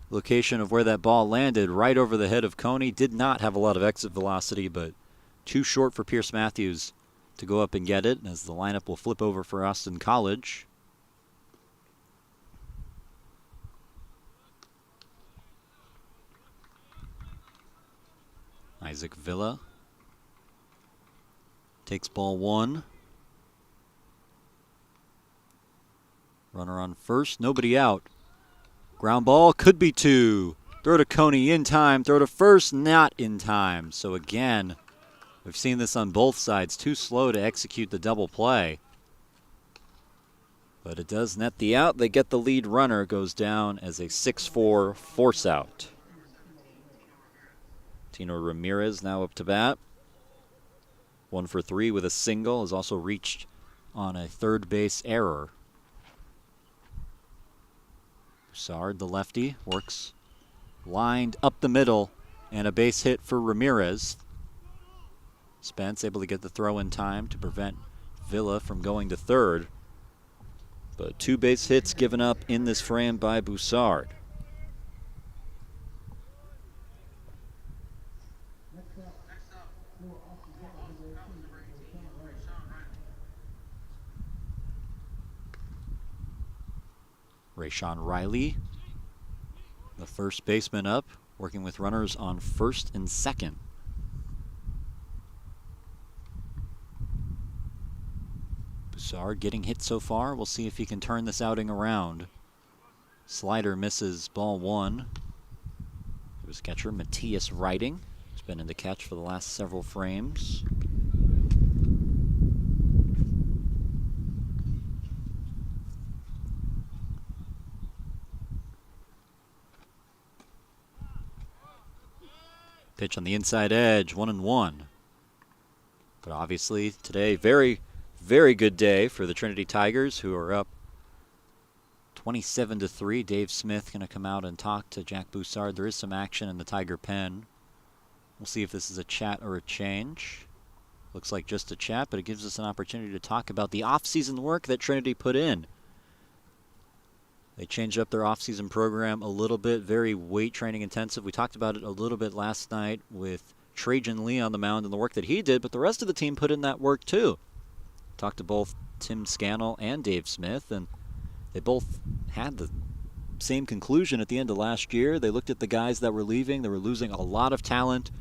location of where that ball landed, right over the head of Coney. Did not have a lot of exit velocity, but too short for Pierce Matthews to go up and get it, as the lineup will flip over for Austin College. Isaac Villa takes ball 1. Runner on first, nobody out. Ground ball, could be 2. Throw to Coney in time, throw to first, not in time. So again, we've seen this on both sides, too slow to execute the double play. But it does net the out. They get the lead runner, goes down as a 6-4 force out. Tino Ramirez now up to bat. 1 for 3 with a single, has also reached on a third base error. Broussard, the lefty, works lined up the middle, and a base hit for Ramirez. Spence able to get the throw in time to prevent Villa from going to third. But 2 base hits given up in this frame by Broussard. Rayshawn Riley, the first baseman up, working with runners on first and second. Broussard getting hit so far. We'll see if he can turn this outing around. Slider misses ball 1. It was catcher Matthias Riding. He's been in the catch for the last several frames. Pitch on the inside edge, 1-1. But obviously today, very, very good day for the Trinity Tigers, who are up 27-3. Dave Smith going to come out and talk to Jack Broussard. There is some action in the Tiger pen. We'll see if this is a chat or a change. Looks like just a chat, but it gives us an opportunity to talk about the off-season work that Trinity put in. They changed up their off-season program a little bit, very weight training intensive. We talked about it a little bit last night with Trajan Lee on the mound and the work that he did, but the rest of the team put in that work too. Talked to both Tim Scannell and Dave Smith, and they both had the same conclusion at the end of last year. They looked at the guys that were leaving. They were losing a lot of talent,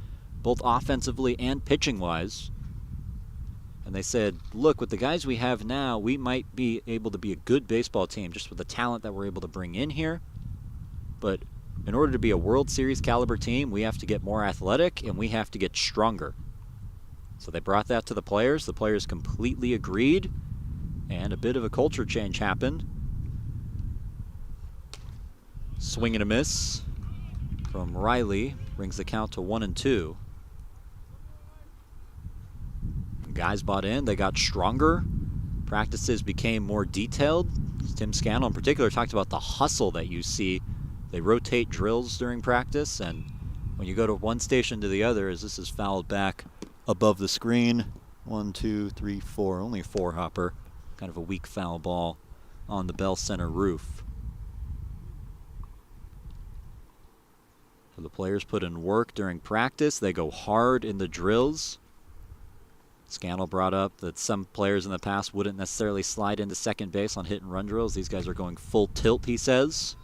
both offensively and pitching-wise. And they said, look, with the guys we have now, we might be able to be a good baseball team just with the talent that we're able to bring in here. But in order to be a World Series caliber team, we have to get more athletic and we have to get stronger. So they brought that to the players. The players completely agreed, and a bit of a culture change happened. Swing and a miss from Riley brings the count to 1-2. Guys bought in, they got stronger. Practices became more detailed. Tim Scannell in particular talked about the hustle that you see. They rotate drills during practice, and when you go to one station to the other, as this is fouled back above the screen. 1, 2, 3, 4, only a 4-hopper. Kind of a weak foul ball on the Bell Center roof. So the players put in work during practice. They go hard in the drills. Scannell brought up that some players in the past wouldn't necessarily slide into second base on hit and run drills. These guys are going full tilt, he says.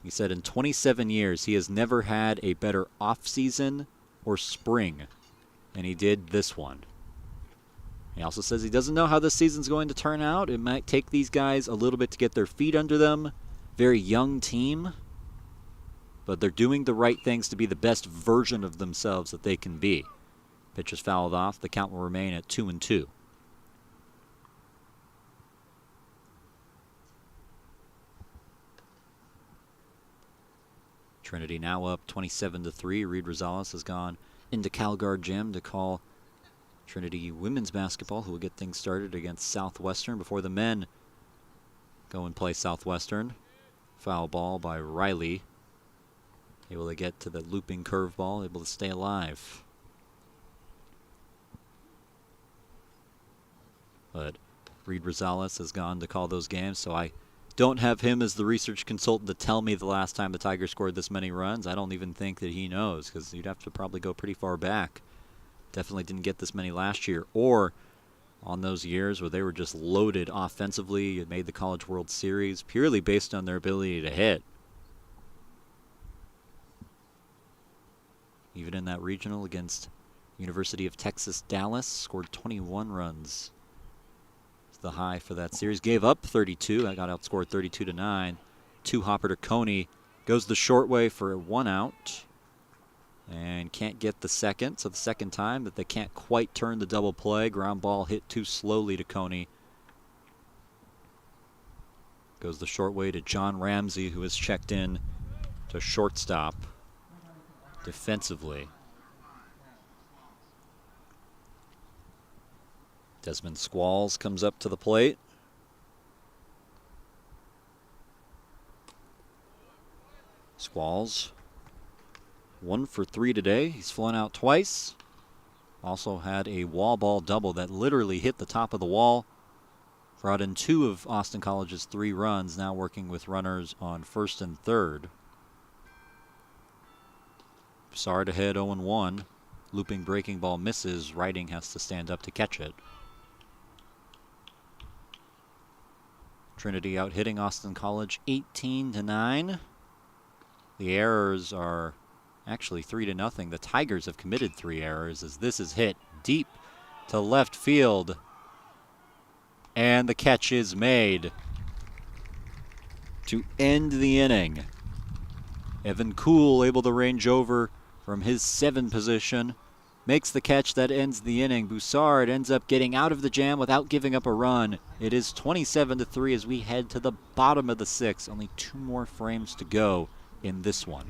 He said in 27 years he has never had a better off-season or spring, and he did this one. He also says he doesn't know how this season's going to turn out. It might take these guys a little bit to get their feet under them. Very young team, but they're doing the right things to be the best version of themselves that they can be. Pitch is fouled off. The count will remain at 2-2. Trinity now up 27-3. Reed Rosales has gone into CalGuard Gym to call Trinity women's basketball, who will get things started against Southwestern before the men go and play Southwestern. Foul ball by Riley. Able to get to the looping curveball, able to stay alive. But Reed Rosales has gone to call those games, so I don't have him as the research consultant to tell me the last time the Tigers scored this many runs. I don't even think that he knows, because you'd have to probably go pretty far back. Definitely didn't get this many last year, or on those years where they were just loaded offensively and made the College World Series purely based on their ability to hit. even in that regional against University of Texas Dallas, scored 21 runs. It's the high for that series. Gave up 32. I got outscored 32-9. 2-hopper to Coney. Goes the short way for a 1 out. And can't get the second. So the second time that they can't quite turn the double play. Ground ball hit too slowly to Coney. Goes the short way to John Ramsey, who has checked in to shortstop defensively. Desmond Squalls comes up to the plate. Squalls 1 for 3 today. He's flown out twice. Also had a wall ball double that literally hit the top of the wall. Brought in 2 of Austin College's 3 runs, now working with runners on first and third. Broussard ahead 0-1. Looping breaking ball misses. Writing has to stand up to catch it. Trinity out hitting Austin College 18-9. The errors are actually 3-0. The Tigers have committed 3 errors as this is hit deep to left field. And the catch is made to end the inning. Evan Kuhl able to range over from his 7 position. Makes the catch that ends the inning. Broussard ends up getting out of the jam without giving up a run. It is 27-3 as we head to the bottom of the 6th. Only 2 more frames to go in this one.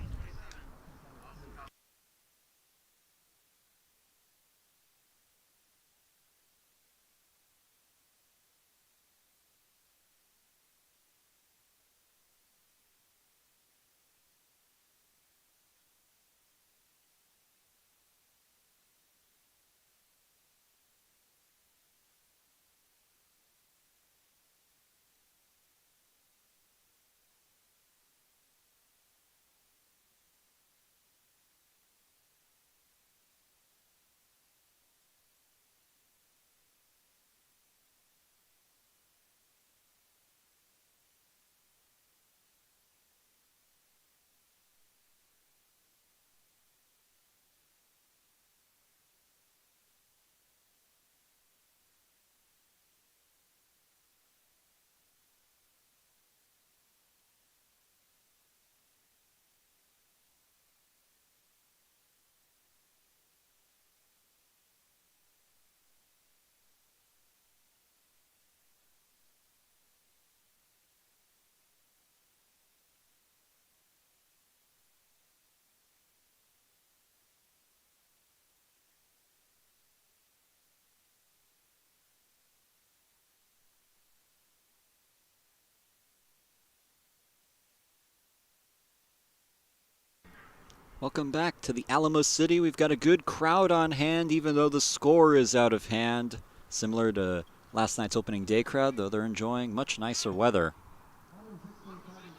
Welcome back to the Alamo City. We've got a good crowd on hand, even though the score is out of hand. Similar to last night's opening day crowd, though they're enjoying much nicer weather.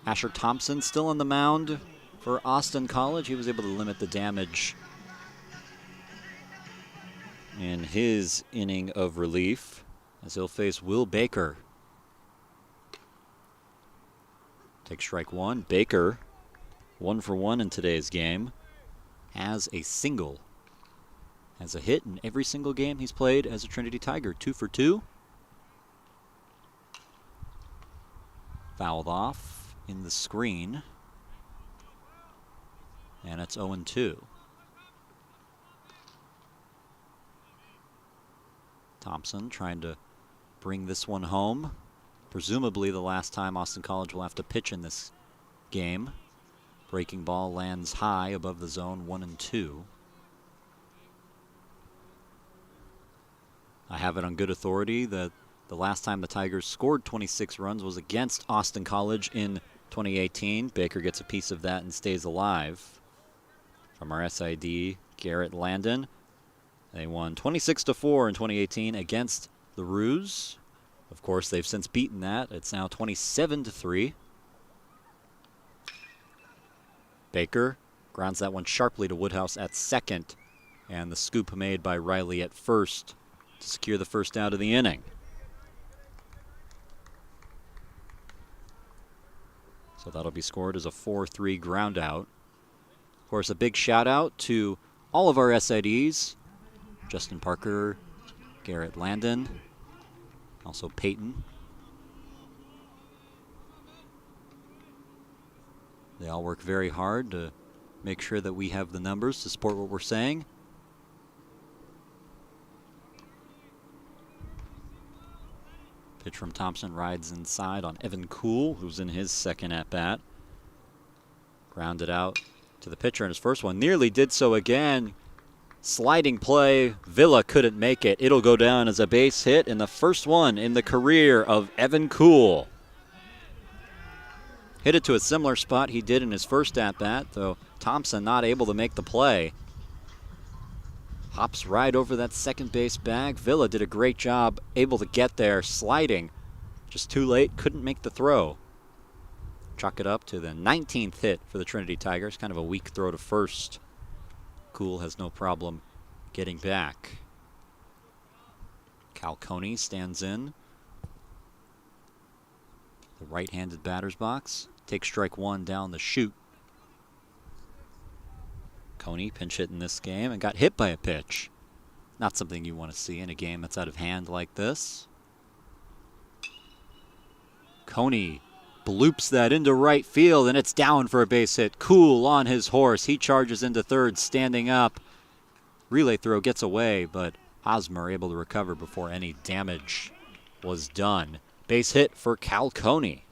Asher Thompson still on the mound for Austin College. He was able to limit the damage in his inning of relief as he'll face Will Baker. Take strike 1. Baker 1 for 1 in today's game. Has a single. Has a hit in every single game he's played as a Trinity Tiger. 2 for 2. Fouled off in the screen. And it's 0-2. Thompson trying to bring this one home. Presumably the last time Austin College will have to pitch in this game. Breaking ball lands high above the zone, 1-2. I have it on good authority that the last time the Tigers scored 26 runs was against Austin College in 2018. Baker gets a piece of that and stays alive. From our SID, Garrett Landon. They won 26-4 in 2018 against the Roos. Of course, they've since beaten that. It's now 27-3. Baker grounds that one sharply to Woodhouse at second. And the scoop made by Riley at first to secure the first out of the inning. So that'll be scored as a 4-3 ground out. Of course, a big shout out to all of our SIDs. Justin Parker, Garrett Landon, also Peyton. They all work very hard to make sure that we have the numbers to support what we're saying. Pitch from Thompson rides inside on Evan Kuhl, who's in his second at-bat. Grounded out to the pitcher in his first one. Nearly did so again. Sliding play. Villa couldn't make it. It'll go down as a base hit, and the first one in the career of Evan Kuhl. Hit it to a similar spot he did in his first at-bat, though Thompson not able to make the play. Hops right over that second base bag. Villa did a great job, able to get there, sliding. Just too late, couldn't make the throw. Chalk it up to the 19th hit for the Trinity Tigers. Kind of a weak throw to first. Kuhl has no problem getting back. Cal Coney stands in the right-handed batter's box. Takes strike one down the chute. Coney pinch hit in this game and got hit by a pitch. Not something you want to see in a game that's out of hand like this. Coney bloops that into right field, and it's down for a base hit. Kuhl on his horse. He charges into third, standing up. Relay throw gets away, but Hosmer able to recover before any damage was done. Base hit for Cal Coney.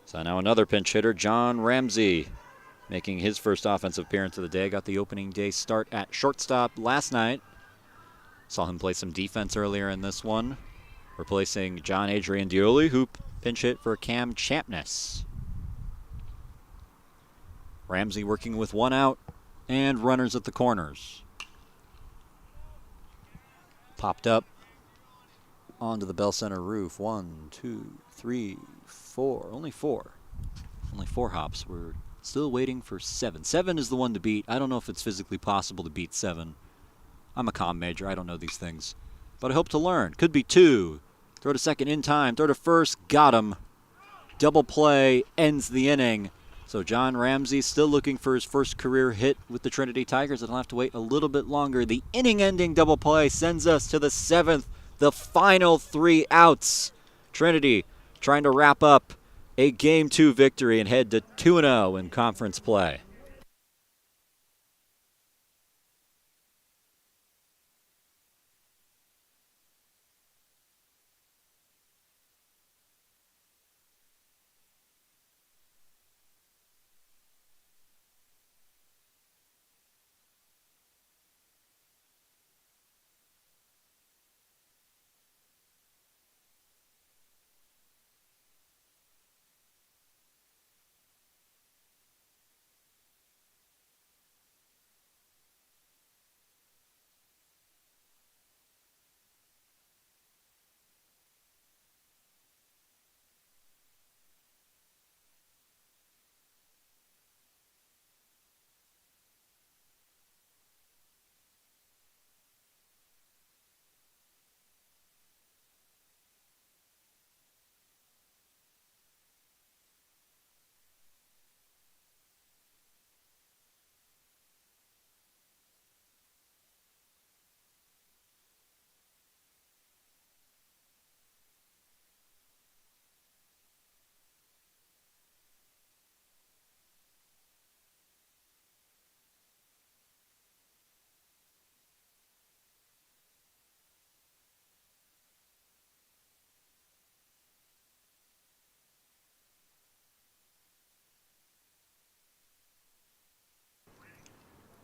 So now another pinch hitter, John Ramsey, making his first offensive appearance of the day. Got the opening day start at shortstop last night. Saw him play some defense earlier in this one, replacing John Adrian Dioli, who pinch hit for Cam Champness. Ramsey working with one out and runners at the corners. Popped up onto the Bell Center roof. 1, 2, 3, 4. Only four. Only four hops. We're still waiting for 7. 7 is the one to beat. I don't know if it's physically possible to beat 7. I'm a comm major. I don't know these things. But I hope to learn. Could be 2. Throw to second in time. Throw to first. Got him. Double play ends the inning. So John Ramsey still looking for his first career hit with the Trinity Tigers. They'll have to wait a little bit longer. The inning-ending double play sends us to the 7th. The final 3 outs. Trinity trying to wrap up a Game 2 victory and head to 2-0 in conference play.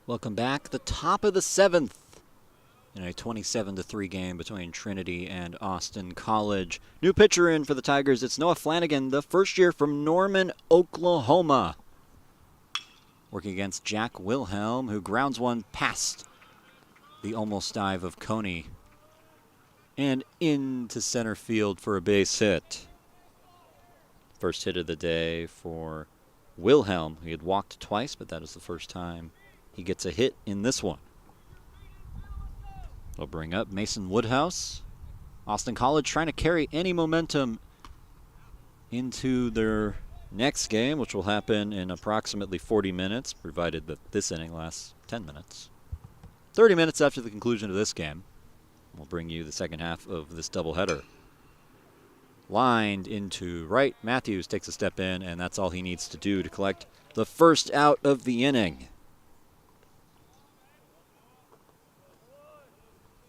Welcome back. The top of the 7th in a 27-3 game between Trinity and Austin College. New pitcher in for the Tigers. It's Noah Flanagan, the first year from Norman, Oklahoma. Working against Jack Wilhelm, who grounds one past the almost dive of Coney and into center field for a base hit. First hit of the day for Wilhelm. He had walked twice, but that is the first time he gets a hit in this one. They'll bring up Mason Woodhouse. Austin College trying to carry any momentum into their next game, which will happen in approximately 40 minutes, provided that this inning lasts 10 minutes. 30 minutes after the conclusion of this game, we'll bring you the second half of this doubleheader. Lined into right, Matthews takes a step in, and that's all he needs to do to collect the first out of the inning.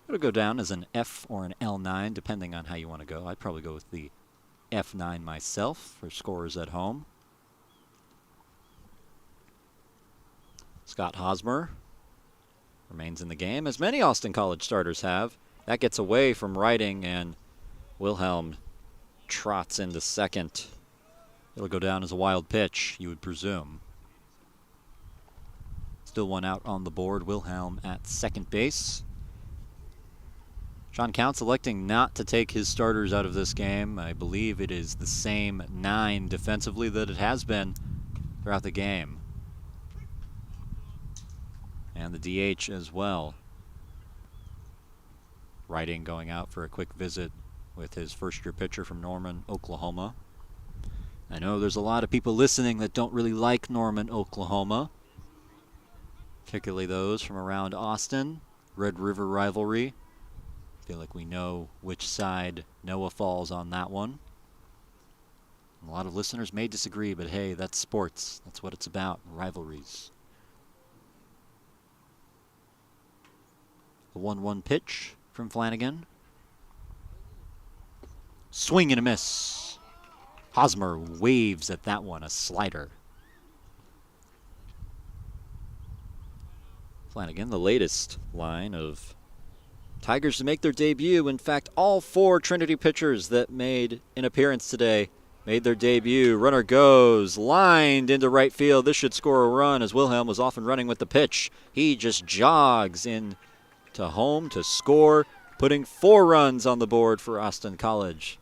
It'll go down as an F or an L9, depending on how you want to go. I'd probably go with the F9 myself for scorers at home. Scott Hosmer remains in the game, as many Austin College starters have. That gets away from Riding, and Wilhelm trots into second. It'll go down as a wild pitch, you would presume. Still one out on the board. Wilhelm at second base. Sean Count electing not to take his starters out of this game. I believe it is the same 9 defensively that it has been throughout the game. And the DH as well. Riding going out for a quick visit with his first-year pitcher from Norman, Oklahoma. I know there's a lot of people listening that don't really like Norman, Oklahoma, particularly those from around Austin. Red River rivalry. I feel like we know which side Noah falls on that one. A lot of listeners may disagree, but hey, that's sports. That's what it's about, rivalries. The 1-1 pitch from Flanagan. Swing and a miss. Hosmer waves at that one, a slider. Flanagan, the latest line of Tigers to make their debut. In fact, all 4 Trinity pitchers that made an appearance today made their debut. Runner goes, lined into right field. This should score a run, as Wilhelm was off and running with the pitch. He just jogs in to home to score, putting 4 runs on the board for Austin College.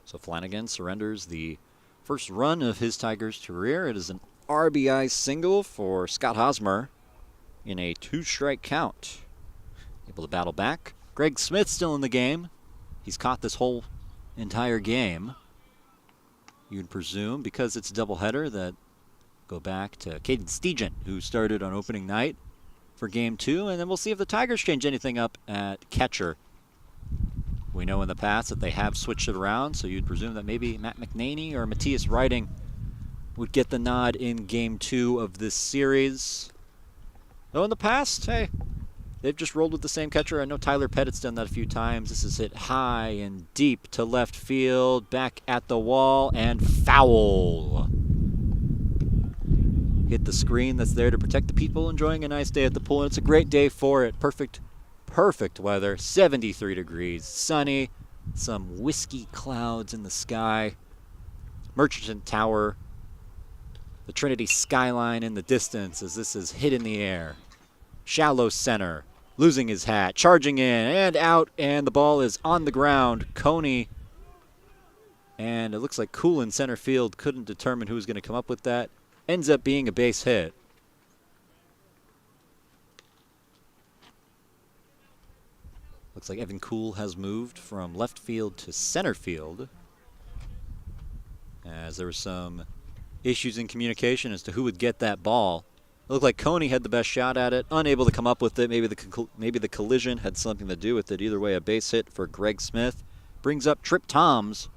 So Flanagan surrenders the first run of his Tigers career. It is an RBI single for Scott Hosmer in a 2-strike count. Able to battle back. Greg Smith still in the game. He's caught this whole entire game. You'd presume, because it's a doubleheader, that go back to Caden Steegen, who started on opening night for Game 2, and then we'll see if the Tigers change anything up at catcher. We know in the past that they have switched it around, so you'd presume that maybe Matt McNaney or Matthias Riding would get the nod in Game 2 of this series. Though in the past, hey, they've just rolled with the same catcher. I know Tyler Pettit's done that a few times. This is hit high and deep to left field, back at the wall, and foul. Hit the screen that's there to protect the people enjoying a nice day at the pool, and it's a great day for it. Perfect weather, 73 degrees, sunny, some whiskey clouds in the sky. Merchant Tower, the Trinity skyline in the distance as this is hit in the air. Shallow center, losing his hat, charging in and out, and the ball is on the ground. Coney, and it looks like Cool in center field couldn't determine who was going to come up with that. Ends up being a base hit. Looks like Evan Cool has moved from left field to center field, as there were some issues in communication as to who would get that ball. It looked like Coney had the best shot at it, unable to come up with it. Maybe the collision had something to do with it. Either way, a base hit for Greg Smith. Brings up Trip Toms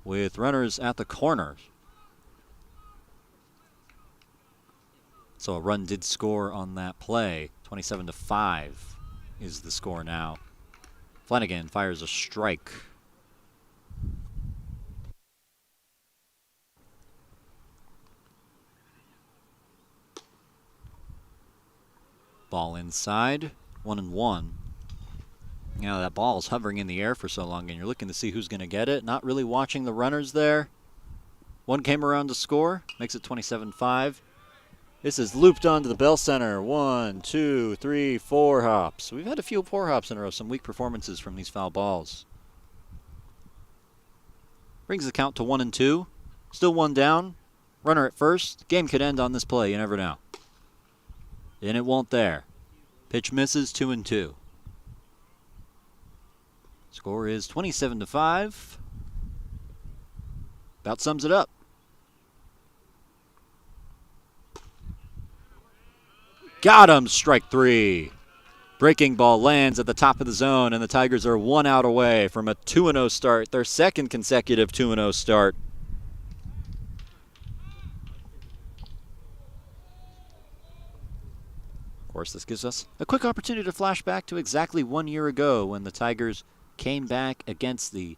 with runners at the corners. So a run did score on that play. 27-5 is the score now. Flanagan fires a strike. Ball inside, 1-1. Now that ball is hovering in the air for so long, and you're looking to see who's going to get it. Not really watching the runners there. One came around to score, makes it 27-5. This is looped onto the bell center. 1, 2, 3, 4 hops. We've had a few 4 hops in a row, some weak performances from these foul balls. Brings the count to 1-2. Still 1 down. Runner at first. Game could end on this play, you never know. And it won't there. Pitch misses, 2-2. Score is 27-5. About sums it up. Got him, strike 3. Breaking ball lands at the top of the zone, and the Tigers are 1 out away from a 2-0 start, their second consecutive 2-0 start. Of course, this gives us a quick opportunity to flash back to exactly 1 year ago when the Tigers came back against the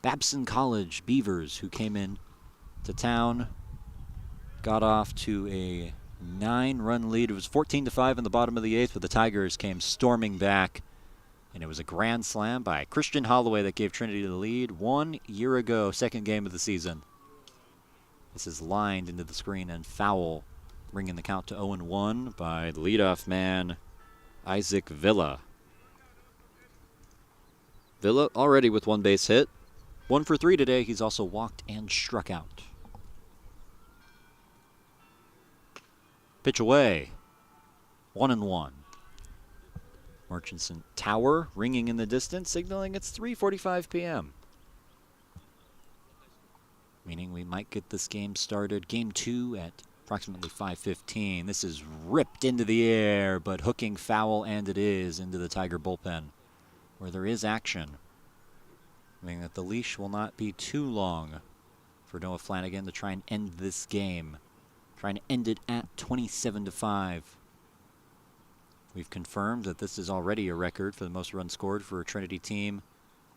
Babson College Beavers, who came in to town, got off to a 9-run lead. It was 14-5 in the bottom of the 8th, but the Tigers came storming back, and it was a grand slam by Christian Holloway that gave Trinity the lead 1 year ago, second game of the season. This is lined into the screen and foul, bringing the count to 0-1 by the leadoff man, Isaac Villa. Villa already with 1 base hit. 1 for 3 today. He's also walked and struck out. Pitch away. 1-1. Murchison Tower ringing in the distance, signaling it's 3:45 p.m. Meaning we might get this game started, game 2, at approximately 5:15. This is ripped into the air, but hooking foul, and it is, into the Tiger bullpen, where there is action. Meaning that the leash will not be too long for Noah Flanagan to try and end this game. Trying to end it at 27-5. We've confirmed that this is already a record for the most runs scored for a Trinity team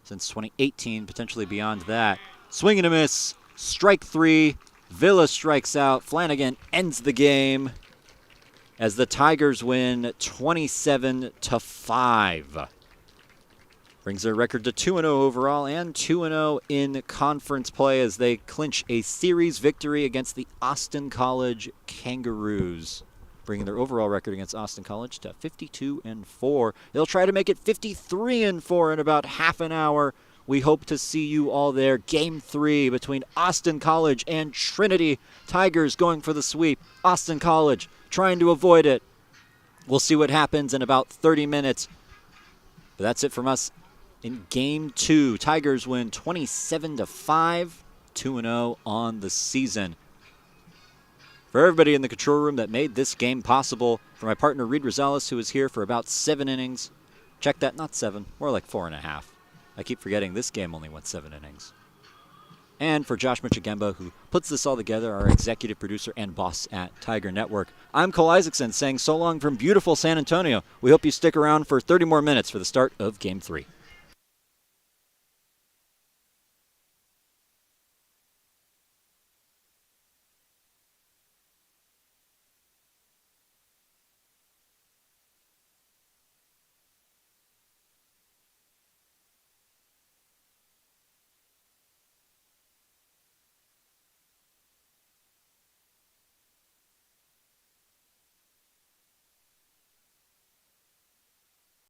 since 2018, potentially beyond that. Swing and a miss. Strike 3. Villa strikes out. Flanagan ends the game as the Tigers win 27-5. Brings their record to 2-0 overall and 2-0 in conference play as they clinch a series victory against the Austin College Kangaroos, bringing their overall record against Austin College to 52-4. They'll try to make it 53-4 in about half an hour. We hope to see you all there. Game 3 between Austin College and Trinity. Tigers going for the sweep. Austin College trying to avoid it. We'll see what happens in about 30 minutes. But that's it from us in Game 2. Tigers win 27-5, 2-0 on the season. For everybody in the control room that made this game possible, for my partner Reed Rosales, who was here for about 7 innings. Check that, not 7, more like 4.5. I keep forgetting this game only went 7 innings. And for Josh Michigemba, who puts this all together, our executive producer and boss at Tiger Network. I'm Cole Isaacson saying so long from beautiful San Antonio. We hope you stick around for 30 more minutes for the start of Game 3.